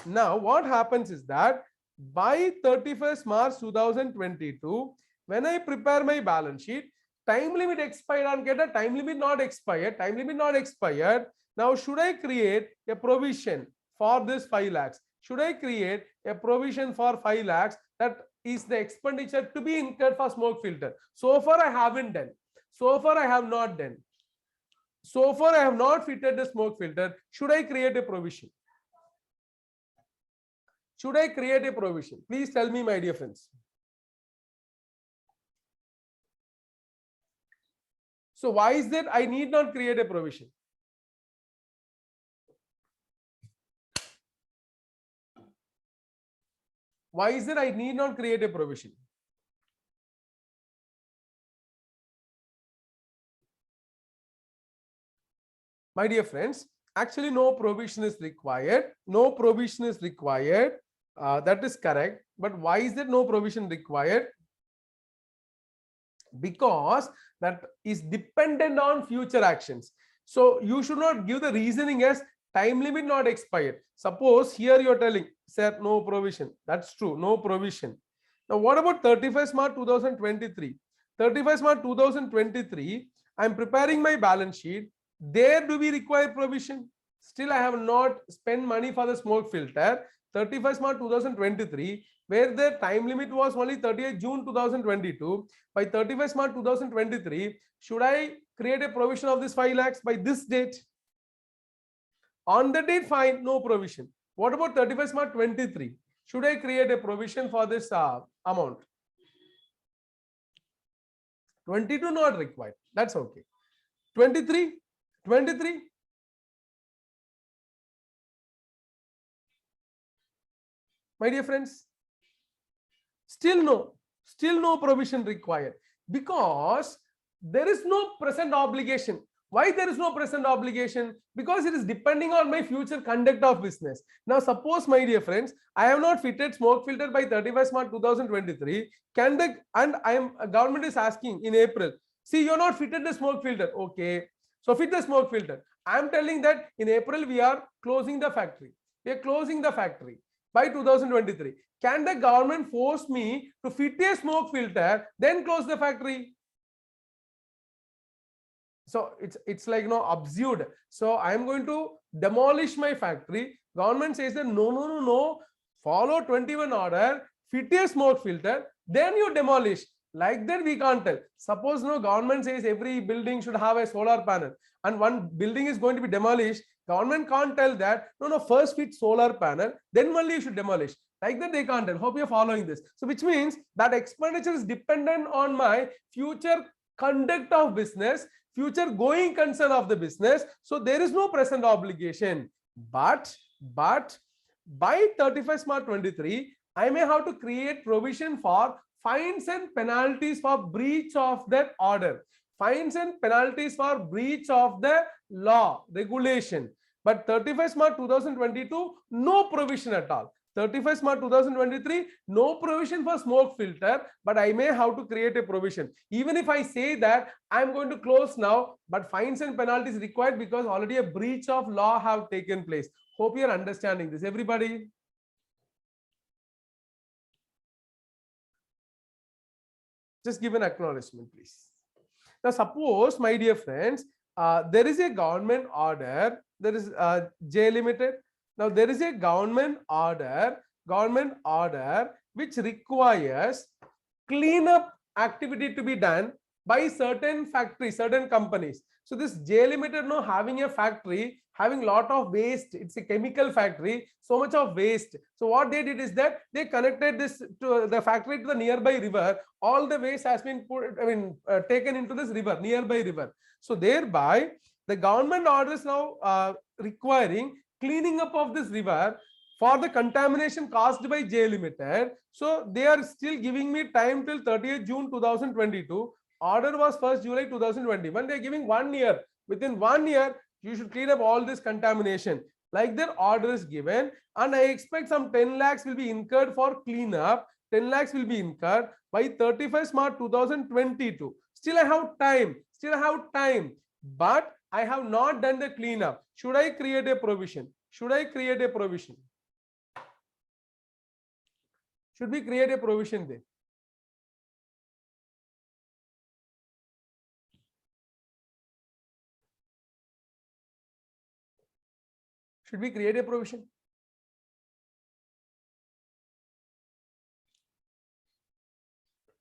Now, what happens is that by 31st March 2022, when I prepare my balance sheet, time limit expired and get a time limit not expired, time limit not expired. Now, should I create a provision for this 5 lakhs? Should I create a provision for 5 lakhs that is the expenditure to be incurred for smoke filter? So far, I haven't done. So far, I have not done. So far, I have not fitted the smoke filter. Should I create a provision? Should I create a provision? Please tell me, my dear friends. So why is that I need not create a provision? Why is that I need not create a provision? My dear friends, actually no provision is required. No provision is required. That is correct. But why is there no provision required? Because that is dependent on future actions. So you should not give the reasoning as time limit not expired. Suppose here you are telling, sir, no provision. That's true, no provision. Now what about 31st March 2023? 31st March 2023, I am preparing my balance sheet. There do we require provision? Still I have not spent money for the smoke filter. 31st March 2023, where the time limit was only 30th June 2022. By 31st March 2023, should I create a provision of this 5 lakhs by this date? On the date, fine, no provision. What about 31st March 23? Should I create a provision for this amount? 22 not required. That's okay. 23, 23. My dear friends, still no provision required, because there is no present obligation. Why there is no present obligation? Because it is depending on my future conduct of business. Now suppose, my dear friends, I have not fitted smoke filter by 31st March 2023. Government is asking in April, see, you are not fitted the smoke filter. Okay, so fit the smoke filter. I am telling that in April we are closing the factory. We are closing the factory by 2023. Can the government force me to fit a smoke filter, then close the factory? So it's like absurd. So I am going to demolish my factory. Government says that no. Follow 21 order, fit a smoke filter, then you demolish. Like that we can't tell. Suppose government says every building should have a solar panel, and one building is going to be demolished. Government can't tell that first fit solar panel, then only you should demolish. Like that they can't tell. Hope you're following this. So which means that expenditure is dependent on my future conduct of business, future going concern of the business. So there is no present obligation. But by 31st March 23, I may have to create provision for fines and penalties for breach of that order. Fines and penalties for breach of the law, regulation. But 31st March 2022, no provision at all. 31st March 2023, no provision for smoke filter, but I may have to create a provision. Even if I say that I'm going to close now, but fines and penalties required because already a breach of law have taken place. Hope you're understanding this, everybody. Just give an acknowledgement, please. Now, suppose, my dear friends, there is a government order. There is J Limited. Now there is a government order which requires cleanup activity to be done by certain factories, certain companies. So this J Limited now having a factory, having lot of waste. It's a chemical factory, so much of waste. So what they did is that they connected this to the factory to the nearby river. All the waste has been taken into this river, nearby river. So thereby the government order is now requiring cleaning up of this river for the contamination caused by J Limited. So they are still giving me time till 30th June 2022. Order was 1st July 2021. They are giving 1 year. Within 1 year, you should clean up all this contamination. Like their order is given, and I expect some 10 lakhs will be incurred for cleanup. 10 lakhs will be incurred by 31st March 2022. Still I have time. But I have not done the cleanup. Should I create a provision? Should we create a provision there? Should we create a provision?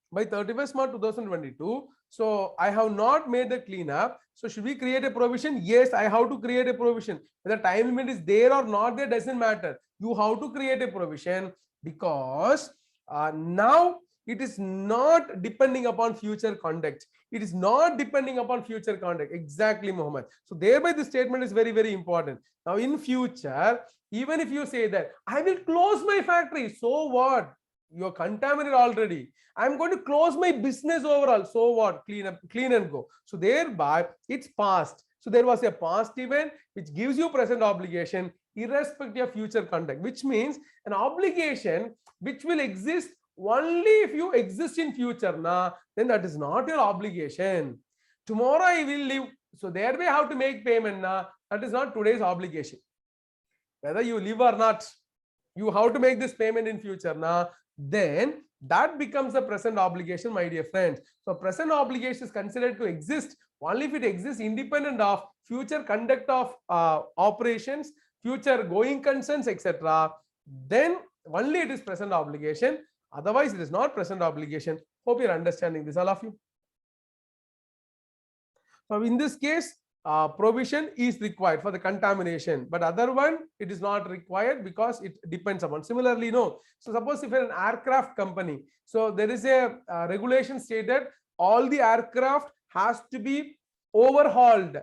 By 31st March 2022, so I have not made the cleanup. So should we create a provision? Yes, I have to create a provision. Whether time limit is there or not there doesn't matter. You have to create a provision because now it is not depending upon future conduct. It is not depending upon future conduct. Exactly, Mohammed. So thereby the statement is very, very important. Now in future, even if you say that I will close my factory, so what? You're contaminated already. I'm going to close my business overall. So what? Clean and go. So thereby it's past. So there was a past event which gives you present obligation irrespective of future conduct, which means an obligation which will exist only if you exist in future. Then that is not your obligation. Tomorrow I will live. So thereby how to make payment. That is not today's obligation. Whether you live or not, you have to make this payment in future. Then that becomes a present obligation, my dear friends. So present obligation is considered to exist only if it exists independent of future conduct of operations, future going concerns, etc. Then only it is present obligation. Otherwise, it is not present obligation. Hope you're understanding this, all of you. So in this case, provision is required for the contamination, but other one it is not required because it depends upon. Similarly, no. So suppose if you're an aircraft company, so there is a regulation stated all the aircraft has to be overhauled,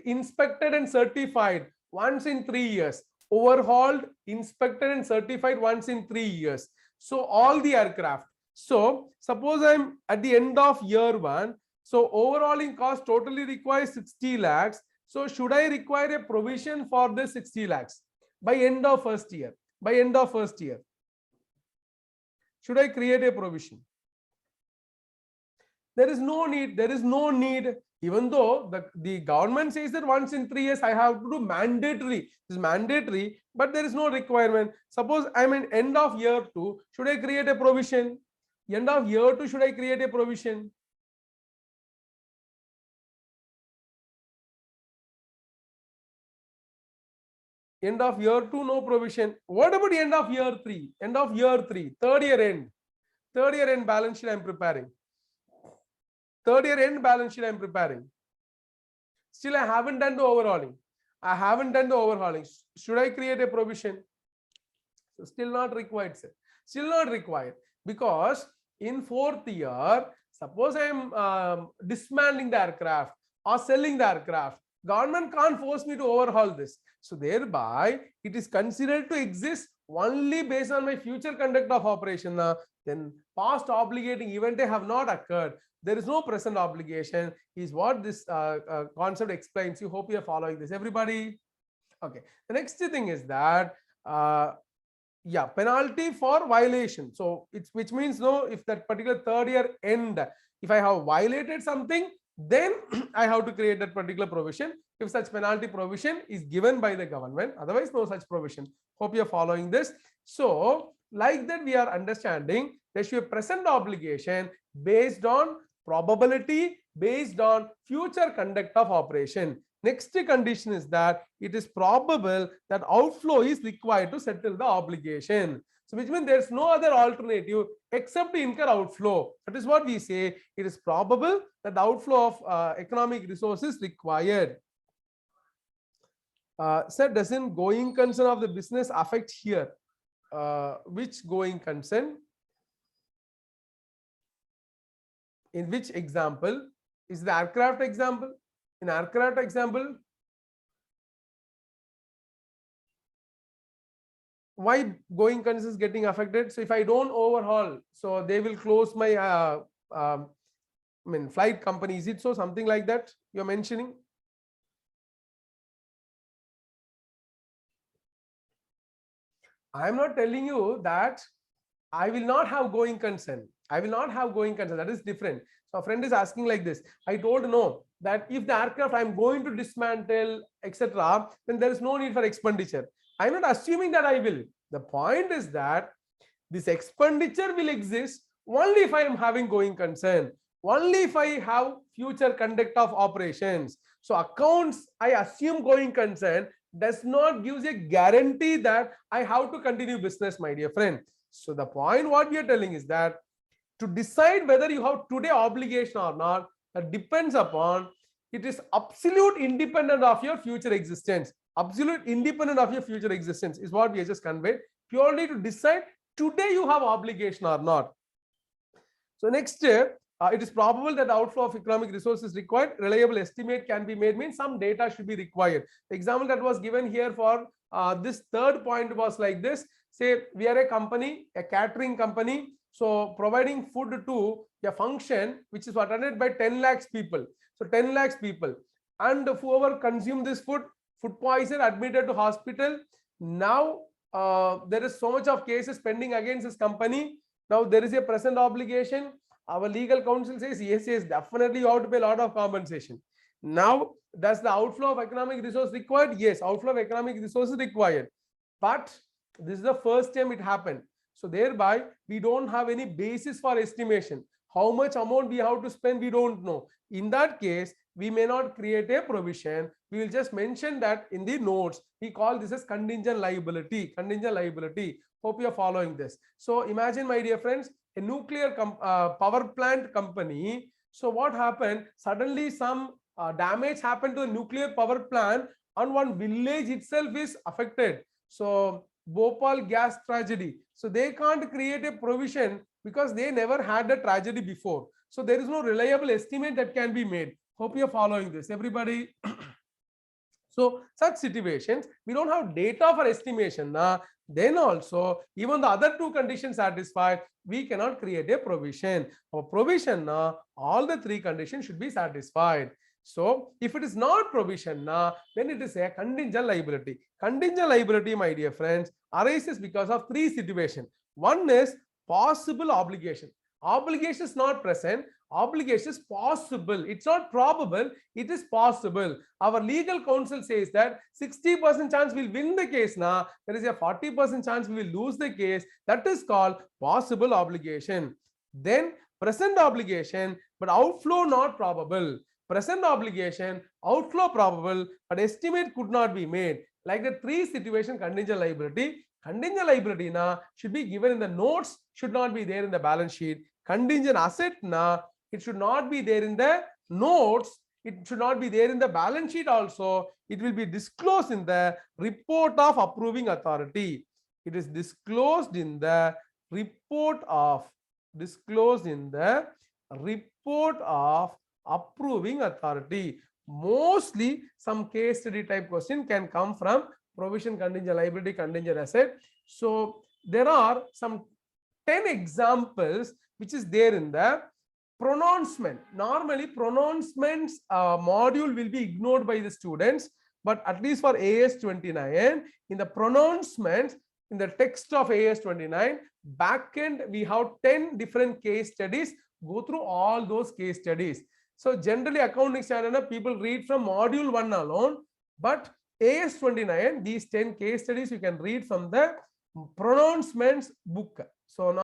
inspected and certified once in 3 years. Overhauled, inspected and certified once in 3 years. So all the aircraft. So suppose I'm at the end of year 1. So overhauling cost totally requires 60 lakhs. So should I require a provision for this 60 lakhs by end of first year? By end of first year, should I create a provision? There is no need. There is no need. Even though the government says that once in 3 years I have to do mandatory. It is mandatory, but there is no requirement. Suppose I'm in end of year 2. Should I create a provision? End of year 2, should I create a provision? End of year 2, no provision. What about end of year 3? End of year 3, third year end. Third year end balance sheet I'm preparing. Third year end balance sheet I'm preparing. Still I haven't done the overhauling. I haven't done the overhauling. Should I create a provision? So still not required, sir. Still not required. Because in fourth year, suppose I am dismantling the aircraft or selling the aircraft. Government can't force me to overhaul this. So thereby, it is considered to exist only based on my future conduct of operation. Then past obligating event have not occurred. There is no present obligation is what this concept explains. You hope you are following this, everybody. Okay. The next thing is that penalty for violation. So it's which means no, if that particular third year end, if I have violated something, then I have to create that particular provision if such penalty provision is given by the government. Otherwise, no such provision. Hope you are following this. So like that, we are understanding there should be a present obligation based on probability based on future conduct of operation. Next condition is that it is probable that outflow is required to settle the obligation. So which means there's no other alternative except to incur outflow. That is what we say. It is probable that the outflow of economic resources required. Sir, doesn't going concern of the business affect here? Which going concern? In which example? Is the aircraft example? In aircraft example, why going concern is getting affected? So if I don't overhaul, so they will close my flight company. Is it so? Something like that you're mentioning? I am not telling you that I will not have going concern. I will not have going concern. That is different. So a friend is asking like this. I told no that if the aircraft I'm going to dismantle, etc., then there is no need for expenditure. I'm not assuming that I will. The point is that this expenditure will exist only if I am having going concern, only if I have future conduct of operations. So accounts, I assume going concern does not give a guarantee that I have to continue business, my dear friend. So the point what we are telling is that to decide whether you have today obligation or not, that depends upon, it is absolute independent of your future existence. Absolute independent of your future existence is what we have just conveyed. Purely to decide today you have obligation or not. So next step, it is probable that outflow of economic resources required. Reliable estimate can be made, means some data should be required. The example that was given here for this third point was like this. Say we are a company, a catering company, so providing food to a function which is attended by 10 lakhs people. So 10 lakhs people, and whoever consume this food poison, admitted to hospital. Now there is so much of cases pending against this company. Now there is a present obligation. Our legal counsel says yes, definitely you have to pay a lot of compensation. Now does the outflow of economic resource required? Yes, outflow of economic resources required, but this is the first time it happened. So thereby we don't have any basis for estimation. How much amount we have to spend, we don't know. In that case, we may not create a provision. We will just mention that in the notes. We call this as contingent liability. Contingent liability. Hope you are following this. So imagine, my dear friends, a nuclear power plant company. So what happened? Suddenly some damage happened to the nuclear power plant, and one village itself is affected. So Bhopal gas tragedy. So they can't create a provision because they never had a tragedy before. So there is no reliable estimate that can be made. Hope you're following this, everybody. So such situations, we don't have data for estimation. Then also, even the other two conditions satisfied, we cannot create a provision. For provision, all the three conditions should be satisfied. So if it is not provision, then it is a contingent liability. Contingent liability, my dear friends, arises because of three situations. One is possible obligation. Obligation is not present. Obligation is possible. It's not probable. It is possible. Our legal counsel says that 60% chance we'll win the case. Now there is a 40% chance we will lose the case. That is called possible obligation. Then present obligation, but outflow not probable. Present obligation, outflow probable, but estimate could not be made. Like the three situation contingent liability. Contingent liability should be given in the notes, should not be there in the balance sheet. Contingent asset it should not be there in the notes, it should not be there in the balance sheet also. It will be disclosed in the report of approving authority. It is disclosed in the report of approving authority. Mostly some case study type question can come from provision, contingent liability, contingent asset. So there are some 10 examples which is there in the pronouncement. Normally pronouncements module will be ignored by the students, but at least for AS 29, in the pronouncements, in the text of AS 29, backend we have 10 different case studies. Go through all those case studies. So generally accounting standard people read from module 1 alone, but AS 29, these 10 case studies you can read from the pronouncements book. So now